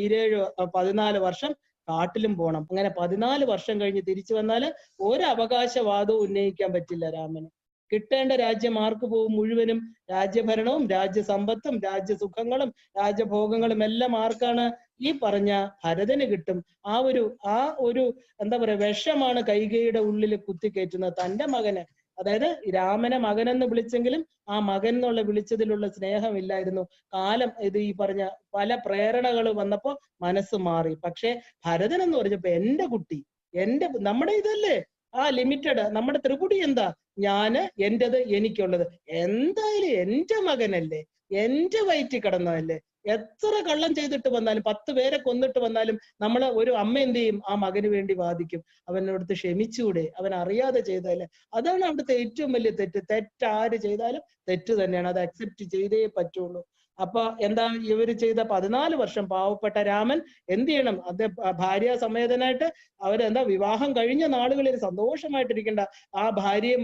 14 വർഷം കാട്ടിലും പോണം. അങ്ങനെ 14 വർഷം കഴിഞ്ഞ് തിരിച്ചു വന്നാല് ഒരു അവകാശവാദവും ഉന്നയിക്കാൻ പറ്റില്ല രാമന്. കിട്ടേണ്ട രാജ്യം ആർക്ക് പോകും? മുഴുവനും രാജ്യഭരണവും രാജ്യസമ്പത്തും രാജ്യസുഖങ്ങളും രാജ്യഭോഗങ്ങളും എല്ലാം ആർക്കാണ്? ഈ പറഞ്ഞ ഭരതന് കിട്ടും. ആ ഒരു എന്താ പറയാ വിഷമാണ് കൈകേയിയുടെ ഉള്ളിൽ കുത്തിക്കയറ്റുന്നത്. തന്റെ മകന്, അതായത് രാമനെ മകനെന്ന് വിളിച്ചെങ്കിലും ആ മകൻ എന്നുള്ള വിളിച്ചതിലുള്ള സ്നേഹമില്ലായിരുന്നു. കാലം ഇത് ഈ പറഞ്ഞ പല പ്രേരണകൾ വന്നപ്പോ മനസ്സ് മാറി. പക്ഷെ ഭരതൻ എന്ന് പറഞ്ഞപ്പോ എന്റെ കുട്ടി, നമ്മുടെ ഇതല്ലേ ആ ലിമിറ്റഡ്, നമ്മുടെ ത്രിപുടി എന്താ, ഞാന് എന്റേത് എനിക്കുള്ളത്, എന്തായാലും എന്റെ മകനല്ലേ, എന്റെ വയറ്റിൽ കിടന്നതല്ലേ. എത്ര കള്ളം ചെയ്തിട്ട് വന്നാലും, 10 പേരെ കൊന്നിട്ട് വന്നാലും നമ്മൾ ഒരു അമ്മ എന്ത് ചെയ്യും? ആ മകന് വേണ്ടി വാദിക്കും. അവനോടത്ത് ക്ഷമിച്ചൂടെ, അവൻ അറിയാതെ ചെയ്തതല്ലേ. അതാണ് അവിടുത്തെ ഏറ്റവും വലിയ തെറ്റ്. തെറ്റാര് ചെയ്താലും തെറ്റ് തന്നെയാണ്, അത് അക്സെപ്റ്റ് ചെയ്തേ പറ്റുള്ളൂ. അപ്പൊ എന്താ ഇവര് ചെയ്ത 14 വർഷം പാവപ്പെട്ട രാമൻ എന്ത് ചെയ്യണം? ഭാര്യ സമേതനായിട്ട് അവരെന്താ വിവാഹം കഴിഞ്ഞ നാളുകളിൽ സന്തോഷമായിട്ടിരിക്കേണ്ട ആ ഭാര്യയും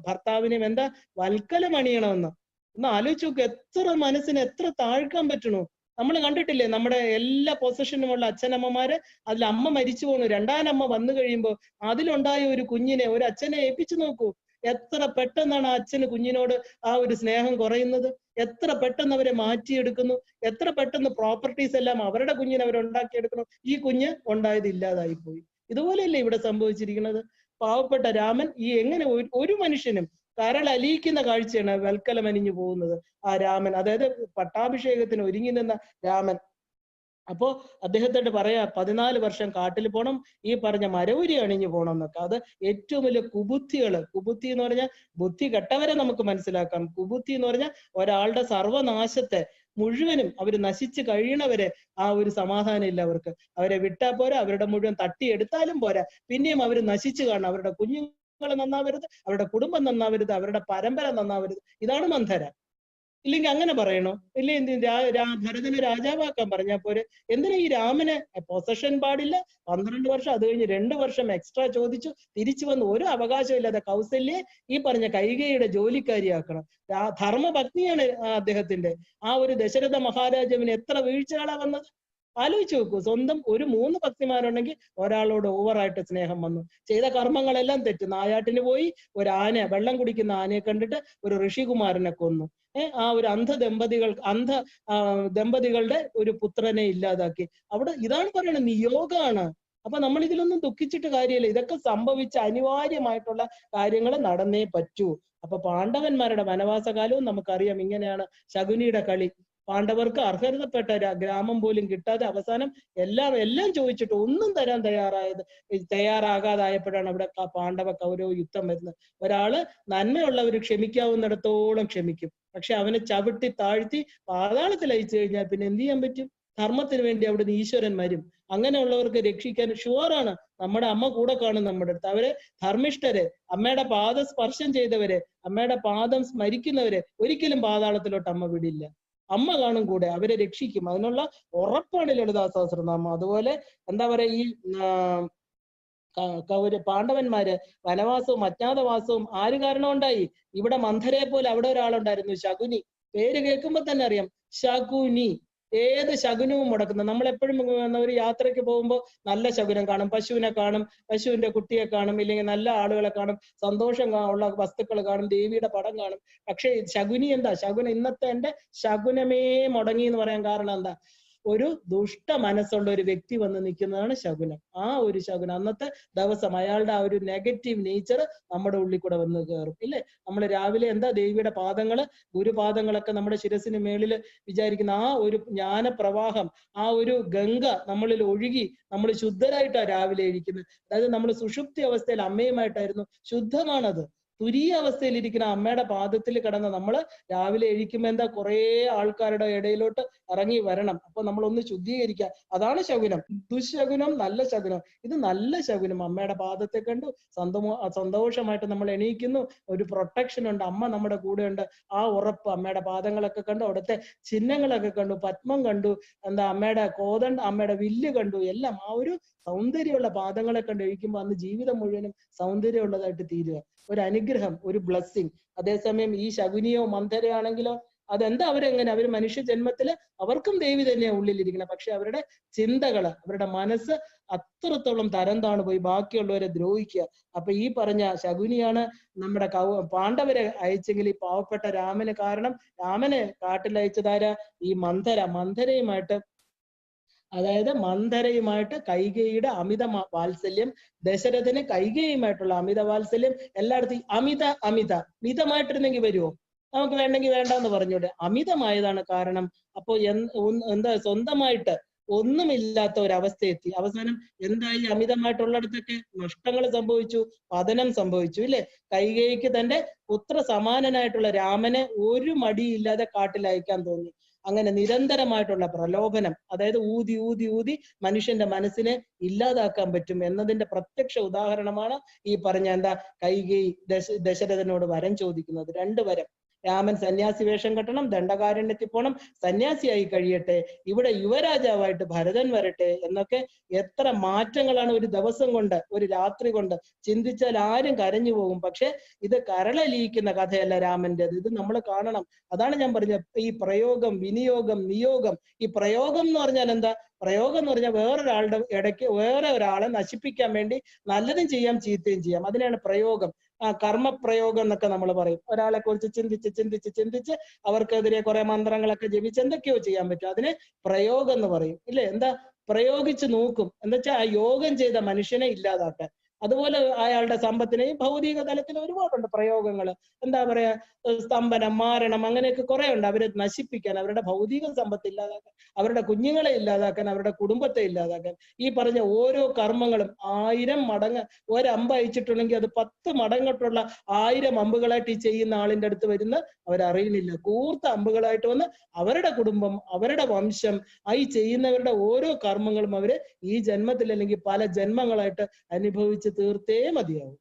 ഭർത്താവിനെയും എന്താ വൽക്കലം അണിയണമെന്ന് ഒന്ന് ആലോചിച്ച് നോക്ക്. എത്ര മനസ്സിന് എത്ര താഴ്ക്കാൻ പറ്റണു. നമ്മൾ കണ്ടിട്ടില്ലേ നമ്മുടെ എല്ലാ പൊസിഷനുമുള്ള അച്ഛനമ്മമാര്, അതിൽ അമ്മ മരിച്ചു പോണു, 2ാം അമ്മ വന്നു കഴിയുമ്പോൾ അതിലുണ്ടായ ഒരു കുഞ്ഞിനെ, ഒരു അച്ഛനെ ഏൽപ്പിച്ചു നോക്കൂ. എത്ര പെട്ടെന്നാണ് ആ അച്ഛന് കുഞ്ഞിനോട് ആ ഒരു സ്നേഹം കുറയുന്നത്, എത്ര പെട്ടെന്ന് അവരെ മാറ്റിയെടുക്കുന്നു, എത്ര പെട്ടെന്ന് പ്രോപ്പർട്ടീസ് എല്ലാം അവരുടെ കുഞ്ഞിനെ അവർ ഉണ്ടാക്കിയെടുക്കുന്നു. ഈ കുഞ്ഞ് ഉണ്ടായത് ഇല്ലാതായി പോയി. ഇതുപോലെയല്ലേ ഇവിടെ സംഭവിച്ചിരിക്കുന്നത്? പാവപ്പെട്ട രാമൻ ഈ എങ്ങനെ ഒരു മനുഷ്യനും കരളലിയിക്കുന്ന കാഴ്ചയാണ് വെൽക്കലമനിഞ്ഞു പോകുന്നത് ആ രാമൻ, അതായത് പട്ടാഭിഷേകത്തിന് ഒരുങ്ങി നിന്ന രാമൻ. അപ്പോ അദ്ദേഹത്തോട് പറയാ 14 വർഷം കാട്ടിൽ പോണം, ഈ പറഞ്ഞ മരവുരി അണിഞ്ഞു പോണം എന്നൊക്കെ. അത് ഏറ്റവും വലിയ കുബുദ്ധികള്. കുബുദ്ധി എന്ന് പറഞ്ഞാൽ ബുദ്ധി കെട്ടവരെ നമുക്ക് മനസ്സിലാക്കാം. കുബുദ്ധി എന്ന് പറഞ്ഞാൽ ഒരാളുടെ സർവനാശത്തെ മുഴുവനും അവർ നശിച്ചു കഴിയണവരെ ആ ഒരു സമാധാനം ഇല്ല അവർക്ക്. അവരെ വിട്ടാ പോരാ, അവരുടെ മുഴുവൻ തട്ടിയെടുത്താലും പോരാ, പിന്നെയും അവർ നശിച്ചു കാണണം. അവരുടെ കുഞ്ഞുങ്ങൾ നന്നാവരുത്, അവരുടെ കുടുംബം നന്നാവരുത്, അവരുടെ പരമ്പര നന്നാവരുത്. ഇതാണ് മന്ധര. ഇല്ലെങ്കിൽ അങ്ങനെ പറയണോ? ഇല്ലേ ഭരതനെ രാജാവാക്കാൻ പറഞ്ഞാൽ പോരെ? എന്തിനാ ഈ രാമന് പൊസഷൻ പാടില്ല? 12 വർഷം, അത് കഴിഞ്ഞ് 2 വർഷം എക്സ്ട്രാ ചോദിച്ചു, തിരിച്ചു വന്ന് ഒരു അവകാശം ഇല്ലാതെ കൗസല്യെ ഈ പറഞ്ഞ കൈകേയിയുടെ ജോലിക്കാരിയാക്കണം. ധർമ്മപത്നിയാണ് അദ്ദേഹത്തിന്റെ. ആ ഒരു ദശരഥ മഹാരാജാവിന് എത്ര വീഴ്ചകളാ വന്നത് ആലോചിച്ച് നോക്കൂ. സ്വന്തം ഒരു 3 ഭക്തിമാരുണ്ടെങ്കിൽ ഒരാളോട് ഓവറായിട്ട് സ്നേഹം വന്നു, ചെയ്ത കർമ്മങ്ങളെല്ലാം തെറ്റ്. നായാട്ടിന് പോയി ഒരു ആന, വെള്ളം കുടിക്കുന്ന ആനയെ കണ്ടിട്ട് ഒരു ഋഷികുമാരനെ കൊന്നു. ആ ഒരു അന്ധ ദമ്പതികളുടെ ഒരു പുത്രനെ ഇല്ലാതാക്കി. അവിടെ ഇതാണ് പറയുന്നത്, നിയോഗമാണ്. അപ്പൊ നമ്മൾ ഇതിലൊന്നും ദുഃഖിച്ചിട്ട് കാര്യമില്ല. ഇതൊക്കെ സംഭവിച്ച അനിവാര്യമായിട്ടുള്ള കാര്യങ്ങൾ നടന്നേ പറ്റൂ. അപ്പൊ പാണ്ഡവന്മാരുടെ വനവാസകാലവും നമുക്കറിയാം ഇങ്ങനെയാണ് ശകുനിയുടെ കളി. പാണ്ഡവർക്ക് അർഹതപ്പെട്ട ഗ്രാമം പോലും കിട്ടാതെ അവസാനം എല്ലാം ചോദിച്ചിട്ട് ഒന്നും തരാൻ തയ്യാറാകാതായപ്പോഴാണ് അവിടെ പാണ്ഡവ കൗരവ യുദ്ധം വരുന്നത്. ഒരാള് നന്മയുള്ളവർ ക്ഷമിക്കാവുന്നിടത്തോളം ക്ഷമിക്കും, പക്ഷെ അവനെ ചവിട്ടി താഴ്ത്തി പാതാളത്തിൽ അയച്ചു കഴിഞ്ഞാൽ പിന്നെ എന്ത് ചെയ്യാൻ പറ്റും? ധർമ്മത്തിന് വേണ്ടി അവിടുന്ന് ഈശ്വരൻ വരും. അങ്ങനെയുള്ളവർക്ക് രക്ഷിക്കാൻ ഷുവറാണ്. നമ്മുടെ അമ്മ കൂടെ കാണും നമ്മുടെ അടുത്ത്. അവരെ ധർമ്മിഷ്ഠരെ, അമ്മയുടെ പാദം സ്പർശം ചെയ്തവരെ, അമ്മയുടെ പാദം സ്മരിക്കുന്നവരെ ഒരിക്കലും പാതാളത്തിലോട്ട് അമ്മ വിടില്ല. അമ്മ കാണും കൂടെ, അവരെ രക്ഷിക്കും. അതിനുള്ള ഉറപ്പാണ് ലളിതാ സഹസ്രനാമം. അതുപോലെ എന്താ പറയാ, ഈ പാണ്ഡവന്മാര് വനവാസവും അജ്ഞാതവാസവും ആര് കാരണം ഉണ്ടായി? ഇവിടെ മന്ധരയെ പോലെ അവിടെ ഒരാളുണ്ടായിരുന്നു, ശകുനി. പേര് കേൾക്കുമ്പോ തന്നെ അറിയാം, ശകുനി. ഏത് ശകുനവും മുടക്കുന്നത്. നമ്മൾ എപ്പോഴും ഒരു യാത്രയ്ക്ക് പോകുമ്പോൾ നല്ല ശകുനം കാണും. പശുവിനെ കാണും, പശുവിന്റെ കുട്ടിയെ കാണും, ഇല്ലെങ്കിൽ നല്ല ആളുകളെ കാണും, സന്തോഷം ഉള്ള വസ്തുക്കൾ കാണും, ദേവിയുടെ പടം കാണും. പക്ഷെ ശകുനി എന്താ? ശകുനം ഇന്നത്തെ എന്റെ ശകുനമേ മുടങ്ങി എന്ന് പറയാൻ കാരണം എന്താ? ഒരു ദുഷ്ട മനസ്സുള്ള ഒരു വ്യക്തി വന്ന് നിൽക്കുന്നതാണ് ശകുനം. ആ ഒരു ശകുനം അന്നത്തെ ദിവസം അയാളുടെ ആ ഒരു നെഗറ്റീവ് നേച്ചർ നമ്മുടെ ഉള്ളിൽ കൂടെ വന്ന് കയറും. ഇല്ലേ? നമ്മൾ രാവിലെ എന്താ ദേവിയുടെ പാദങ്ങള്, ഗുരുപാദങ്ങളൊക്കെ നമ്മുടെ ശിരസിന് മേളിൽ വിചാരിക്കുന്ന ആ ഒരു ജ്ഞാനപ്രവാഹം, ആ ഒരു ഗംഗ നമ്മളിൽ ഒഴുകി നമ്മൾ ശുദ്ധരായിട്ടാണ് രാവിലെ ഇരിക്കുന്നത്. അതായത് നമ്മൾ സുഷുപ്തി അവസ്ഥയിൽ അമ്മയുമായിട്ടായിരുന്നു. ശുദ്ധമാണത്. തുരിയ അവസ്ഥയിലിരിക്കുന്ന അമ്മയുടെ പാദത്തിൽ കിടന്ന് നമ്മൾ രാവിലെ എഴുക്കുമ്പോൾ എന്താ കുറെ ആൾക്കാരുടെ ഇടയിലോട്ട് ഇറങ്ങി വരണം. അപ്പൊ നമ്മളൊന്ന് ശുദ്ധീകരിക്കുക. അതാണ് ശകുനം. ദുശകുനം, നല്ല ശകുനം. ഇത് നല്ല ശകുനം. അമ്മയുടെ പാദത്തെ കണ്ടു സന്തോഷമായിട്ട് നമ്മൾ എണീക്കുന്നു. ഒരു പ്രൊട്ടക്ഷൻ ഉണ്ട്, അമ്മ നമ്മുടെ കൂടെ ഉണ്ട്, ആ ഉറപ്പ്. അമ്മയുടെ പാദങ്ങളൊക്കെ കണ്ടു, അവിടുത്തെ ചിഹ്നങ്ങളൊക്കെ കണ്ടു, പത്മം കണ്ടു, എന്താ അമ്മയുടെ കോതണ്ട്, അമ്മയുടെ വില്ല് കണ്ടു, എല്ലാം ആ ഒരു സൗന്ദര്യമുള്ള പാദങ്ങളെ കണ്ട് എഴുക്കുമ്പോൾ അന്ന് ജീവിതം മുഴുവനും സൗന്ദര്യമുള്ളതായിട്ട് തീരുക. ഒരു അനുഗ്രഹം, ഒരു ബ്ലെസ്സിങ്. അതേസമയം ഈ ശകുനിയോ മന്ധരയാണെങ്കിലോ അതെന്താ? അവരെങ്ങനെ? അവർ മനുഷ്യ ജന്മത്തില് അവർക്കും ദേവി തന്നെയാണ് ഉള്ളിലിരിക്കുന്നത്. പക്ഷെ അവരുടെ ചിന്തകള്, അവരുടെ മനസ്സ് അത്രത്തോളം തരം താണു പോയി ബാക്കിയുള്ളവരെ ദ്രോഹിക്കുക. അപ്പൊ ഈ പറഞ്ഞ ശകുനിയാണ് നമ്മുടെ പാണ്ഡവരെ അയച്ചെങ്കിൽ ഈ പാവപ്പെട്ട രാമന് കാരണം. രാമനെ കാട്ടിൽ അയച്ചതാരാ? ഈ മന്ധരയുമായിട്ട്, അതായത് മന്ധരയുമായിട്ട് കൈകേയിയുടെ അമിത വാത്സല്യം, ദശരഥന് കൈകേയുമായിട്ടുള്ള അമിത വാത്സല്യം, എല്ലായിടത്തും മിതമായിട്ടിരുന്നെങ്കിൽ വരുമോ? നമുക്ക് വേണ്ടെങ്കിൽ വേണ്ടെന്ന് പറഞ്ഞൂടെ? അമിതമായതാണ് കാരണം. അപ്പോ എന്താ, സ്വന്തമായിട്ട് ഒന്നുമില്ലാത്ത ഒരവസ്ഥ എത്തി. അവസാനം എന്തായി? അമിതമായിട്ടുള്ളിടത്തൊക്കെ നഷ്ടങ്ങൾ സംഭവിച്ചു, പതനം സംഭവിച്ചു. ഇല്ലേ? കൈകേയിക്ക് തന്റെ പുത്ര സമാനനായിട്ടുള്ള രാമനെ ഒരു മടിയില്ലാതെ കാട്ടിൽ അയക്കാൻ തോന്നി. അങ്ങനെ നിരന്തരമായിട്ടുള്ള പ്രലോഭനം, അതായത് ഊതി ഊതി ഊതി മനുഷ്യന്റെ മനസ്സിനെ ഇല്ലാതാക്കാൻ പറ്റും എന്നതിന്റെ പ്രത്യക്ഷ ഉദാഹരണമാണ് ഈ പറഞ്ഞ എന്താ, കൈകേയി ദശരഥനോട് വരം ചോദിക്കുന്നത്. 2 വരം. രാമൻ സന്യാസി വേഷം കെട്ടണം, ദണ്ഡകാരണ്യത്തിൽ പോണം, സന്യാസിയായി കഴിയട്ടെ, ഇവിടെ യുവരാജാവായിട്ട് ഭരതൻ വരട്ടെ എന്നൊക്കെ. എത്ര മാറ്റങ്ങളാണ് ഒരു ദിവസം കൊണ്ട്, ഒരു രാത്രി കൊണ്ട്. ചിന്തിച്ചാൽ ആരും കരഞ്ഞു പോകും. പക്ഷെ ഇത് കരളലിയിക്കുന്ന കഥയല്ല രാമൻ്റെത്. ഇത് നമ്മൾ കാണണം. അതാണ് ഞാൻ പറഞ്ഞത്, ഈ പ്രയോഗം, വിനിയോഗം, നിയോഗം. ഈ പ്രയോഗം എന്ന് പറഞ്ഞാൽ എന്താ? പ്രയോഗം എന്ന് പറഞ്ഞാൽ വേറൊരാളുടെ ഇടയ്ക്ക് വേറെ ഒരാളെ നശിപ്പിക്കാൻ വേണ്ടി നല്ലതും ചെയ്യാം, ചീത്തയും ചെയ്യാം. അതിനാണ് പ്രയോഗം. കർമ്മപ്രയോഗം എന്നൊക്കെ നമ്മൾ പറയും. ഒരാളെ കുറിച്ച് ചിന്തിച്ച് അവർക്കെതിരെ കുറെ മന്ത്രങ്ങളൊക്കെ ജപിച്ച് എന്തൊക്കെയോ ചെയ്യാൻ പറ്റും. അതിന് പ്രയോഗം എന്ന് പറയും. ഇല്ലേ? എന്താ? പ്രയോഗിച്ച് നോക്കും. എന്താ വെച്ചാൽ ആ യോഗം ചെയ്ത മനുഷ്യനെ ഇല്ലാതാക്കാൻ. അതുപോലെ അയാളുടെ സമ്പത്തിനെയും ഭൗതിക തലത്തിൽ ഒരുപാടുണ്ട് പ്രയോഗങ്ങൾ. എന്താ പറയാ, സ്തംഭനം, മാരണം, അങ്ങനെയൊക്കെ കുറെ ഉണ്ട്. അവരെ നശിപ്പിക്കാൻ, അവരുടെ ഭൗതിക സമ്പത്ത് ഇല്ലാതാക്കാൻ, അവരുടെ കുഞ്ഞുങ്ങളെ ഇല്ലാതാക്കാൻ, അവരുടെ കുടുംബത്തെ ഇല്ലാതാക്കാൻ. ഈ പറഞ്ഞ ഓരോ കർമ്മങ്ങളും 1000 മടങ്ങ് ഒരമ്പ് അയച്ചിട്ടുണ്ടെങ്കിൽ അത് 10 മടങ്ങിട്ടുള്ള 1000 അമ്പുകളായിട്ട് ഈ ചെയ്യുന്ന ആളിന്റെ അടുത്ത് വരുന്ന അവരറിയുന്നില്ല. കൂർത്ത അമ്പുകളായിട്ട് വന്ന് അവരുടെ കുടുംബം, അവരുടെ വംശം, ഈ ചെയ്യുന്നവരുടെ ഓരോ കർമ്മങ്ങളും അവര് ഈ ജന്മത്തിൽ അല്ലെങ്കിൽ പല ജന്മങ്ങളായിട്ട് അനുഭവിച്ച് തീർത്തേ മതിയാവും.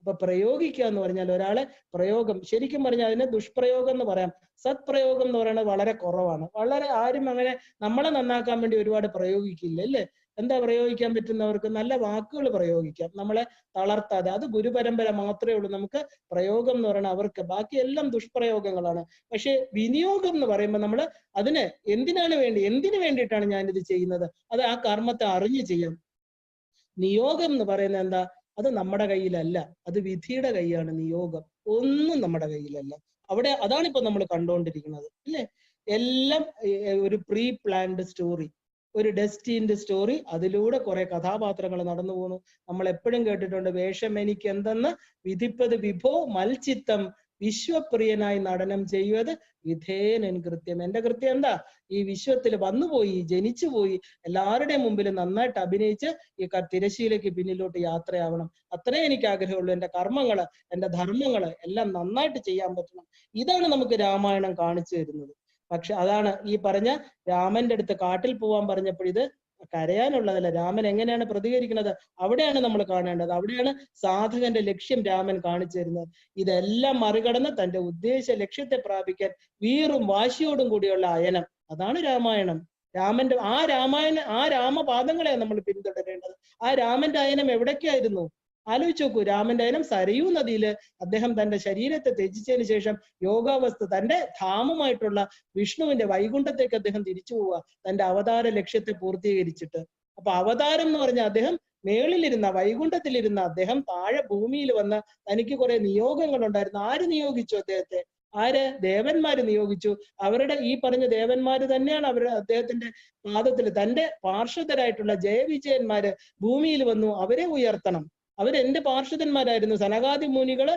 അപ്പൊ പ്രയോഗിക്കുക എന്ന് പറഞ്ഞാൽ ഒരാളെ പ്രയോഗം, ശരിക്കും പറഞ്ഞാൽ അതിനെ ദുഷ്പ്രയോഗം എന്ന് പറയാം. സത്പ്രയോഗം എന്ന് പറയുന്നത് വളരെ കുറവാണ്. വളരെ ആരും അങ്ങനെ നമ്മളെ നന്നാക്കാൻ വേണ്ടി ഒരുപാട് പ്രയോഗിക്കില്ല, അല്ലേ? എന്താ പ്രയോഗിക്കാൻ പറ്റുന്നവർക്ക്? നല്ല വാക്കുകൾ പ്രയോഗിക്കാം, നമ്മളെ തളർത്താതെ. അത് ഗുരുപരമ്പര മാത്രമേ ഉള്ളൂ നമുക്ക് പ്രയോഗം എന്ന് പറയുന്നത്. അവർക്ക് ബാക്കി എല്ലാം ദുഷ്പ്രയോഗങ്ങളാണ്. പക്ഷെ വിനിയോഗം എന്ന് പറയുമ്പോൾ നമ്മൾ അതിന് എന്തിനു വേണ്ടിയിട്ടാണ് ഞാനിത് ചെയ്യുന്നത്, അത് ആ കർമ്മത്തെ അറിഞ്ഞു ചെയ്യാം. നിയോഗം എന്ന് പറയുന്നത് എന്താ? അത് നമ്മുടെ കയ്യിലല്ല, അത് വിധിയുടെ കൈയാണ് നിയോഗം. ഒന്നും നമ്മുടെ കയ്യിലല്ല. അതാണ് ഇപ്പൊ നമ്മൾ കണ്ടുകൊണ്ടിരിക്കുന്നത്, അല്ലേ? എല്ലാം ഒരു പ്രീ പ്ലാൻഡ് സ്റ്റോറി, ഒരു ഡെസ്റ്റിൻഡ് സ്റ്റോറി. അതിലൂടെ കുറെ കഥാപാത്രങ്ങൾ നടന്നു പോകുന്നു. നമ്മൾ എപ്പോഴും കേട്ടിട്ടുണ്ട്, വേഷം എനിക്ക് എന്തെന്ന് വിധിപ്പത് വിഭോ മൽച്ചിത്തം വിശ്വപ്രിയനായി നടനം ചെയ്യുന്നത് വിധേയൻ കൃത്യം. എന്റെ കൃത്യം എന്താ? ഈ വിശ്വത്തിൽ വന്നുപോയി, ജനിച്ചുപോയി, എല്ലാവരുടെയും മുമ്പിൽ നന്നായിട്ട് അഭിനയിച്ച് ഈ തിരശ്ശീലയ്ക്ക് പിന്നിലോട്ട് യാത്രയാവണം. അത്രേ എനിക്ക് ആഗ്രഹമുള്ളൂ. എന്റെ കർമ്മങ്ങള്, എന്റെ ധർമ്മങ്ങള് എല്ലാം നന്നായിട്ട് ചെയ്യാൻ പറ്റണം. ഇതാണ് നമുക്ക് രാമായണം കാണിച്ചു തരുന്നത്. പക്ഷെ അതാണ് ഈ പറഞ്ഞ രാമന്റെ അടുത്ത് കാട്ടിൽ പോവാൻ പറഞ്ഞപ്പോൾ ഇത് കരയാനുള്ളതല്ല. രാമൻ എങ്ങനെയാണ് പ്രതികരിക്കുന്നത് അവിടെയാണ് നമ്മൾ കാണേണ്ടത്. അവിടെയാണ് സാധകന്റെ ലക്ഷ്യം രാമൻ കാണിച്ചു തരുന്നത്. ഇതെല്ലാം മറികടന്ന് തന്റെ ഉദ്ദേശ ലക്ഷ്യത്തെ പ്രാപിക്കാൻ വീറും വാശിയോടും കൂടിയുള്ള അയനം, അതാണ് രാമായണം. രാമന്റെ ആ രാമപാദങ്ങളെയാണ് നമ്മൾ പിന്തുടരേണ്ടത്. ആ രാമന്റെ അയനം എവിടേക്കായിരുന്നു? ആലോചിച്ച് നോക്കൂ. രാമന്റെ അയനം സരയൂ നദിയില് അദ്ദേഹം തന്റെ ശരീരത്തെ ത്യജിച്ചതിന് ശേഷം യോഗാവസ്ഥ, തന്റെ ധാമമായിട്ടുള്ള വിഷ്ണുവിന്റെ വൈകുണ്ഠത്തേക്ക് അദ്ദേഹം തിരിച്ചു പോവുക, തന്റെ അവതാര ലക്ഷ്യത്തെ പൂർത്തീകരിച്ചിട്ട്. അപ്പൊ അവതാരം എന്ന് പറഞ്ഞാൽ അദ്ദേഹം മേളിലിരുന്ന, വൈകുണ്ഠത്തിലിരുന്ന അദ്ദേഹം താഴെ ഭൂമിയിൽ വന്ന് തനിക്ക് കുറെ നിയോഗങ്ങൾ ഉണ്ടായിരുന്നു. ആര് നിയോഗിച്ചു അദ്ദേഹത്തെ? ദേവന്മാര് നിയോഗിച്ചു. അവരുടെ ഈ പറഞ്ഞ ദേവന്മാര് തന്നെയാണ് അദ്ദേഹത്തിന്റെ പാദത്തിൽ, തന്റെ പാർഷദരായിട്ടുള്ള ജയവിജയന്മാര് ഭൂമിയിൽ വന്നു. അവരെ ഉയർത്തണം. അവരെന്റെ പാർഷദന്മാരായിരുന്നു. സനകാദി മുനികള്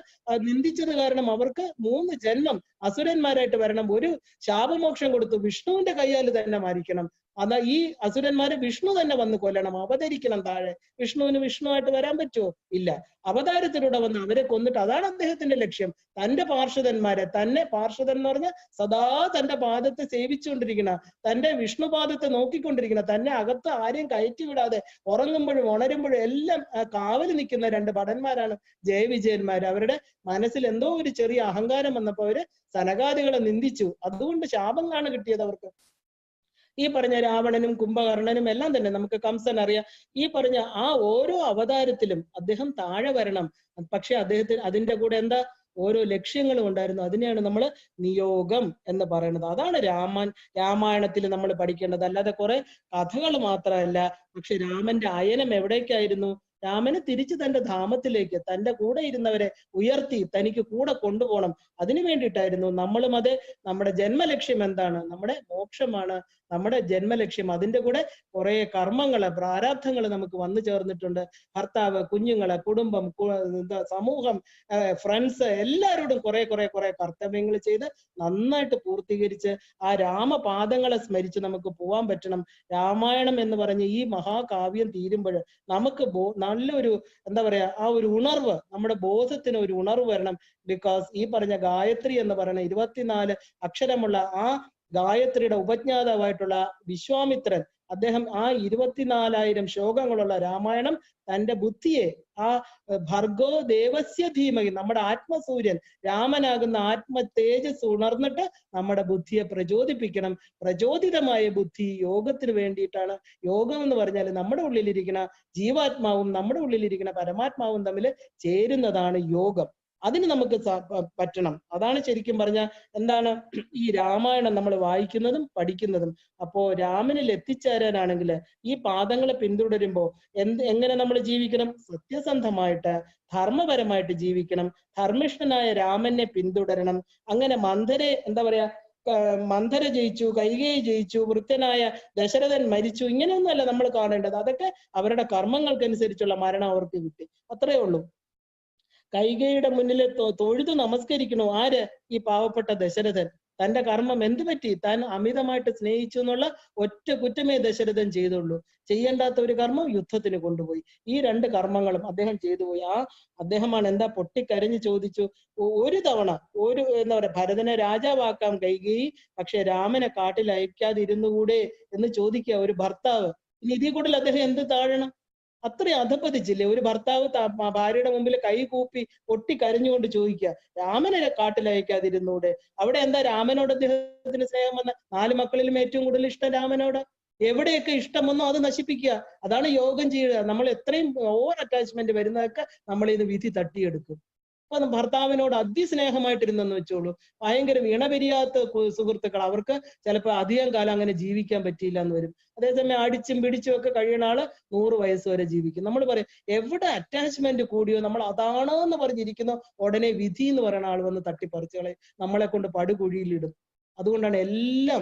നിന്ദിച്ചത് കാരണം അവർക്ക് 3 ജന്മം അസുരന്മാരായിട്ട് വരണം. ഒരു ശാപമോക്ഷം കൊടുത്തു, വിഷ്ണുവിന്റെ കയ്യാൽ തന്നെ മരിക്കണം. അതാ ഈ അസുരന്മാരെ വിഷ്ണു തന്നെ വന്ന് കൊല്ലണം, അവതരിക്കണം താഴെ. വിഷ്ണുവിന് വിഷ്ണുവായിട്ട് വരാൻ പറ്റുമോ? ഇല്ല. അവതാരത്തിലൂടെ വന്ന് അവരെ കൊന്നിട്ട്, അതാണ് അദ്ദേഹത്തിന്റെ ലക്ഷ്യം. തന്റെ പാർഷദന്മാരെ, തന്നെ പാർഷദൻ എന്ന് പറഞ്ഞാൽ സദാ തന്റെ പാദത്തെ സേവിച്ചുകൊണ്ടിരിക്കുന്ന, തന്റെ വിഷ്ണുപാദത്തെ നോക്കിക്കൊണ്ടിരിക്കുന്ന, തന്നെ അകത്ത് ആരെയും കയറ്റി വിടാതെ ഉറങ്ങുമ്പോഴും ഉണരുമ്പോഴും എല്ലാം കാവല് നിൽക്കുന്ന 2 ഭടന്മാരാണ് ജയവിജയന്മാര്. അവരുടെ മനസ്സിൽ എന്തോ ഒരു ചെറിയ അഹങ്കാരം വന്നപ്പോ അവര് സനകാദികളെ നിന്ദിച്ചു. അതുകൊണ്ട് ശാപം ആണ് കിട്ടിയത് അവർക്ക്. ഈ പറഞ്ഞ രാവണനും കുംഭകർണനും എല്ലാം തന്നെ നമുക്ക് കംസൻ അറിയാം. ഈ പറഞ്ഞ ആ ഓരോ അവതാരത്തിലും അദ്ദേഹം താഴെ വരണം. പക്ഷെ അദ്ദേഹത്തിന് അതിന്റെ കൂടെ എന്താ? ഓരോ ലക്ഷ്യങ്ങളും ഉണ്ടായിരുന്നു. അതിനെയാണ് നമ്മൾ നിയോഗം എന്ന് പറയുന്നത്. അതാണ് രാമായണത്തിൽ നമ്മൾ പഠിക്കേണ്ടത്. അല്ലാതെ കുറെ കഥകൾ മാത്രമല്ല. പക്ഷെ രാമന്റെ അയനം എവിടേക്കായിരുന്നു? രാമന് തിരിച്ച് തന്റെ ധാമത്തിലേക്ക്, തന്റെ കൂടെ ഇരുന്നവരെ ഉയർത്തി തനിക്ക് കൂടെ കൊണ്ടുപോകണം. അതിനു വേണ്ടിയിട്ടായിരുന്നു. നമ്മളും അത്, നമ്മുടെ ജന്മലക്ഷ്യം എന്താണ്? നമ്മുടെ മോക്ഷമാണ് നമ്മുടെ ജന്മലക്ഷ്യം. അതിന്റെ കൂടെ കുറെ കർമ്മങ്ങള്, പ്രാരാബ്ധങ്ങള് നമുക്ക് വന്നു ചേർന്നിട്ടുണ്ട്. ഭർത്താവ്, കുഞ്ഞുങ്ങള്, കുടുംബം, സമൂഹം, ഫ്രണ്ട്സ്, എല്ലാവരോടും കുറെ കർത്തവ്യങ്ങൾ ചെയ്ത് നന്നായിട്ട് പൂർത്തീകരിച്ച് ആ രാമപാദങ്ങളെ സ്മരിച്ച് നമുക്ക് പോവാൻ പറ്റണം. രാമായണം എന്ന് പറഞ്ഞ ഈ മഹാകാവ്യം തീരുമ്പോൾ നമുക്ക് നല്ലൊരു എന്താ പറയാ, ആ ഒരു ഉണർവ്, നമ്മുടെ ബോധത്തിന് ഒരു ഉണർവ് വരണം. ബിക്കോസ് ഈ പറഞ്ഞ ഗായത്രി എന്ന് പറയുന്ന 24 അക്ഷരമുള്ള ആ ഗായത്രിയുടെ ഉപജ്ഞാതാവായിട്ടുള്ള വിശ്വാമിത്രൻ, അദ്ദേഹം ആ 24,000 ശ്ലോകങ്ങളുള്ള രാമായണം തന്റെ ബുദ്ധിയെ, ആ ഭർഗോ ദേവസ്യ ധീമഹി, നമ്മുടെ ആത്മസൂര്യൻ രാമനാകുന്ന ആത്മ തേജസ് ഉണർന്നിട്ട് നമ്മുടെ ബുദ്ധിയെ പ്രചോദിപ്പിക്കണം. പ്രചോദിതമായ ബുദ്ധി യോഗത്തിന് വേണ്ടിയിട്ടാണ്. യോഗം എന്ന് പറഞ്ഞാൽ നമ്മുടെ ഉള്ളിലിരിക്കുന്ന ജീവാത്മാവും നമ്മുടെ ഉള്ളിലിരിക്കുന്ന പരമാത്മാവും തമ്മിൽ ചേരുന്നതാണ് യോഗം. അതിന് നമുക്ക് പറ്റണം. അതാണ് ശരിക്കും പറഞ്ഞ എന്താണ് ഈ രാമായണം നമ്മൾ വായിക്കുന്നതും പഠിക്കുന്നതും. അപ്പോ രാമനിൽ എത്തിച്ചേരാനാണെങ്കിൽ ഈ പാദങ്ങളെ പിന്തുടരുമ്പോ എങ്ങനെ നമ്മൾ ജീവിക്കണം? സത്യസന്ധമായിട്ട് ധർമ്മപരമായിട്ട് ജീവിക്കണം. ധർമ്മിഷ്ഠനായ രാമനെ പിന്തുടരണം. അങ്ങനെ മന്ധരെ എന്താ പറയാ മന്ധര ജയിച്ചു, കൈകേയി ജയിച്ചു, വൃത്യനായ ദശരഥൻ മരിച്ചു, ഇങ്ങനെയൊന്നുമല്ല നമ്മൾ കാണേണ്ടത്. അതൊക്കെ അവരുടെ കർമ്മങ്ങൾക്കനുസരിച്ചുള്ള മരണം അവർക്ക് കിട്ടി, അത്രയേ ഉള്ളൂ. കൈകേയിയുടെ മുന്നിൽ തൊഴുതു നമസ്കരിക്കണു ആര്? ഈ പാവപ്പെട്ട ദശരഥൻ. തന്റെ കർമ്മം എന്ത് പറ്റി? താൻ അമിതമായിട്ട് സ്നേഹിച്ചു എന്നുള്ള ഒറ്റ കുറ്റമേ ദശരഥൻ ചെയ്തുള്ളൂ. ചെയ്യേണ്ടാത്ത ഒരു കർമ്മം യുദ്ധത്തിന് കൊണ്ടുപോയി. ഈ 2 കർമ്മങ്ങളും അദ്ദേഹം ചെയ്തു പോയി. അദ്ദേഹമാണ് എന്താ പൊട്ടിക്കരഞ്ഞു ചോദിച്ചു, ഒരു തവണ എന്താ പറയാ, ഭരതനെ രാജാവാക്കാം കൈകേയി, പക്ഷെ രാമനെ കാട്ടിൽ അയക്കാതിരുന്നുകൂടെ എന്ന് ചോദിക്കുക ഒരു ഭർത്താവ്. ഇനി ഇതിൽ കൂടുതൽ അദ്ദേഹം എന്ത് താഴണം? അത്രയും അധപ്പതിച്ചില്ലേ? ഒരു ഭർത്താവ് ഭാര്യയുടെ മുമ്പിൽ കൈ കൂപ്പി പൊട്ടിക്കരഞ്ഞുകൊണ്ട് ചോദിക്കുക, രാമനെ കാട്ടിലയക്കാതിരുന്നൂടെ? അവിടെ എന്താ രാമനോട് അദ്ദേഹത്തിന് സ്നേഹം വന്ന? 4 മക്കളിലും ഏറ്റവും കൂടുതൽ ഇഷ്ടം രാമനോട്. എവിടെയൊക്കെ ഇഷ്ടം വന്നോ അത് നശിപ്പിക്കുക. അതാണ് യോഗം ചെയ്യുക. നമ്മൾ എത്രയും ഓവർ അറ്റാച്ച്മെന്റ് വരുന്നതൊക്കെ നമ്മൾ ഇത് വിധി തട്ടിയെടുക്കും. അപ്പൊ ഭർത്താവിനോട് അതിസ്നേഹമായിട്ടിരുന്നെന്ന് വെച്ചോളൂ, ഭയങ്കര ഇണപിരിയാത്ത സുഹൃത്തുക്കൾ, അവർക്ക് ചിലപ്പോൾ അധികം കാലം അങ്ങനെ ജീവിക്കാൻ പറ്റിയില്ല എന്ന് വരും. അതേസമയം അടിച്ചും പിടിച്ചും ഒക്കെ കഴിയുന്ന ആള് 100 വയസ്സ് വരെ ജീവിക്കും. നമ്മൾ പറയും എവിടെ അറ്റാച്ച്മെന്റ് കൂടിയോ നമ്മൾ അതാണോ എന്ന് പറഞ്ഞിരിക്കുന്നോ ഉടനെ വിധി എന്ന് പറയുന്ന ആൾ വന്ന് തട്ടിപ്പറിച്ചുകളെ നമ്മളെ കൊണ്ട് പടുകുഴിയിലിടും. അതുകൊണ്ടാണ് എല്ലാം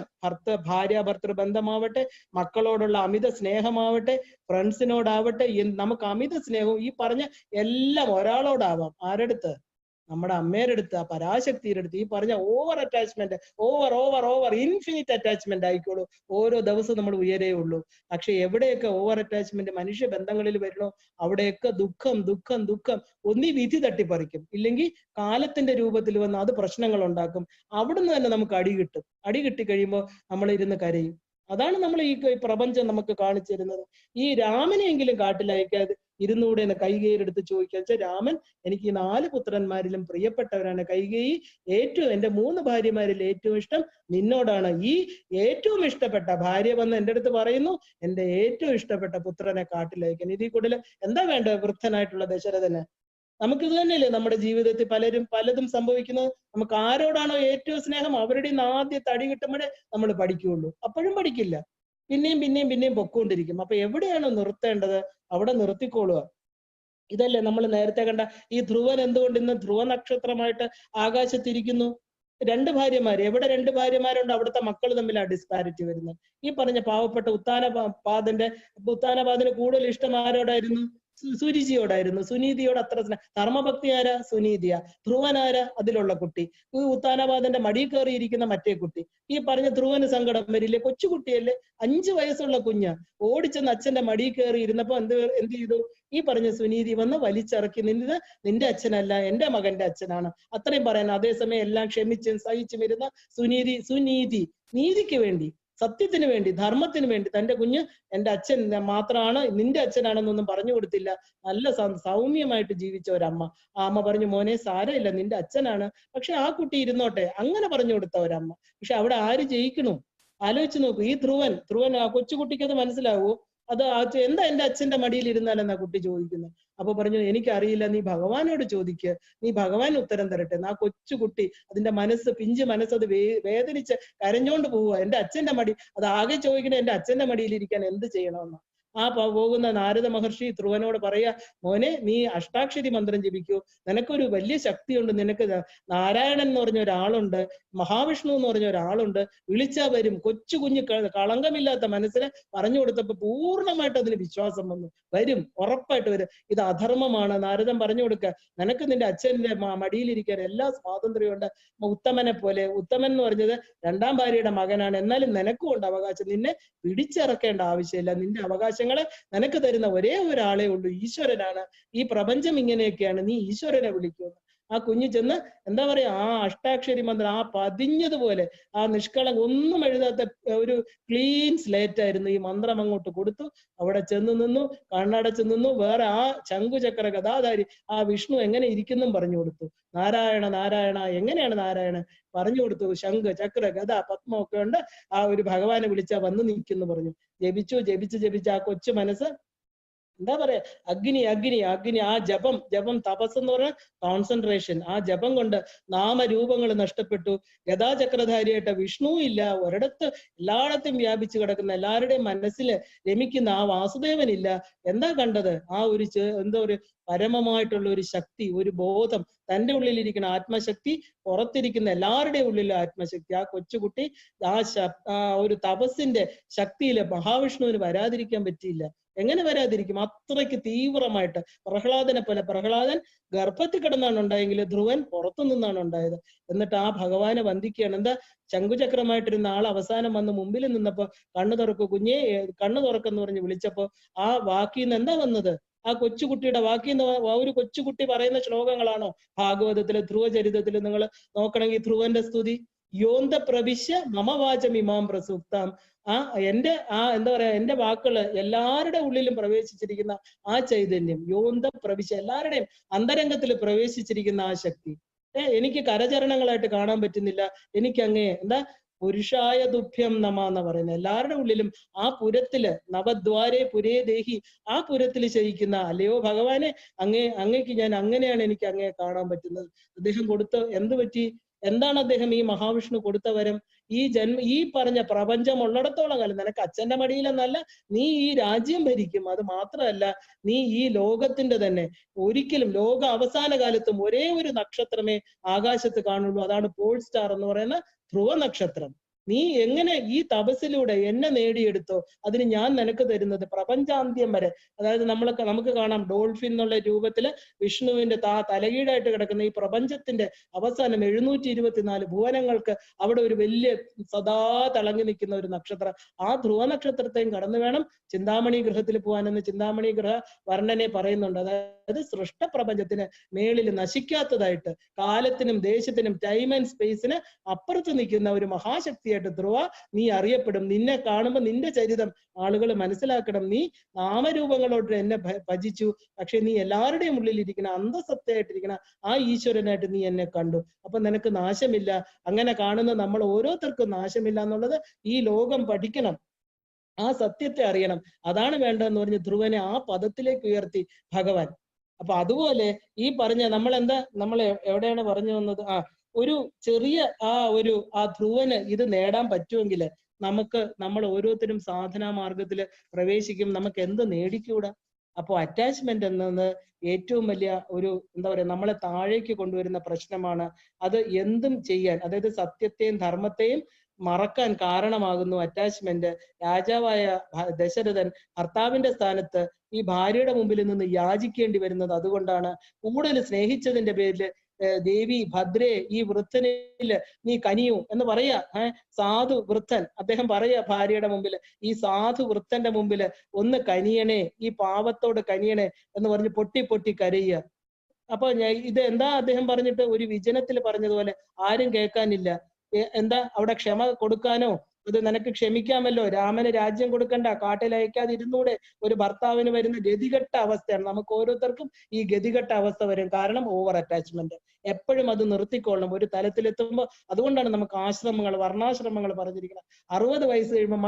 ഭാര്യ ഭർത്തൃ ബന്ധമാവട്ടെ, മക്കളോടുള്ള അമിത സ്നേഹമാവട്ടെ, ഫ്രണ്ട്സിനോടാവട്ടെ, നമുക്ക് അമിത സ്നേഹവും ഈ പറഞ്ഞ എല്ലാം ഒരാളോടാവാം. ആരെടുത്ത്? നമ്മുടെ അമ്മയുടെ അടുത്ത്, ആ പരാശക്തിയുടെ അടുത്ത്. ഈ പറഞ്ഞ over attachment, over infinite attachment ആയിക്കോളൂ. ഓരോ ദിവസവും നമ്മൾ ഉയരേ ഉള്ളൂ. പക്ഷെ എവിടെയൊക്കെ ഓവർ അറ്റാച്ച്മെന്റ് മനുഷ്യ ബന്ധങ്ങളിൽ വരണോ അവിടെയൊക്കെ ദുഃഖം ഒന്നീ വിധി തട്ടിപ്പറിക്കും, ഇല്ലെങ്കിൽ കാലത്തിന്റെ രൂപത്തിൽ വന്ന് അത് പ്രശ്നങ്ങൾ ഉണ്ടാക്കും. അവിടുന്ന് തന്നെ നമുക്ക് അടി കിട്ടും. അടി കിട്ടി കഴിയുമ്പോൾ നമ്മൾ ഇരുന്ന് കരയും. അതാണ് നമ്മൾ ഈ പ്രപഞ്ചം നമുക്ക് കാണിച്ചു തരുന്നത്. ഈ രാമനെയെങ്കിലും കാട്ടിലയക്കാതെ ഇരുന്നൂടെ എന്ന് കൈകേയിയെടുത്ത് ചോദിക്കുക വെച്ചാൽ, രാമൻ എനിക്ക് ഈ 4 പുത്രന്മാരിലും പ്രിയപ്പെട്ടവരാണ്. കൈകേയി, ഏറ്റവും എന്റെ 3 ഭാര്യമാരിൽ ഏറ്റവും ഇഷ്ടം നിന്നോടാണ്. ഈ ഏറ്റവും ഇഷ്ടപ്പെട്ട ഭാര്യ വന്ന് എൻ്റെ അടുത്ത് പറയുന്നു എന്റെ ഏറ്റവും ഇഷ്ടപ്പെട്ട പുത്രനെ കാട്ടിലയക്കാൻ. ഇതിൽ കൂടുതൽ എന്താ വേണ്ടത് വൃദ്ധനായിട്ടുള്ള ദശരഥന്? നമുക്കിത് തന്നെയല്ലേ നമ്മുടെ ജീവിതത്തിൽ പലതും സംഭവിക്കുന്നത്. നമുക്ക് ആരോടാണോ ഏറ്റവും സ്നേഹം അവരുടെ ആദ്യ തടി കിട്ടുമ്പോഴേ നമ്മൾ പഠിക്കുകയുള്ളൂ. അപ്പോഴും പഠിക്കില്ല, പിന്നെയും പൊക്കോണ്ടിരിക്കും. അപ്പൊ എവിടെയാണോ നിർത്തേണ്ടത് അവിടെ നിർത്തിക്കോളുക. ഇതല്ലേ നമ്മൾ നേരത്തെ കണ്ട ഈ ധ്രുവൻ എന്തുകൊണ്ട് ഇന്ന് ധ്രുവ നക്ഷത്രമായിട്ട് ആകാശത്തിരിക്കുന്നു? 2 ഭാര്യമാര്. എവിടെ 2 ഭാര്യമാരുണ്ട് അവിടുത്തെ മക്കൾ തമ്മിലാണ് ഡിസ്പാരിറ്റി വരുന്നത്. ഈ പറഞ്ഞ പാവപ്പെട്ട ഉത്താനപാദന് കൂടുതൽ ഇഷ്ടം ആരോടായിരുന്നു? സുരുചിയോടായിരുന്നു. സുനീതിയോട് അത്ര ധർമ്മഭക്തി ആരാ? സുനീതിയ. ധ്രുവനാരാ? അതിലുള്ള കുട്ടി. ഈ ഉത്താനപാദന്റെ മടി കയറിയിരിക്കുന്ന മറ്റേ കുട്ടി. ഈ പറഞ്ഞ ധ്രുവന് സങ്കടം വരില്ലേ? കൊച്ചുകുട്ടിയല്ലേ, 5 വയസ്സുള്ള കുഞ്ഞ് ഓടിച്ചെന്ന് അച്ഛന്റെ മടി കയറി ഇരുന്നപ്പോ എന്ത് ചെയ്തു? ഈ പറഞ്ഞ സുനീതി വന്ന് വലിച്ചിറക്കി, നിന്റെ അച്ഛനല്ല, എന്റെ മകന്റെ അച്ഛനാണ് അത്രയും പറയാൻ. അതേസമയം എല്ലാം ക്ഷമിച്ചും സഹിച്ചും ഇരുന്ന സുനീതി നീതിക്ക് വേണ്ടി, സത്യത്തിന് വേണ്ടി, ധർമ്മത്തിന് വേണ്ടി തന്റെ കുഞ്ഞ് എന്റെ അച്ഛൻ മാത്രമാണ്, നിന്റെ അച്ഛനാണെന്നൊന്നും പറഞ്ഞു കൊടുത്തില്ല. നല്ല സൗമ്യമായിട്ട് ജീവിച്ച ഒരമ്മ. ആ അമ്മ പറഞ്ഞു, മോനെ സാരമില്ല, നിന്റെ അച്ഛനാണ്, പക്ഷെ ആ കുട്ടി ഇരുന്നോട്ടെ, അങ്ങനെ പറഞ്ഞു കൊടുത്ത ഒരമ്മ. പക്ഷെ അവിടെ ആര് ജയിക്കണു? ആലോചിച്ച് നോക്കൂ. ഈ ധ്രുവൻ ആ കൊച്ചുകുട്ടിക്ക് അത് മനസ്സിലാവൂ? അത് എന്താ എന്റെ അച്ഛന്റെ മടിയിൽ ഇരുന്നാലെന്നാ കുട്ടി ചോദിക്കുന്നത്. അപ്പൊ പറഞ്ഞു, എനിക്കറിയില്ല, നീ ഭഗവാനോട് ചോദിക്കുക, നീ ഭഗവാൻ ഉത്തരം തരട്ടെ. ആ കൊച്ചുകുട്ടി അതിന്റെ പിഞ്ച് മനസ്സ് അത് വേദനിച്ച് കരഞ്ഞോണ്ട് പോവുക. എന്റെ അച്ഛന്റെ മടി, അത് ആകെ ചോദിക്കണേ എന്റെ അച്ഛന്റെ മടിയിലിരിക്കാൻ എന്ത് ചെയ്യണമെന്ന്. ആ പോകുന്ന നാരദ മഹർഷി ധ്രുവനോട് പറയാ, മോനെ നീ അഷ്ടാക്ഷരി മന്ത്രം ജപിക്കൂ, നിനക്കൊരു വലിയ ശക്തിയുണ്ട്, നിനക്ക് നാരായണൻ എന്ന് പറഞ്ഞ ഒരാളുണ്ട്, മഹാവിഷ്ണു എന്ന് പറഞ്ഞ ഒരാളുണ്ട്, വിളിച്ചാ വരും. കൊച്ചു കുഞ്ഞ് കളങ്കമില്ലാത്ത മനസ്സിന് പറഞ്ഞു കൊടുത്തപ്പോ പൂർണ്ണമായിട്ട് അതിന് വിശ്വാസം വന്നു. വരും, ഉറപ്പായിട്ട് വരും. ഇത് അധർമ്മമാണ്. നാരദൻ പറഞ്ഞു കൊടുക്കുക, നിനക്ക് നിന്റെ അച്ഛന്റെ മടിയിലിരിക്കാൻ എല്ലാ സ്വാതന്ത്ര്യവും ഉണ്ട്. ഉത്തമനെ പോലെ. ഉത്തമൻ എന്ന് പറഞ്ഞത് 2ാം ഭാര്യയുടെ മകനാണ്, എന്നാലും നിനക്കും ഉണ്ട് അവകാശം. നിന്നെ പിടിച്ചിറക്കേണ്ട ആവശ്യമില്ല. നിന്റെ അവകാശങ്ങളെ നിനക്ക് തരുന്ന ഒരേ ഒരാളെ ഉള്ളൂ, ഈശ്വരനാണ്. ഈ പ്രപഞ്ചം ഇങ്ങനെയൊക്കെയാണ്, നീ ഈശ്വരനെ വിളിക്കുന്നു. ആ കുഞ്ഞു ചെന്ന് എന്താ പറയാ, ആ അഷ്ടാക്ഷരി മന്ത്രം ആ പതിഞ്ഞതുപോലെ, ആ നിഷ്കളങ്കം ഒന്നും എഴുതാത്ത ഒരു ക്ലീൻ സ്ലേറ്റ് ആയിരുന്നു. ഈ മന്ത്രം അങ്ങോട്ട് കൊടുത്തു. അവിടെ ചെന്ന് നിന്നു, കണ്ണടച്ച് നിന്നു. വേറെ ആ ശംഖുചക്ര ഗദാധാരി ആ വിഷ്ണു എങ്ങനെ ഇരിക്കുന്നും പറഞ്ഞു കൊടുത്തു. നാരായണ എങ്ങനെയാണ് നാരായണൻ പറഞ്ഞു കൊടുത്തു. ശംഖ് ചക്ര ഗദ പത്മം ഒക്കെ ഉണ്ട്. ആ ഒരു ഭഗവാനെ വിളിച്ചാ വന്ന് നിൽക്കുന്നു പറഞ്ഞു. ജപിച്ചു ആ കൊച്ചു മനസ്സ് എന്താ പറയാ, അഗ്നി അഗ്നി അഗ്നി. ആ ജപം തപസ് എന്ന് പറഞ്ഞാൽ കോൺസെൻട്രേഷൻ. ആ ജപം കൊണ്ട് നാമരൂപങ്ങൾ നഷ്ടപ്പെട്ടു. ഗദാചക്രധാരിയായിട്ട് വിഷ്ണു ഇല്ല, ഒരിടത്ത് എല്ലായിടത്തും വ്യാപിച്ചു കിടക്കുന്ന എല്ലാവരുടെയും മനസ്സിൽ രമിക്കുന്ന ആ വാസുദേവനില്ല. എന്താ കണ്ടത്? ആ ഒരു എന്താ ഒരു പരമമായിട്ടുള്ള ഒരു ശക്തി, ഒരു ബോധം, തൻ്റെ ഉള്ളിലിരിക്കുന്ന ആത്മശക്തി, പുറത്തിരിക്കുന്ന എല്ലാവരുടെയും ഉള്ളിലെ ആത്മശക്തി. ആ കൊച്ചുകുട്ടി ആ ഒരു തപസ്സിന്റെ ശക്തിയില് മഹാവിഷ്ണുവിന് വരാതിരിക്കാൻ പറ്റിയില്ല. എങ്ങനെ വരാതിരിക്കും? അത്രയ്ക്ക് തീവ്രമായിട്ട്. പ്രഹ്ലാദനെ പോലെ, പ്രഹ്ലാദൻ ഗർഭത്തിൽ കിടന്നാണ് ഉണ്ടായെങ്കിൽ ധ്രുവൻ പുറത്തു നിന്നാണ് ഉണ്ടായത്. എന്നിട്ട് ആ ഭഗവാനെ വന്ദിക്കുകയാണ്. എന്താ, ശംഖുചക്രമായിട്ടിരുന്ന ആൾ അവസാനം വന്ന് മുമ്പിൽ നിന്നപ്പോ കണ്ണു തുറക്കു കുഞ്ഞേ, കണ്ണു തുറക്കെന്ന് പറഞ്ഞ് വിളിച്ചപ്പോ ആ വാക്കിൽ നിന്ന് എന്താ വന്നത്? ആ കൊച്ചുകുട്ടിയുടെ വാക്കിൽ നിന്ന്, ഒരു കൊച്ചുകുട്ടി പറയുന്ന ശ്ലോകങ്ങളാണോ ഭാഗവതത്തില്, ധ്രുവചരിതത്തില് നിങ്ങൾ നോക്കണമെങ്കിൽ ധ്രുവന്റെ സ്തുതി, യോന്ത പ്രവിശ്യ മമവാചം ഇമാം പ്രസൂക്താം. എന്റെ എന്താ പറയാ, എന്റെ വാക്കുകള് എല്ലാവരുടെ ഉള്ളിലും പ്രവേശിച്ചിരിക്കുന്ന ആ ചൈതന്യം, യോന്ത പ്രവിശ്യ, എല്ലാവരുടെയും അന്തരംഗത്തിൽ പ്രവേശിച്ചിരിക്കുന്ന ആ ശക്തി എനിക്ക് കരചരണങ്ങളായിട്ട് കാണാൻ പറ്റുന്നില്ല. എനിക്ക് അങ്ങേ എന്താ പുരുഷായ തുഭ്യം നമ എന്ന് പറയുന്നത്. എല്ലാവരുടെ ഉള്ളിലും ആ പുരത്തില്, നവദ്വാരേ പുരേ ദേഹി, ആ പുരത്തിൽ ശയിക്കുന്ന അല്ലയോ ഭഗവാനെ, അങ്ങേക്ക് ഞാൻ അങ്ങനെയാണ് എനിക്ക് അങ്ങേ കാണാൻ പറ്റുന്നത്. അദ്ദേഹം കൊടുത്ത എന്ത് പറ്റി? എന്താണ് അദ്ദേഹം ഈ മഹാവിഷ്ണു കൊടുത്ത വരം? ഈ പറഞ്ഞ പ്രപഞ്ചം ഉള്ളിടത്തോളം കാലം നിനക്ക് അച്ഛന്റെ മടിയിലെന്നല്ല, നീ ഈ രാജ്യം ഭരിക്കും. അത് മാത്രമല്ല, നീ ഈ ലോകത്തിന്റെ തന്നെ ഒരിക്കലും ലോക അവസാന കാലത്തും ഒരേ ഒരു നക്ഷത്രമേ ആകാശത്ത് കാണുള്ളൂ. അതാണ് പോൾ സ്റ്റാർ എന്ന് പറയുന്ന ധ്രുവ നക്ഷത്രം. നീ എങ്ങനെ ഈ തപസ്സിലൂടെ എന്നെ നേടിയെടുത്തോ, അതിന് ഞാൻ നിനക്ക് തരുന്നത് പ്രപഞ്ചാന്ത്യം വരെ. അതായത് നമുക്ക് കാണാം ഡോൾഫിൻ എന്നുള്ള രൂപത്തില് വിഷ്ണുവിന്റെ തലകീഴായിട്ട് കിടക്കുന്ന ഈ പ്രപഞ്ചത്തിന്റെ അവസാനം 724 ഭുവനങ്ങൾക്ക് അവിടെ ഒരു വലിയ സദാ തിളങ്ങി നിൽക്കുന്ന ഒരു നക്ഷത്രം. ആ ധ്രുവ നക്ഷത്രത്തെയും കടന്നു വേണം ചിന്താമണി ഗൃഹത്തിൽ പോകാനെന്ന് ചിന്താമണി ഗൃഹ വർണ്ണനെ പറയുന്നുണ്ട്. അതായത് സൃഷ്ടപ്രപഞ്ചത്തിന് മേളിൽ നശിക്കാത്തതായിട്ട്, കാലത്തിനും ദേശത്തിനും ടൈം ആൻഡ് സ്പേസിന് അപ്പുറത്ത് നിൽക്കുന്ന ഒരു മഹാശക്തിയായിട്ട് ധ്രുവ നീ അറിയപ്പെടും. നിന്നെ കാണുമ്പോൾ നിന്റെ ചരിതം ആളുകൾ മനസ്സിലാക്കണം. നീ നാമരൂപങ്ങളോട്ട് എന്നെ ഭജിച്ചു, പക്ഷെ നീ എല്ലാവരുടെയും ഉള്ളിൽ ഇരിക്കുന്ന അന്തസത്തയായിട്ടിരിക്കുന്ന ആ ഈശ്വരനായിട്ട് നീ എന്നെ കണ്ടു. അപ്പൊ നിനക്ക് നാശമില്ല. അങ്ങനെ കാണുന്ന നമ്മൾ ഓരോരുത്തർക്കും നാശമില്ല എന്നുള്ളത് ഈ ലോകം പഠിക്കണം. ആ സത്യത്തെ അറിയണം. അതാണ് വേണ്ടതെന്ന് പറഞ്ഞ് ധ്രുവനെ ആ പദത്തിലേക്ക് ഉയർത്തി ഭഗവാൻ. അപ്പൊ അതുപോലെ ഈ പറഞ്ഞ നമ്മൾ എവിടെയാണ് പറഞ്ഞു വന്നത്? ഒരു ചെറിയ ആ ധ്രുവന് ഇത് നേടാൻ പറ്റുമെങ്കിൽ നമ്മൾ ഓരോരുത്തരും സാധനാ മാർഗത്തിൽ പ്രവേശിക്കും. നമുക്ക് എന്ത് നേടിക്കൂടാ? അപ്പോൾ അറ്റാച്ച്മെന്റ് എന്നത് ഏറ്റവും വലിയ ഒരു എന്താ പറയാ, നമ്മളെ താഴേക്ക് കൊണ്ടുവരുന്ന പ്രശ്നമാണ്. അത് എന്തും ചെയ്യാൻ, അതായത് സത്യത്തെയും ധർമ്മത്തെയും മറക്കാൻ കാരണമാകുന്നു അറ്റാച്ച്മെന്റ്. രാജാവായ ദശരഥൻ ഭർത്താവിന്റെ സ്ഥാനത്ത് ഈ ഭാര്യയുടെ മുമ്പിൽ നിന്ന് യാചിക്കേണ്ടി വരുന്നത് അതുകൊണ്ടാണ്. കൂടുതൽ സ്നേഹിച്ചതിന്റെ പേരില് ദേവി ഭദ്രേ, ഈ വൃദ്ധനില് നീ കനിയൂ എന്ന് പറയാ. സാധു വൃദ്ധൻ അദ്ദേഹം പറയാ ഭാര്യയുടെ മുമ്പില്, ഈ സാധു വൃദ്ധന്റെ മുമ്പില് ഒന്ന് കനിയണേ, ഈ പാവത്തോട് കനിയണേ എന്ന് പറഞ്ഞ് പൊട്ടി പൊട്ടി കരയുക. അപ്പൊ ഇത് എന്താ അദ്ദേഹം പറഞ്ഞിട്ട്, ഒരു വിജനത്തിൽ പറഞ്ഞതുപോലെ ആരും കേൾക്കാനില്ല. എന്താ അവിടെ ക്ഷമ കൊടുക്കാനോ, ഇത് നിനക്ക് ക്ഷമിക്കാമല്ലോ, രാമന് രാജ്യം കൊടുക്കണ്ട, കാട്ടിൽ അയക്കാതിരുന്നൂടെ, ഒരു ഭർത്താവിന് വരുന്ന ഗതികെട്ട അവസ്ഥയാണ്. നമുക്ക് ഓരോരുത്തർക്കും ഈ ഗതികെട്ട അവസ്ഥ വരും. കാരണം ഓവർ അറ്റാച്ച്മെന്റ്. എപ്പോഴും അത് നിർത്തിക്കൊള്ളണം ഒരു തലത്തിലെത്തുമ്പോൾ. അതുകൊണ്ടാണ് നമുക്ക് ആശ്രമങ്ങൾ, വർണ്ണാശ്രമങ്ങൾ പറഞ്ഞിരിക്കുന്നത്. 60 വയസ്സ് കഴിയുമ്പോൾ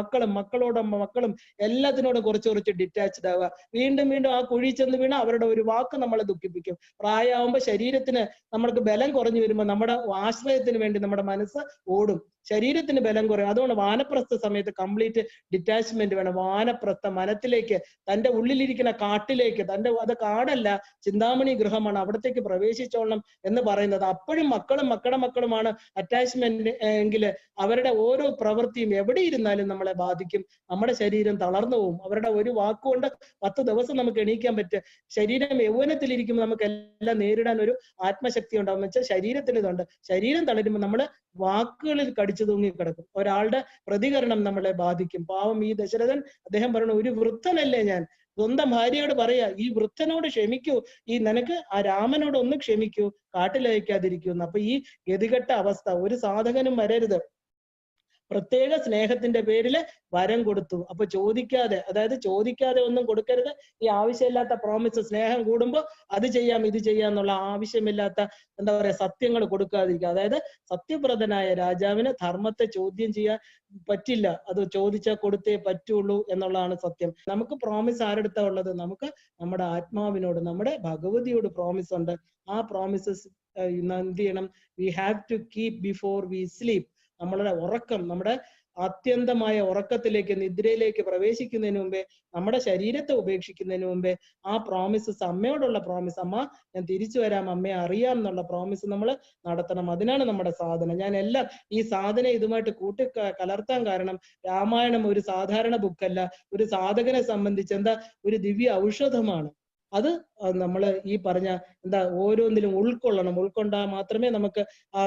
മക്കളും എല്ലാത്തിനോടും കുറച്ച് ഡിറ്റാച്ച്ഡ് ആവുക. വീണ്ടും ആ കുഴി ചെന്ന് വീണ അവരുടെ ഒരു വാക്ക് നമ്മളെ ദുഃഖിപ്പിക്കും. പ്രായമാകുമ്പോൾ ശരീരത്തിന് നമ്മൾക്ക് ബലം കുറഞ്ഞു വരുമ്പോൾ നമ്മുടെ ആശ്രയത്തിന് വേണ്ടി നമ്മുടെ മനസ്സ് ഓടും. ശരീരത്തിന് ബലം കുറയും. അതുകൊണ്ട് വാനപ്രസ്ഥ സമയത്ത് കംപ്ലീറ്റ് ഡിറ്റാച്ച്മെന്റ് വേണം. വാനപ്രസ്ഥ മനത്തിലേക്ക്, തന്റെ ഉള്ളിലിരിക്കുന്ന കാട്ടിലേക്ക്, അത് കാടല്ല, ചിന്താമണി ഗൃഹമാണ്, അവിടത്തേക്ക് പ്രവേശിച്ചോളണം എന്ന് പറയുന്നത്. അപ്പോഴും മക്കളുമാണ് അറ്റാച്ച്മെന്റ് എങ്കിൽ അവരുടെ ഓരോ പ്രവൃത്തിയും എവിടെ ഇരുന്നാലും നമ്മളെ ബാധിക്കും. നമ്മുടെ ശരീരം തളർന്നു പോകും. അവരുടെ ഒരു വാക്കുകൊണ്ട് 10 ദിവസം നമുക്ക് എണീക്കാൻ പറ്റും. ശരീരം യൗവനത്തിലിരിക്കുമ്പോൾ നമുക്ക് എല്ലാം നേരിടാൻ ഒരു ആത്മശക്തി ഉണ്ടാവും. വെച്ചാൽ ശരീരത്തിന് ഇതുണ്ട്. ശരീരം തളരുമ്പോൾ നമ്മള് വാക്കുകളിൽ കടിച്ചു തൂങ്ങി കിടക്കും. ഒരാളുടെ പ്രതികരണം നമ്മളെ ബാധിക്കും. പാവം ഈ ദശരഥൻ, അദ്ദേഹം പറഞ്ഞു, ഒരു വൃദ്ധനല്ലേ ഞാൻ, സ്വന്തം ഭാര്യയോട് പറയാ, ഈ വൃദ്ധനോട് ക്ഷമിക്കൂ, നിനക്ക് ആ രാമനോട് ഒന്ന് ക്ഷമിക്കൂ, കാട്ടിലയക്കാതിരിക്കുന്നു. അപ്പൊ ഈ ഗതികെട്ട അവസ്ഥ ഒരു സാധകനും വരരുത്. പ്രത്യേക സ്നേഹത്തിന്റെ പേരിൽ വരം കൊടുത്തു. അപ്പൊ ചോദിക്കാതെ, അതായത് ചോദിക്കാതെ ഒന്നും കൊടുക്കരുത്. ഈ ആവശ്യമില്ലാത്ത പ്രോമിസ്, സ്നേഹം കൂടുമ്പോൾ അത് ചെയ്യാം ഇത് ചെയ്യാം എന്നുള്ള ആവശ്യമില്ലാത്ത എന്താ പറയാ സത്യങ്ങൾ കൊടുക്കാതിരിക്കുക. അതായത് സത്യപ്രദനായ രാജാവിന് ധർമ്മത്തെ ചോദ്യം ചെയ്യാൻ പറ്റില്ല. അത് ചോദിച്ചാൽ കൊടുത്തേ പറ്റുള്ളൂ എന്നുള്ളതാണ് സത്യം. നമുക്ക് പ്രോമിസ് ആരെടുത്താ ഉള്ളത്? നമുക്ക് നമ്മുടെ ആത്മാവിനോട്, നമ്മുടെ ഭഗവതിയോട് പ്രോമിസ് ഉണ്ട്. ആ പ്രോമിസസ് എന്ത് ചെയ്യണം? We have to keep before we sleep. നമ്മളുടെ ഉറക്കം, നമ്മുടെ അത്യന്തമായ ഉറക്കത്തിലേക്ക്, നിദ്രയിലേക്ക് പ്രവേശിക്കുന്നതിന് മുമ്പേ, നമ്മുടെ ശരീരത്തെ ഉപേക്ഷിക്കുന്നതിന് മുമ്പേ ആ പ്രോമിസസ്, അമ്മയോടുള്ള പ്രോമിസ്, അമ്മ ഞാൻ തിരിച്ചു വരാം, അമ്മയെ അറിയാം എന്നുള്ള പ്രോമിസ് നമ്മൾ നടത്തണം. അതിനാണ് നമ്മുടെ സാധന. ഞാൻ എല്ലാം ഈ സാധന ഇതുമായിട്ട് കൂട്ടി കലർത്താൻ കാരണം, രാമായണം ഒരു സാധാരണ ബുക്കല്ല. ഒരു സാധകനെ സംബന്ധിച്ച് എന്താ ഒരു ദിവ്യ ഔഷധമാണ്. അത് നമ്മൾ ഈ പറഞ്ഞ എന്താ ഓരോന്നിലും ഉൾക്കൊള്ളണം. ഉൾക്കൊണ്ടാൽ മാത്രമേ നമുക്ക് ആ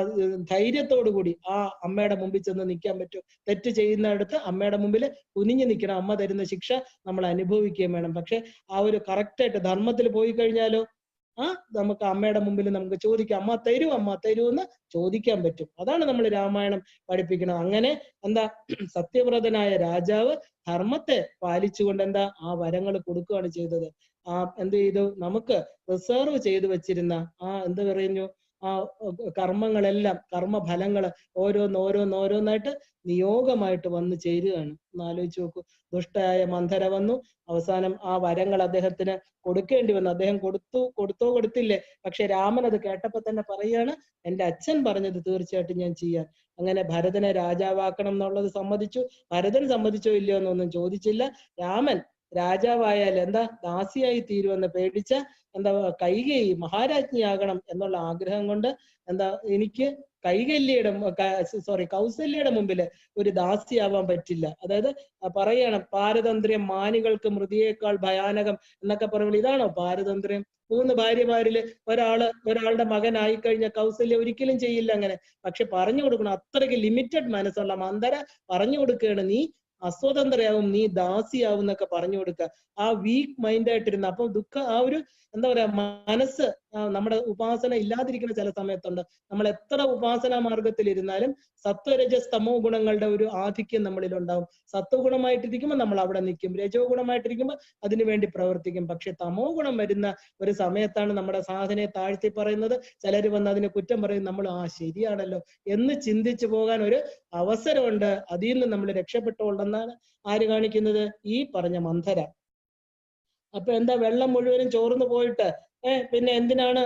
ധൈര്യത്തോടു കൂടി ആ അമ്മയുടെ മുമ്പിൽ ചെന്ന് നിൽക്കാൻ പറ്റൂ. തെറ്റ് ചെയ്യുന്നിടത്ത് അമ്മയുടെ മുമ്പിൽ കുനിഞ്ഞു നിൽക്കണം. അമ്മ തരുന്ന ശിക്ഷ നമ്മൾ അനുഭവിക്കുകയും വേണം. പക്ഷെ ആ ഒരു കറക്റ്റായിട്ട് ധർമ്മത്തിൽ പോയി കഴിഞ്ഞാലോ നമുക്ക് അമ്മയുടെ മുമ്പിൽ നമുക്ക് ചോദിക്കാം, അമ്മ തരൂ, അമ്മ തരൂ എന്ന് ചോദിക്കാൻ പറ്റും. അതാണ് നമ്മൾ രാമായണം പഠിപ്പിക്കുന്നത്. അങ്ങനെ എന്താ സത്യവ്രതനായ രാജാവ് ധർമ്മത്തെ പാലിച്ചുകൊണ്ട് എന്താ ആ വരങ്ങൾ കൊടുക്കുകയാണ് ചെയ്തത്. എന്ത് ചെയ്തു? നമുക്ക് റിസർവ് ചെയ്തു വെച്ചിരുന്ന എന്ത് പറയുന്നു, കർമ്മങ്ങളെല്ലാം, കർമ്മഫലങ്ങൾ ഓരോന്നോരോന്നായിട്ട് നിയോഗമായിട്ട് വന്നു ചേരുകയാണ്. ഒന്ന് ആലോചിച്ച് നോക്കൂ. ദുഷ്ടയായ മന്ധര വന്നു, അവസാനം ആ വരങ്ങൾ അദ്ദേഹത്തിന് കൊടുക്കേണ്ടി വന്നു. അദ്ദേഹം കൊടുത്തില്ലേ? പക്ഷെ രാമൻ അത് കേട്ടപ്പോ തന്നെ പറയാണ്, എന്റെ അച്ഛൻ പറഞ്ഞത് തീർച്ചയായിട്ടും ഞാൻ ചെയ്യാം. അങ്ങനെ ഭരതനെ രാജാവാക്കണം എന്നുള്ളത് സമ്മതിച്ചു. ഭരതൻ സമ്മതിച്ചോ ഇല്ലയോ എന്നൊന്നും ചോദിച്ചില്ല. രാമൻ രാജാവായാൽ എന്താ ദാസിയായി തീരുമെന്ന് പേടിച്ച എന്താ കൈകേയി മഹാരാജ്ഞിയാകണം എന്നുള്ള ആഗ്രഹം കൊണ്ട് എന്താ എനിക്ക് കൗസല്യയുടെ മുമ്പില് ഒരു ദാസിയാവാൻ പറ്റില്ല. അതായത് പറയണം, പാരതന്ത്ര്യം മാനികൾക്ക് മൃതിയേക്കാൾ ഭയാനകം എന്നൊക്കെ പറയുമ്പോൾ ഇതാണോ പാരതന്ത്ര്യം? 3 ഭാര്യമാരില് ഒരാളുടെ മകനായി കഴിഞ്ഞ കൗസല്യ ഒരിക്കലും ചെയ്യില്ല അങ്ങനെ. പക്ഷെ പറഞ്ഞു കൊടുക്കണം, അത്രയ്ക്ക് ലിമിറ്റഡ് മനസ്സുള്ള മന്ധര പറഞ്ഞു കൊടുക്കുകയാണ്, നീ അസ്വതന്ത്രയാവും, നീ ദാസിയാവും എന്നൊക്കെ പറഞ്ഞു കൊടുക്കുക. ആ വീക്ക് മൈൻഡായിട്ടിരുന്ന അപ്പൊ ആ ഒരു എന്താ പറയാ മനസ്സ്, നമ്മുടെ ഉപാസന ഇല്ലാതിരിക്കുന്ന ചില സമയത്തുണ്ട്. നമ്മൾ എത്ര ഉപാസനാ മാർഗത്തിൽ ഇരുന്നാലും സത്വരജസ് തമോ ഗുണങ്ങളുടെ ഒരു ആധിക്യം നമ്മളിൽ ഉണ്ടാവും. സത്വഗുണമായിട്ടിരിക്കുമ്പോൾ നമ്മൾ അവിടെ നിൽക്കും, രജോ ഗുണമായിട്ടിരിക്കുമ്പോൾ അതിനു വേണ്ടി പ്രവർത്തിക്കും. പക്ഷെ തമോ ഗുണം വരുന്ന ഒരു സമയത്താണ് നമ്മുടെ സാധനയെ താഴ്ത്തി പറയുന്നത്. ചിലർ വന്ന് അതിനെ കുറ്റം പറയും. നമ്മൾ ശരിയാണല്ലോ എന്ന് ചിന്തിച്ചു പോകാൻ ഒരു അവസരമുണ്ട്. അതിൽ നിന്ന് നമ്മൾ രക്ഷപ്പെട്ടുകൊണ്ടെന്നാണ് ആര് കാണിക്കുന്നത്? ഈ പറഞ്ഞ മന്ധര. അപ്പൊ എന്താ, വെള്ളം മുഴുവനും ചോർന്നു പോയിട്ട് പിന്നെ എന്തിനാണ്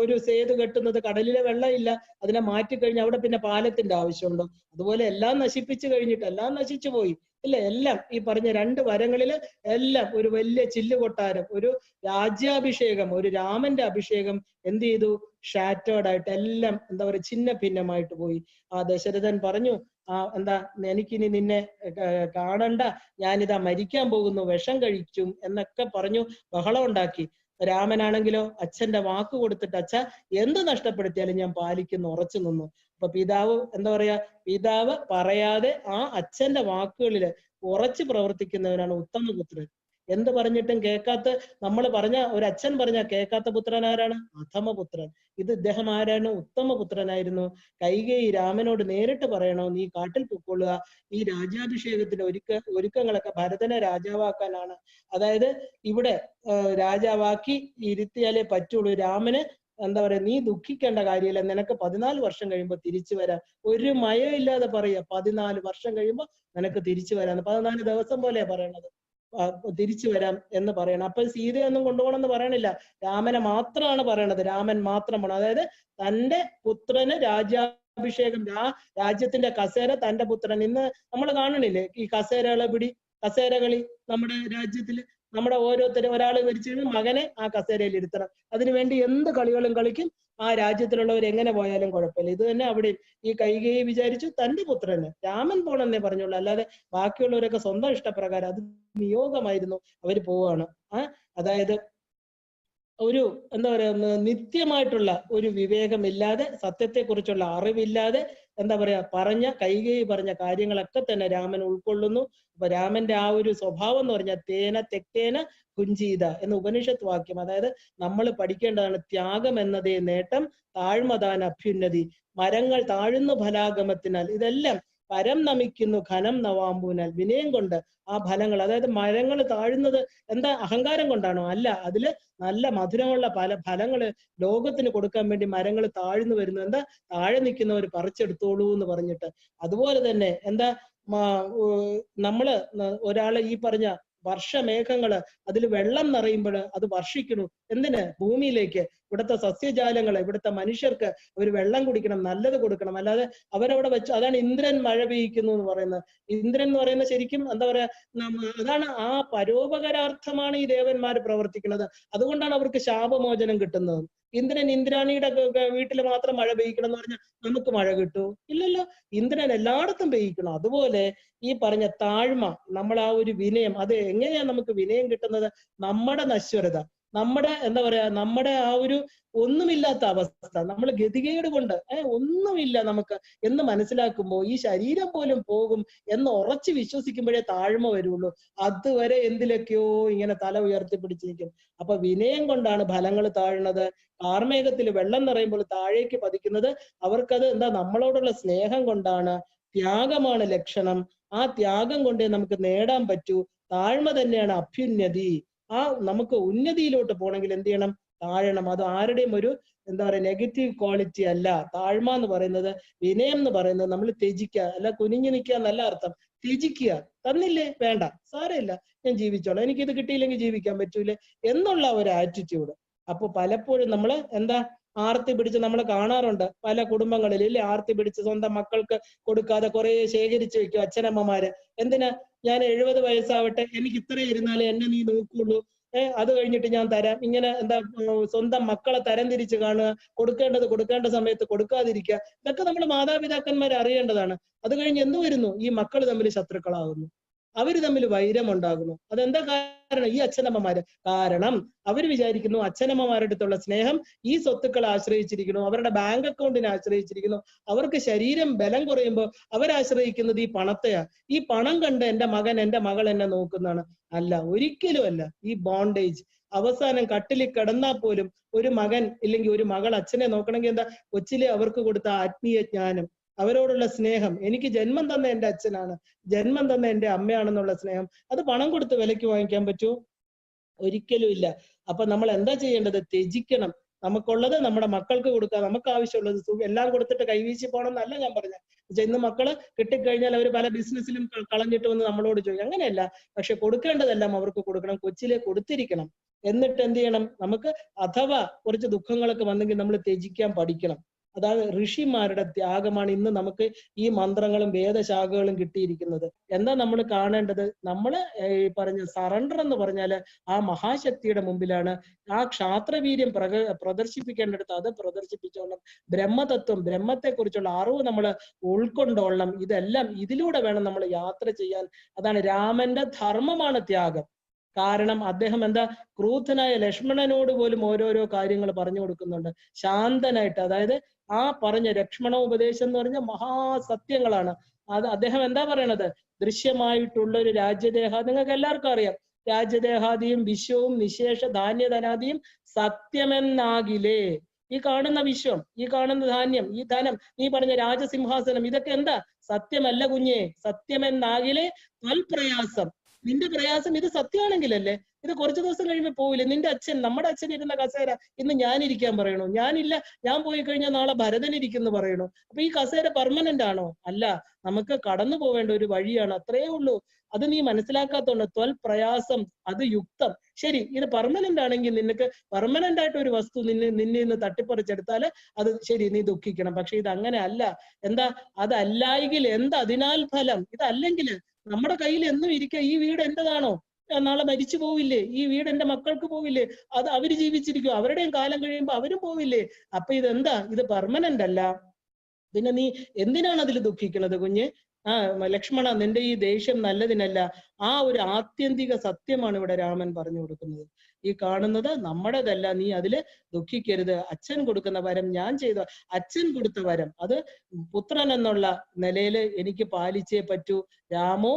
ഒരു സേതു കെട്ടുന്നത്? കടലിലെ വെള്ളം ഇല്ല, അതിനെ മാറ്റിക്കഴിഞ്ഞ് അവിടെ പിന്നെ പാലത്തിന്റെ ആവശ്യമുണ്ടോ? അതുപോലെ എല്ലാം നശിപ്പിച്ചു കഴിഞ്ഞിട്ട് എല്ലാം നശിച്ചു പോയി ഇല്ല. എല്ലാം ഈ പറഞ്ഞ 2 വരങ്ങളില് എല്ലാം ഒരു വലിയ ചില്ലുകൊട്ടാരം, ഒരു രാജ്യാഭിഷേകം, ഒരു രാമന്റെ അഭിഷേകം എന്ത് ചെയ്തു? ഷാറ്റേർഡ് ആയിട്ട് എല്ലാം എന്താ പറയുക, ഛിന്ന ഭിന്നമായിട്ട് പോയി. ദശരഥൻ പറഞ്ഞു, എന്താ എനിക്കിനി നിന്നെ കാണണ്ട, ഞാനിതാ മരിക്കാൻ പോകുന്നു, വിഷം കഴിച്ചും എന്നൊക്കെ പറഞ്ഞു ബഹളം ഉണ്ടാക്കി. രാമനാണെങ്കിലോ അച്ഛന്റെ വാക്ക് കൊടുത്തിട്ട്, അച്ഛ എന്ത് നഷ്ടപ്പെടുത്തിയാലും ഞാൻ പാലിക്കുന്നു, ഉറച്ചു നിന്നു. അപ്പൊ പിതാവ് എന്താ പറയാ, പിതാവ് പറയാതെ ആ അച്ഛന്റെ വാക്കുകളില് ഉറച്ചു പ്രവർത്തിക്കുന്നവനാണ് ഉത്തമപുത്രൻ. എന്ത് പറഞ്ഞിട്ടും കേൾക്കാത്ത, നമ്മൾ പറഞ്ഞ ഒരു അച്ഛൻ പറഞ്ഞ കേൾക്കാത്ത പുത്രൻ ആരാണ്? അധമപുത്രൻ. ഇദ്ദേഹം ആരാണ്? ഉത്തമപുത്രനായിരുന്നു. കൈകേയി രാമനോട് നേരിട്ട് പറയണോ, നീ കാട്ടിൽ പൊക്കൊള്ളുക, ഈ രാജ്യാഭിഷേകത്തിന്റെ ഒരുക്കങ്ങളൊക്കെ ഭരതനെ രാജാവാക്കാനാണ്. അതായത് ഇവിടെ രാജാവാക്കി ഇരുത്തിയാലേ പറ്റുള്ളൂ. രാമന് എന്താ പറയാ, നീ ദുഃഖിക്കേണ്ട കാര്യമില്ല, നിനക്ക് 14 വർഷം കഴിയുമ്പോൾ തിരിച്ചു വരാം. ഒരു മയമില്ലാതെ പറയാ, 14 വർഷം കഴിയുമ്പോൾ നിനക്ക് തിരിച്ചു വരാം. 14 ദിവസം പോലെയാ പറയണത്, തിരിച്ചു വരാം എന്ന് പറയണം. അപ്പൊ സീതയൊന്നും കൊണ്ടുപോകണം എന്ന് പറയണില്ല, രാമനെ മാത്രമാണ് പറയണത്. രാമൻ മാത്രം പോണം. അതായത് തന്റെ പുത്രന് രാജ്യാഭിഷേകം, രാജ്യത്തിന്റെ കസേര തന്റെ പുത്രൻ. ഇന്ന് നമ്മൾ കാണണില്ലേ ഈ കസേര കളി നമ്മുടെ രാജ്യത്തില്? നമ്മുടെ ഓരോരുത്തരും ഒരാൾ മരിച്ചു മകനെ ആ കസേരയിൽ ഇരുത്തണം. അതിനുവേണ്ടി എന്ത് കളികളും കളിക്കും. ആ രാജ്യത്തിലുള്ളവർ എങ്ങനെ പോയാലും കുഴപ്പമില്ല. ഇത് തന്നെ അവിടെ ഈ കൈകേയി വിചാരിച്ചു തന്റെ പുത്രന് രാമൻ പോണെന്നേ പറഞ്ഞുള്ളൂ, അല്ലാതെ ബാക്കിയുള്ളവരൊക്കെ സ്വന്തം ഇഷ്ടപ്രകാരം, അത് നിയോഗമായിരുന്നു, അവര് പോവാണ്. അതായത് ഒരു എന്താ പറയാ, നിത്യമായിട്ടുള്ള ഒരു വിവേകമില്ലാതെ, സത്യത്തെക്കുറിച്ചുള്ള അറിവില്ലാതെ എന്താ പറയാ കൈകേയി പറഞ്ഞ കാര്യങ്ങളൊക്കെ തന്നെ രാമൻ ഉൾക്കൊള്ളുന്നു. അപ്പൊ രാമന്റെ ആ ഒരു സ്വഭാവം എന്ന് പറഞ്ഞാൽ തേന തെക്കേന കുഞ്ചീത എന്ന ഉപനിഷത്ത് വാക്യം. അതായത് നമ്മൾ പഠിക്കേണ്ടതാണ്, ത്യാഗം എന്നതേ നേട്ടം, താഴ്മതാൻ അഭ്യുന്നതി, മരങ്ങൾ താഴുന്ന ഫലാഗമത്തിനാൽ. ഇതെല്ലാം പരം നമിക്കുന്നു ഘനം നവാമ്പൂനാൽ. വിനയം കൊണ്ട് ആ ഫലങ്ങൾ, അതായത് മരങ്ങൾ താഴുന്നത് എന്താ അഹങ്കാരം കൊണ്ടാണോ? അല്ല, അതില് നല്ല മധുരമുള്ള പല ഫലങ്ങള് ലോകത്തിന് കൊടുക്കാൻ വേണ്ടി മരങ്ങൾ താഴ്ന്നു വരുന്നു. എന്താ താഴെ നിൽക്കുന്നവർ പറിച്ചെടുത്തോളൂ എന്ന് പറഞ്ഞിട്ട്. അതുപോലെ തന്നെ എന്താ നമ്മള് ഒരാള് ഈ പറഞ്ഞ വർഷമേഘങ്ങള് അതിൽ വെള്ളം നിറയുമ്പോൾ അത് വർഷിക്കണു. എന്തിന്? ഭൂമിയിലേക്ക്. ഇവിടുത്തെ സസ്യജാലങ്ങള്, ഇവിടുത്തെ മനുഷ്യർക്ക് അവർ വെള്ളം കുടിക്കണം, നല്ലത് കൊടുക്കണം. അല്ലാതെ അവരവിടെ വെച്ച്, അതാണ് ഇന്ദ്രൻ മഴ പെയ്യിക്കുന്നു എന്ന് പറയുന്നത്. ഇന്ദ്രൻ എന്ന് പറയുന്നത് ശരിക്കും എന്താ പറയാ, അതാണ് ആ പരോപകാരാർത്ഥമാണ് ഈ ദേവന്മാർ പ്രവർത്തിക്കുന്നത്. അതുകൊണ്ടാണ് അവർക്ക് ശാപമോചനം കിട്ടുന്നത്. ഇന്ദ്രൻ ഇന്ദ്രാണിയുടെ വീട്ടിൽ മാത്രം മഴ പെയ്യിക്കണം എന്ന് പറഞ്ഞാൽ നമുക്ക് മഴ കിട്ടൂ? ഇല്ലല്ലോ. ഇന്ദ്രൻ എല്ലായിടത്തും പെയ്യിക്കണം. അതുപോലെ ഈ പറഞ്ഞ താഴ്മ, നമ്മൾ ആ ഒരു വിനയം, അത് എങ്ങനെയാണ് നമുക്ക് വിനയം കിട്ടുന്നത്? നമ്മുടെ നശ്വരത, നമ്മുടെ എന്താ പറയാ, നമ്മുടെ ആ ഒരു ഒന്നുമില്ലാത്ത അവസ്ഥ, നമ്മൾ ഗതികേട് കൊണ്ട് ഒന്നുമില്ല നമുക്ക് എന്ന് മനസ്സിലാക്കുമ്പോൾ ഈ ശരീരം പോലും പോകും എന്ന് ഉറച്ചു വിശ്വസിക്കുമ്പോഴേ താഴ്മ വരുള്ളൂ. അതുവരെ എന്തിലൊക്കെയോ ഇങ്ങനെ തല ഉയർത്തിപ്പിടിച്ചിരിക്കും. അപ്പൊ വിനയം കൊണ്ടാണ് ഫലങ്ങൾ താഴുന്നത്. കാർമേഘത്തിൽ വെള്ളം നിറയുമ്പോൾ താഴേക്ക് പതിക്കുന്നത് അവർക്കത് എന്താ, നമ്മളോടുള്ള സ്നേഹം കൊണ്ടാണ്. ത്യാഗമാണ് ലക്ഷണം. ആ ത്യാഗം കൊണ്ടേ നമുക്ക് നേടാൻ പറ്റൂ. താഴ്മ തന്നെയാണ് അഭ്യുന്നതി. ആ നമുക്ക് ഉന്നതിയിലോട്ട് പോകണമെങ്കിൽ എന്ത് ചെയ്യണം? താഴണം. അത് ആരുടെയും ഒരു എന്താ പറയുക നെഗറ്റീവ് ക്വാളിറ്റി അല്ല. താഴ്മ എന്ന് പറയുന്നത്, വിനയം എന്ന് പറയുന്നത് നമ്മൾ ത്യജിക്കുക, അല്ല കുനിഞ്ഞു നിൽക്കുക എന്നല്ല അർത്ഥം. ത്യജിക്കുക. തന്നില്ലേ, വേണ്ട, സാരമില്ല, ഞാൻ ജീവിച്ചോളാം, എനിക്കിത് കിട്ടിയില്ലെങ്കിൽ ജീവിക്കാൻ പറ്റൂലേ എന്നുള്ള ഒരു ആറ്റിറ്റ്യൂഡ്. അപ്പൊ പലപ്പോഴും നമ്മള് എന്താ ആർത്തി പിടിച്ച് നമ്മൾ കാണാറുണ്ട് പല കുടുംബങ്ങളിൽ, ഇല്ലേ? ആർത്തി പിടിച്ച് സ്വന്തം മക്കൾക്ക് കൊടുക്കാതെ കുറെ ശേഖരിച്ചു വെക്കും അച്ഛനമ്മമാര്. എന്തിനാ? ഞാൻ 70 വയസ്സാവട്ടെ, എനിക്ക് ഇത്ര ഇരുന്നാലേ എന്നെ നീ നോക്കുള്ളൂ, അത് കഴിഞ്ഞിട്ട് ഞാൻ തരാം. ഇങ്ങനെ എന്താ സ്വന്തം മക്കളെ തരം തിരിച്ച് കാണുക, കൊടുക്കേണ്ട സമയത്ത് കൊടുക്കാതിരിക്കുക. ഇതൊക്കെ നമ്മൾ മാതാപിതാക്കന്മാർ അറിയേണ്ടതാണ്. അത് കഴിഞ്ഞ് എന്ത് വരുന്നു? ഈ മക്കൾ തമ്മിൽ ശത്രുക്കളാകുന്നു, അവര് തമ്മിൽ വൈരം ഉണ്ടാകുന്നു. അതെന്താ കാരണം? ഈ അച്ഛനമ്മമാര്. കാരണം അവർ വിചാരിക്കുന്നു അച്ഛനമ്മമാരുടെ അടുത്തുള്ള സ്നേഹം ഈ സ്വത്തുക്കളെ ആശ്രയിച്ചിരിക്കുന്നു, അവരുടെ ബാങ്ക് അക്കൗണ്ടിനെ ആശ്രയിച്ചിരിക്കുന്നു. അവർക്ക് ശരീരം ബലം കുറയുമ്പോൾ അവരാശ്രയിക്കുന്നത് ഈ പണത്തെയാ. ഈ പണം കണ്ട് എന്റെ മകൻ എന്റെ മകൾ എന്നെ നോക്കുന്നതാണ്. അല്ല, ഒരിക്കലും അല്ല. ഈ ബോണ്ടേജ് അവസാനം കട്ടിലിൽ കിടന്നാൽ പോലും ഒരു മകൻ ഇല്ലെങ്കിൽ ഒരു മകൾ അച്ഛനെ നോക്കണമെങ്കിൽ എന്താ? കൊച്ചിലെ അവർക്ക് കൊടുത്ത ആത്മീയ ജ്ഞാനം, അവരോടുള്ള സ്നേഹം, എനിക്ക് ജന്മം തന്ന എന്റെ അച്ഛനാണ്, ജന്മം തന്ന എന്റെ അമ്മയാണെന്നുള്ള സ്നേഹം, അത് പണം കൊടുത്ത് വിലയ്ക്ക് വാങ്ങിക്കാൻ പറ്റുമോ? ഒരിക്കലും ഇല്ല. അപ്പൊ നമ്മൾ എന്താ ചെയ്യേണ്ടത്? ത്യജിക്കണം. നമുക്കുള്ളത് നമ്മുടെ മക്കൾക്ക് കൊടുക്കുക. നമുക്ക് ആവശ്യമുള്ളത് എല്ലാം കൊടുത്തിട്ട് കൈവീശി പോകണം എന്നല്ല ഞാൻ പറഞ്ഞത്. ഇന്ന് മക്കള് കിട്ടിക്കഴിഞ്ഞാൽ അവർ പല ബിസിനസ്സിലും കളഞ്ഞിട്ട് വന്ന് നമ്മളോട് ചോദിക്കും. അങ്ങനെയല്ല. പക്ഷെ കൊടുക്കേണ്ടതെല്ലാം അവർക്ക് കൊടുക്കണം, കൊച്ചിലെ കൊടുത്തിരിക്കണം. എന്നിട്ട് എന്ത് ചെയ്യണം? നമുക്ക് അഥവാ കുറച്ച് ദുഃഖങ്ങളൊക്കെ വന്നെങ്കിൽ നമ്മൾ ത്യജിക്കാൻ പഠിക്കണം. അതാണ് ഋഷിമാരുടെ ത്യാഗമാണ് ഇന്ന് നമുക്ക് ഈ മന്ത്രങ്ങളും വേദശാഖകളും കിട്ടിയിരിക്കുന്നത്. എന്താ നമ്മൾ കാണേണ്ടത്? നമ്മള് ഈ പറഞ്ഞ സറണ്ടർ എന്ന് പറഞ്ഞാല് ആ മഹാശക്തിയുടെ മുമ്പിലാണ്. ആ ക്ഷാത്രവീര്യം പ്രദർശിപ്പിക്കേണ്ടടുത്ത് അത് പ്രദർശിപ്പിച്ചോളണം. ബ്രഹ്മതത്വം, ബ്രഹ്മത്തെ കുറിച്ചുള്ള അറിവ് നമ്മൾ ഉൾക്കൊണ്ടോളണം. ഇതെല്ലാം ഇതിലൂടെ വേണം നമ്മൾ യാത്ര ചെയ്യാൻ. അതാണ് രാമന്റെ ധർമ്മമാണ് ത്യാഗം. കാരണം അദ്ദേഹം എന്താ, ക്രൂദ്ധനായ ലക്ഷ്മണനോട് പോലും ഓരോരോ കാര്യങ്ങൾ പറഞ്ഞു കൊടുക്കുന്നുണ്ട് ശാന്തനായിട്ട്. അതായത് ആ പറഞ്ഞ ലക്ഷ്മണോപദേശം എന്ന് പറഞ്ഞ മഹാസത്യങ്ങളാണ്. അത് അദ്ദേഹം എന്താ പറയണത്? ദൃശ്യമായിട്ടുള്ള ഒരു രാജ്യദേഹ, നിങ്ങൾക്ക് എല്ലാവർക്കും അറിയാം, രാജ്യദേഹാദിയും വിശ്വവും നിശേഷ ധാന്യധനാദിയും സത്യമെന്നാകിലേ. ഈ കാണുന്ന വിശ്വം, ഈ കാണുന്ന ധാന്യം, ഈ ധനം, നീ പറഞ്ഞ രാജസിംഹാസനം, ഇതൊക്കെ എന്താ? സത്യമല്ല കുഞ്ഞേ. സത്യമെന്നാകിലേ ത്വൽപ്രയാസം, നിന്റെ പ്രയാസം ഇത് സത്യമാണെങ്കിലല്ലേ. ഇത് കുറച്ചു ദിവസം കഴിയുമ്പോൾ പോവില്ലേ? നിന്റെ അച്ഛൻ, നമ്മുടെ അച്ഛൻ ഇരുന്ന കസേര ഇന്ന് ഞാൻ ഇരിക്കാൻ പറയണോ? ഞാനില്ല, ഞാൻ പോയി കഴിഞ്ഞാൽ നാളെ ഭരതൻ ഇരിക്കുന്നു പറയണോ? അപ്പൊ ഈ കസേര പെർമനന്റ് ആണോ? അല്ല, നമുക്ക് കടന്നു പോവേണ്ട ഒരു വഴിയാണ്, അത്രേ ഉള്ളൂ. അത് നീ മനസ്സിലാക്കാത്തോണ്ട് ത്വൽ പ്രയാസം, അത് യുക്തം. ശരി, ഇത് പെർമനന്റ് ആണെങ്കിൽ നിനക്ക് പെർമനന്റ് ആയിട്ട് ഒരു വസ്തു നിന്നെ നിന്ന് തട്ടിപ്പറിച്ചെടുത്താല് അത് ശരി, നീ ദുഃഖിക്കണം. പക്ഷെ ഇത് അങ്ങനെ അല്ല. എന്താ? അതല്ലായെങ്കിൽ എന്ത് അതിനാൽ ഫലം? ഇതല്ലെങ്കിൽ നമ്മുടെ കയ്യിൽ എന്നും ഇരിക്കുക, ഈ വീട് എന്റേതാണോ? നാളെ മരിച്ചു പോവില്ലേ? ഈ വീട് എന്റെ മക്കൾക്ക് പോവില്ലേ? അത് അവര് ജീവിച്ചിരിക്കും, അവരുടെയും കാലം കഴിയുമ്പോൾ അവരും പോവില്ലേ? അപ്പൊ ഇതെന്താ? ഇത് പെർമനന്റ് അല്ല. പിന്നെ നീ എന്തിനാണ് അതിൽ ദുഃഖിക്കുന്നത് കുഞ്ഞ്? ലക്ഷ്മണ, നിന്റെ ഈ ദേഷ്യം നല്ലതിനല്ല. ആ ഒരു ആത്യന്തിക സത്യമാണ് ഇവിടെ രാമൻ പറഞ്ഞു കൊടുക്കുന്നത്. ഈ കാണുന്നത് നമ്മുടേതല്ല, നീ അതില് ദുഃഖിക്കരുത്. അച്ഛൻ കൊടുക്കുന്ന വരം ഞാൻ ചെയ്ത, അച്ഛൻ കൊടുത്ത വരം അത് പുത്രൻ എന്നുള്ള നിലയിൽ എനിക്ക് പാലിച്ചേ പറ്റൂ. രാമോ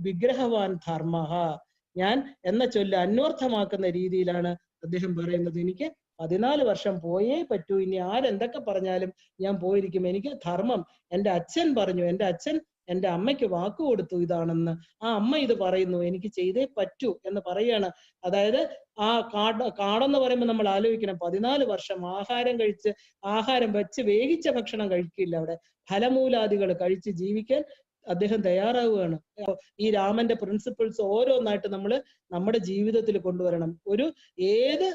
വിഗ്രഹവാൻ ധർമ്മ, ഞാൻ എന്ന ചൊല്ല് അന്വർത്ഥമാക്കുന്ന രീതിയിലാണ് അദ്ദേഹം പറയുന്നത്. എനിക്ക് 14 വർഷം പോയേ പറ്റൂ, ഇനി ആരെന്തൊക്കെ പറഞ്ഞാലും ഞാൻ പോയിരിക്കും, എനിക്ക് ധർമ്മം, എൻ്റെ അച്ഛൻ പറഞ്ഞു, എൻ്റെ അച്ഛൻ എൻ്റെ അമ്മയ്ക്ക് വാക്ക് കൊടുത്തു ഇതാണെന്ന്, ആ അമ്മ ഇത് പറയുന്നു, എനിക്ക് ചെയ്തേ പറ്റൂ എന്ന് പറയാണ്. അതായത് ആ കാടെന്ന് പറയുമ്പോൾ നമ്മൾ ആലോചിക്കണം, 14 വർഷം ആഹാരം വെച്ച് വേവിച്ച ഭക്ഷണം കഴിക്കില്ല, അവിടെ ഫലമൂലാദികൾ കഴിച്ച് ജീവിക്കാൻ അദ്ദേഹം തയ്യാറാവുകയാണ്. ഈ രാമന്റെ പ്രിൻസിപ്പിൾസ് ഓരോന്നായിട്ട് നമ്മൾ നമ്മുടെ ജീവിതത്തിൽ കൊണ്ടുവരണം. ഏത്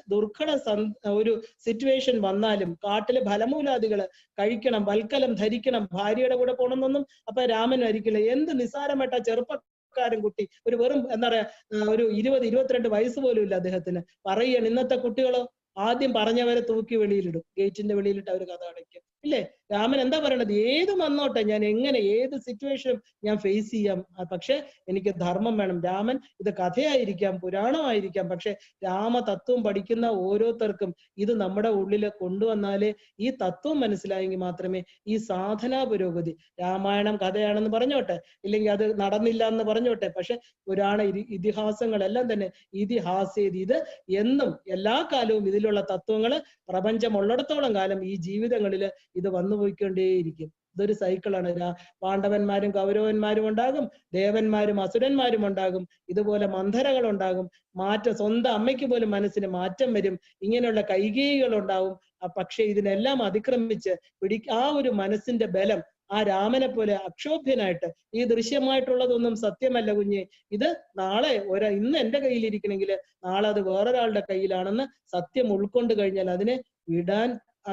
ഒരു സിറ്റുവേഷൻ വന്നാലും കാട്ടിലെ ഫലമൂലാദികൾ കഴിക്കണം, വൽക്കലം ധരിക്കണം, ഭാര്യയുടെ കൂടെ പോകണമെന്നൊന്നും അപ്പൊ രാമൻ വരിക്കില്ല. എന്ത് നിസ്സാരമായിട്ടാ ചെറുപ്പക്കാരൻ കുട്ടി, വെറും എന്താ പറയാ, 20-22 വയസ്സ് പോലും ഇല്ല അദ്ദേഹത്തിന്. പറയാണ് ഇന്നത്തെ കുട്ടികളോ ആദ്യം പറഞ്ഞവരെ തൂക്കി വെളിയിലിടും, ഗേറ്റിന്റെ വെളിയിലിട്ട് അവർ കഥ അടയ്ക്കും, ഇല്ലേ? രാമൻ എന്താ പറയണത്? ഏത് വന്നോട്ടെ, ഞാൻ എങ്ങനെ ഏത് സിറ്റുവേഷനും ഞാൻ ഫേസ് ചെയ്യാം, പക്ഷെ എനിക്ക് ധർമ്മം വേണം. രാമൻ ഇത് കഥയായിരിക്കാം, പുരാണമായിരിക്കാം, പക്ഷെ രാമതത്വം പഠിക്കുന്ന ഓരോരുത്തർക്കും ഇത് നമ്മുടെ ഉള്ളിൽ കൊണ്ടുവന്നാലേ ഈ തത്വം മനസ്സിലായെങ്കിൽ മാത്രമേ ഈ സാധനാ പുരോഗതി, രാമായണം കഥയാണെന്ന് പറഞ്ഞോട്ടെ, ഇല്ലെങ്കിൽ അത് നടന്നില്ല എന്ന് പറഞ്ഞോട്ടെ, പക്ഷെ പുരാണ ഇതിഹാസങ്ങളെല്ലാം തന്നെ ഇതിഹാസേതി, ഇത് എന്നും എല്ലാ കാലവും ഇതിലുള്ള തത്വങ്ങൾ പ്രപഞ്ചമുള്ളിടത്തോളം കാലം ഈ ജീവിതങ്ങളിൽ ഇത് വന്നു പോയിക്കൊണ്ടേയിരിക്കും. ഇതൊരു സൈക്കിളാണ്. പാണ്ഡവന്മാരും കൗരവന്മാരും ഉണ്ടാകും, ദേവന്മാരും അസുരന്മാരും ഉണ്ടാകും, ഇതുപോലെ മന്ധരകൾ ഉണ്ടാകും, സ്വന്തം അമ്മയ്ക്ക് പോലും മനസ്സിന് മാറ്റം വരും, ഇങ്ങനെയുള്ള കൈകേയികൾ ഉണ്ടാവും. പക്ഷെ ഇതിനെല്ലാം അതിക്രമിച്ച് ആ ഒരു മനസ്സിന്റെ ബലം ആ രാമനെ പോലെ അക്ഷോഭ്യനായിട്ട്, ഈ ദൃശ്യമായിട്ടുള്ളതൊന്നും സത്യമല്ല കുഞ്ഞെ, ഇത് നാളെ ഇന്ന് എന്റെ കയ്യിലിരിക്കണമെങ്കിൽ നാളെ അത് വേറൊരാളുടെ കയ്യിലാണെന്ന് സത്യം ഉൾക്കൊണ്ട് കഴിഞ്ഞാൽ അതിനെ വിടാൻ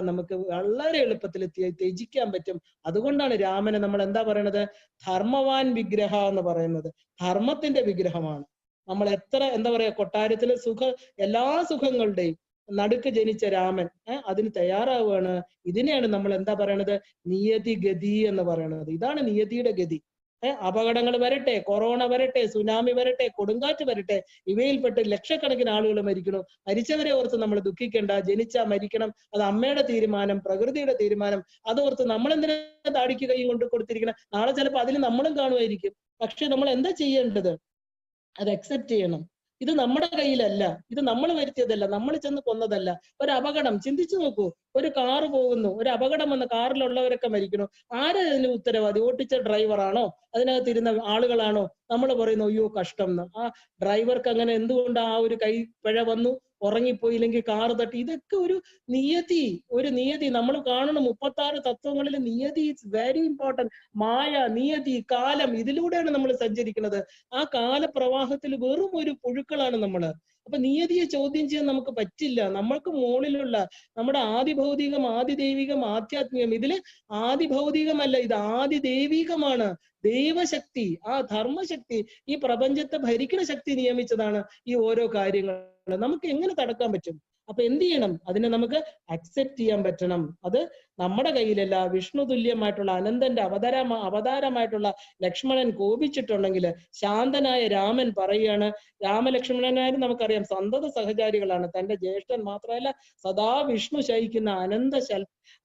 നമുക്ക് വളരെ എളുപ്പത്തിൽ ത്യജിക്കാൻ പറ്റും. അതുകൊണ്ടാണ് രാമനെ നമ്മൾ എന്താ പറയണത്? ധർമ്മവാൻ വിഗ്രഹ എന്ന് പറയുന്നത്. ധർമ്മത്തിന്റെ വിഗ്രഹമാണ്. നമ്മൾ എത്ര എന്താ പറയാ, കൊട്ടാരത്തിലെ എല്ലാ സുഖങ്ങളുടെയും നടുക്ക് ജനിച്ച രാമൻ അതിന് തയ്യാറാവുകയാണ്. ഇതിനെയാണ് നമ്മൾ എന്താ പറയണത്? നിയതി ഗതി എന്ന് പറയണത്. ഇതാണ് നിയതിയുടെ ഗതി. അപകടങ്ങൾ വരട്ടെ, കൊറോണ വരട്ടെ, സുനാമി വരട്ടെ, കൊടുങ്കാറ്റ് വരട്ടെ, ഇവയിൽപ്പെട്ട് ലക്ഷക്കണക്കിന് ആളുകൾ മരിക്കണു. മരിച്ചവരെ ഓർത്ത് നമ്മൾ ദുഃഖിക്കേണ്ട. ജനിച്ചാ മരിക്കണം, അത് അമ്മയുടെ തീരുമാനം, പ്രകൃതിയുടെ തീരുമാനം. അതോർത്ത് നമ്മൾ എന്തിനാ താടിക്ക് കൈ കൊണ്ട് കൊടുത്തിരിക്കണം? നാളെ ചിലപ്പോൾ അതിൽ നമ്മളും കാണുമായിരിക്കും. പക്ഷെ നമ്മൾ എന്താ ചെയ്യേണ്ടത്? അത് അക്സെപ്റ്റ് ചെയ്യണം. ഇത് നമ്മുടെ കയ്യിലല്ല, ഇത് നമ്മൾ വരുത്തിയതല്ല, നമ്മൾ ചെന്ന് കൊന്നതല്ല. ഒരു അപകടം ചിന്തിച്ചു നോക്കൂ. ഒരു കാറ് പോകുന്നു, ഒരു അപകടം വന്ന കാറിലുള്ളവരൊക്കെ മരിക്കണു. ആരാ അതിന് ഉത്തരവാദി? ഓട്ടിച്ച ഡ്രൈവറാണോ? അതിനകത്തിരുന്ന ആളുകളാണോ? നമ്മൾ പറയുന്നു അയ്യോ കഷ്ടം എന്ന്. ആ ഡ്രൈവർക്ക് അങ്ങനെ എന്തുകൊണ്ട് ആ ഒരു കൈ പിഴ വന്നു? ഉറങ്ങിപ്പോയില്ലെങ്കിൽ കാറ് തട്ടി. ഇതൊക്കെ ഒരു നിയതി നമ്മൾ കാണണം. 36 തത്വങ്ങളിൽ നിയതി ഇറ്റ്സ് വെരി ഇമ്പോർട്ടന്റ്. മായ, നിയതി, കാലം, ഇതിലൂടെയാണ് നമ്മൾ സഞ്ചരിക്കുന്നത്. ആ കാലപ്രവാഹത്തിൽ വെറും ഒരു പുഴുക്കളാണ് നമ്മള്. അപ്പൊ നിയതിയെ ചോദ്യം ചെയ്യാൻ നമുക്ക് പറ്റില്ല. നമ്മൾക്ക് മുകളിലുള്ള നമ്മുടെ ആദിഭൗതികം, ആദിദൈവികം, ആധ്യാത്മികം, ഇതില് ആദിഭൗതികമല്ല, ഇത് ആദിദൈവികമാണ്. ദൈവശക്തി, ആ ധർമ്മശക്തി, ഈ പ്രപഞ്ചത്തെ ഭരിക്കുന്ന ശക്തി നിയമിച്ചതാണ് ഈ ഓരോ കാര്യങ്ങൾ. നമുക്ക് എങ്ങനെ തടക്കാൻ പറ്റും? അപ്പൊ എന്ത് ചെയ്യണം? അതിനെ നമുക്ക് അക്സെപ്റ്റ് ചെയ്യാൻ പറ്റണം. അത് നമ്മുടെ കയ്യിലല്ല. വിഷ്ണു തുല്യമായിട്ടുള്ള അനന്തന്റെ അവതാരമായിട്ടുള്ള ലക്ഷ്മണൻ കോപിച്ചിട്ടുണ്ടെങ്കിൽ ദാന്തനായ രാമൻ പറയുകയാണ്. രാമലക്ഷ്മണനായാലും നമുക്കറിയാം സന്തത സഹചാരികളാണ്. തന്റെ ജ്യേഷ്ഠൻ മാത്രമല്ല, സദാ വിഷ്ണു ശയിക്കുന്ന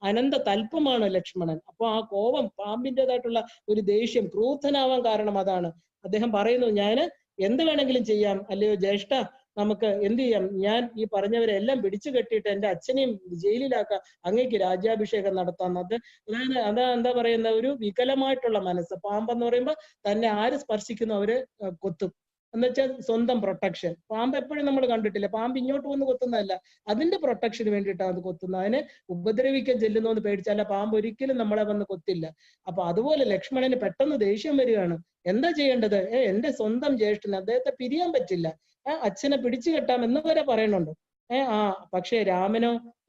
അനന്ത തൽപ്പമാണ് ലക്ഷ്മണൻ. അപ്പൊ ആ കോപം, പാമ്പിൻ്റെതായിട്ടുള്ള ഒരു ദേഷ്യം, ക്രൂദ്ധനാവാൻ കാരണം അതാണ്. അദ്ദേഹം പറയുന്നു, ഞാന് എന്ത് വേണമെങ്കിലും ചെയ്യാം, അല്ലയോ ജ്യേഷ്ഠ, നമുക്ക് എന്ത് ചെയ്യാം? ഞാൻ ഈ പറഞ്ഞവരെ എല്ലാം പിടിച്ചു കെട്ടിയിട്ട് എൻ്റെ അച്ഛനെയും ജയിലിലാക്കാം, അങ്ങേക്ക് രാജ്യാഭിഷേകം നടത്താം. അതായത് എന്താ പറയുന്ന ഒരു വികലമായിട്ടുള്ള മനസ്സ്. പാമ്പെന്ന് പറയുമ്പോൾ തന്നെ ആര് സ്പർശിക്കുന്നു അവര് കൊത്തും എന്നുവെച്ചാൽ സ്വന്തം പ്രൊട്ടക്ഷൻ. പാമ്പ് എപ്പോഴും നമ്മൾ കണ്ടിട്ടില്ല, പാമ്പ് ഇങ്ങോട്ട് വന്ന് കൊത്തുന്നതല്ല, അതിന്റെ പ്രൊട്ടക്ഷന് വേണ്ടിയിട്ടാണ് അത് കൊത്തുന്നത്. അതിനെ ഉപദ്രവിക്കാൻ ചെല്ലുന്നു എന്ന് പേടിച്ചല്ല, പാമ്പ് ഒരിക്കലും നമ്മളെ വന്ന് കൊത്തില്ല. അപ്പൊ അതുപോലെ ലക്ഷ്മണന് പെട്ടെന്ന് ദേഷ്യം വരികയാണ്. എന്താ ചെയ്യേണ്ടത്? എന്റെ സ്വന്തം ജ്യേഷ്ഠന്, അദ്ദേഹത്തെ പിരിയാൻ പറ്റില്ല, അച്ഛനെ പിടിച്ചു കെട്ടാം എന്ന് വരെ പറയുന്നുണ്ട്. പക്ഷെ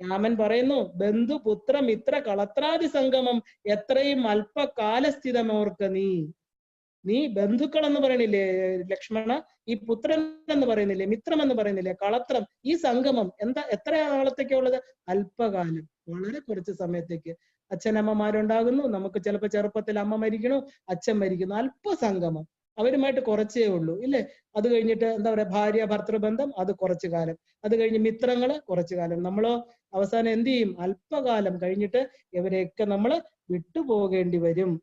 രാമൻ പറയുന്നു, ബന്ധു പുത്ര മിത്ര കളത്രാദി സംഗമം എത്രയും അല്പകാലസ്ഥിതമോർക്ക് നീ ബന്ധുക്കൾ എന്ന് പറയണില്ലേ ലക്ഷ്മണ, ഈ പുത്രൻ എന്ന് പറയുന്നില്ലേ, മിത്രം എന്ന് പറയുന്നില്ലേ, കളത്രം, ഈ സംഗമം എത്ര നാളത്തേക്കുള്ളത്? അല്പകാലം, വളരെ കുറച്ച് സമയത്തേക്ക്. അച്ഛനമ്മമാരുണ്ടാകുന്നു, നമുക്ക് ചിലപ്പോൾ ചെറുപ്പത്തിൽ അമ്മ മരിക്കണു, അച്ഛൻ മരിക്കുന്നു, അല്പസംഗമം, അവരുമായിട്ട് കുറച്ചേ ഉള്ളൂ, ഇല്ലേ? അത് കഴിഞ്ഞിട്ട് എന്താ പറയാ, ഭാര്യ ഭർത്തൃബന്ധം, അത് കുറച്ചു കാലം. അത് കഴിഞ്ഞ് മിത്രങ്ങള് കുറച്ചു കാലം. നമ്മളോ അവസാനം എന്ത് ചെയ്യും? അല്പകാലം കഴിഞ്ഞിട്ട് ഇവരെയൊക്കെ നമ്മൾ വിട്ടുപോകേണ്ടി വരും.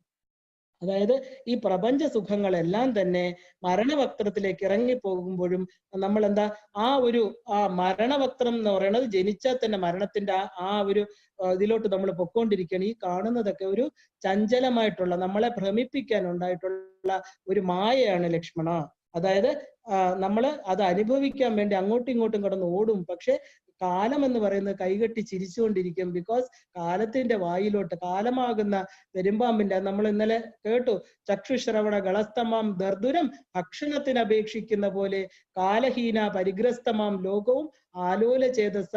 അതായത് ഈ പ്രപഞ്ച സുഖങ്ങളെല്ലാം തന്നെ മരണവക്ത്രത്തിലേക്ക് ഇറങ്ങിപ്പോകുമ്പോഴും നമ്മൾ എന്താ ആ മരണവക്ത്രം എന്ന് പറയുന്നത് ജനിച്ചാൽ തന്നെ മരണത്തിന്റെ ആ ഒരു ഇതിലോട്ട് നമ്മൾ പൊക്കോണ്ടിരിക്കുകയാണ്. ഈ കാണുന്നതൊക്കെ ഒരു ചഞ്ചലമായിട്ടുള്ള, നമ്മളെ ഭ്രമിപ്പിക്കാൻ ഉണ്ടായിട്ടുള്ള ഒരു മായയാണ് ലക്ഷ്മണ. അതായത് നമ്മൾ അത് അനുഭവിക്കാൻ വേണ്ടി അങ്ങോട്ടും ഇങ്ങോട്ടും കിടന്ന് ഓടും. പക്ഷെ കാലം എന്ന് പറയുന്നത് കൈകെട്ടി ചിരിച്ചുകൊണ്ടിരിക്കും. ബിക്കോസ് കാലത്തിന്റെ വായിലോട്ട്, കാലമാകുന്ന പെരുമ്പാമ്പിന്റെ, നമ്മൾ ഇന്നലെ കേട്ടു, ചക്ഷുശ്രവണ ഗളസ്തമാം ദർദുരം ഭക്ഷണത്തിന് അപേക്ഷിക്കുന്ന പോലെ കാലഹീന പരിഗ്രസ്തമാം ലോകവും ആലോല ചേതസ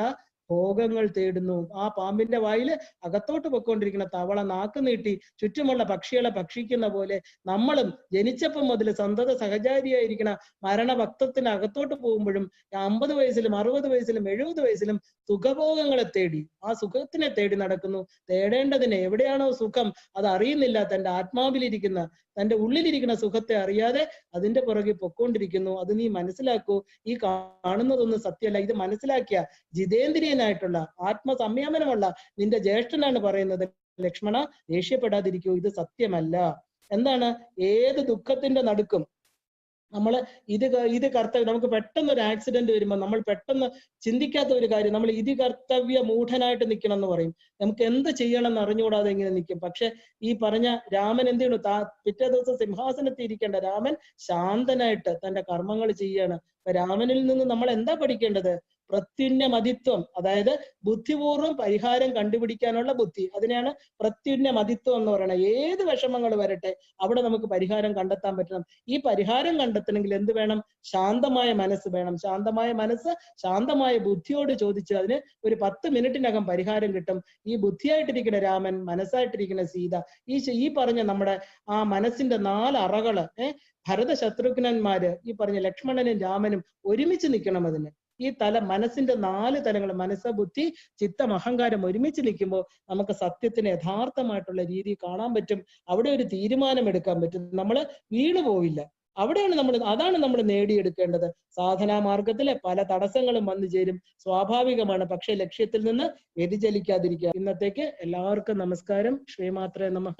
ഭോഗങ്ങൾ തേടുന്നു. ആ പാമ്പിന്റെ വായില് അകത്തോട്ട് പൊയ്ക്കൊണ്ടിരിക്കുന്ന തവള നാക്ക് നീട്ടി ചുറ്റുമുള്ള പക്ഷികളെ ഭക്ഷിക്കുന്ന പോലെ നമ്മളും ജനിച്ചപ്പം മുതൽ സന്തത സഹചാരിയായിരിക്കണ മരണഭക്തത്തിന് അകത്തോട്ട് പോകുമ്പോഴും 50 വയസ്സിലും 60 വയസ്സിലും 70 വയസ്സിലും സുഖഭോഗങ്ങളെ തേടി, ആ സുഖത്തിനെ തേടി നടക്കുന്നു. തേടേണ്ടതിന് എവിടെയാണോ സുഖം അത് അറിയുന്നില്ല. തന്റെ ആത്മാവിലിരിക്കുന്ന, തന്റെ ഉള്ളിലിരിക്കുന്ന സുഖത്തെ അറിയാതെ അതിന്റെ പുറകെ പൊക്കോണ്ടിരിക്കുന്നു. അത് നീ മനസ്സിലാക്കൂ. ഈ കാണുന്നതൊന്നും സത്യമല്ല. ഇത് മനസ്സിലാക്കിയ ജിതേന്ദ്രിയനായിട്ടുള്ള ആത്മസംയമനമുള്ള നിന്റെ ജ്യേഷ്ഠനാണ് പറയുന്നത്, ലക്ഷ്മണ ദേഷ്യപ്പെടാതിരിക്കൂ, ഇത് സത്യമല്ല. എന്താണ്? ഏത് ദുഃഖത്തിന്റെ നടുക്കും ഇത് കർത്തവ്യം, നമുക്ക് പെട്ടെന്ന് ഒരു ആക്സിഡന്റ് വരുമ്പോൾ നമ്മൾ പെട്ടെന്ന് ചിന്തിക്കാത്ത ഒരു കാര്യം, നമ്മൾ ഇത് കർത്തവ്യ മൂഢനായിട്ട് നിൽക്കണം എന്ന് പറയും. നമുക്ക് എന്ത് ചെയ്യണം എന്ന് അറിഞ്ഞുകൂടാതെ ഇങ്ങനെ നിൽക്കും. പക്ഷെ ഈ പറഞ്ഞ രാമൻ എന്ത് ചെയ്യണു? പിറ്റേ ദിവസം സിംഹാസനത്തിൽ ഇരിക്കേണ്ട രാമൻ ശാന്തനായിട്ട് തന്റെ കർമ്മങ്ങൾ ചെയ്യാണ്. അപ്പൊ രാമനിൽ നിന്ന് നമ്മൾ എന്താ പഠിക്കേണ്ടത്? പ്രത്യുന്നമതിത്വം, അതായത് ബുദ്ധിപൂർവ്വം പരിഹാരം കണ്ടുപിടിക്കാനുള്ള ബുദ്ധി. അതിനെയാണ് പ്രത്യുന്നമതിത്വം എന്ന് പറയുന്നത്. ഏത് വിഷമങ്ങൾ വരട്ടെ അവിടെ നമുക്ക് പരിഹാരം കണ്ടെത്താൻ പറ്റണം. ഈ പരിഹാരം കണ്ടെത്തണമെങ്കിൽ എന്ത് വേണം? ശാന്തമായ മനസ്സ് വേണം. ശാന്തമായ മനസ്സ് ശാന്തമായ ബുദ്ധിയോട് ചോദിച്ച് അതിന് ഒരു 10 മിനിറ്റിനകം പരിഹാരം കിട്ടും. ഈ ബുദ്ധിയായിട്ടിരിക്കുന്ന രാമൻ, മനസ്സായിട്ടിരിക്കുന്ന സീത, ഈ പറഞ്ഞ നമ്മുടെ ആ മനസ്സിന്റെ 4 അറകള്, ഭരത ശത്രുഘ്നന്മാര്, ഈ പറഞ്ഞ ലക്ഷ്മണനും രാമനും ഒരുമിച്ച് നിൽക്കണം. അതിന് ഈ മനസ്സിന്റെ 4 തലങ്ങൾ, മനസ്സ്, ബുദ്ധി, ചിത്തം, അഹങ്കാരം ഒരുമിച്ച് നിൽക്കുമ്പോൾ നമുക്ക് സത്യത്തിന് യഥാർത്ഥമായിട്ടുള്ള രീതി കാണാൻ പറ്റും. അവിടെ ഒരു തീരുമാനം എടുക്കാൻ പറ്റും. നമ്മൾ വീണു പോവില്ല. അതാണ് നമ്മൾ നേടിയെടുക്കേണ്ടത്. സാധനാ മാർഗത്തിലെ പല തടസ്സങ്ങളും വന്നു ചേരും, സ്വാഭാവികമാണ്. പക്ഷെ ലക്ഷ്യത്തിൽ നിന്ന് വ്യതിചലിക്കാതിരിക്കുക. ഇന്നത്തേക്ക് എല്ലാവർക്കും നമസ്കാരം. ശ്രീമാത്രേ നമഃ.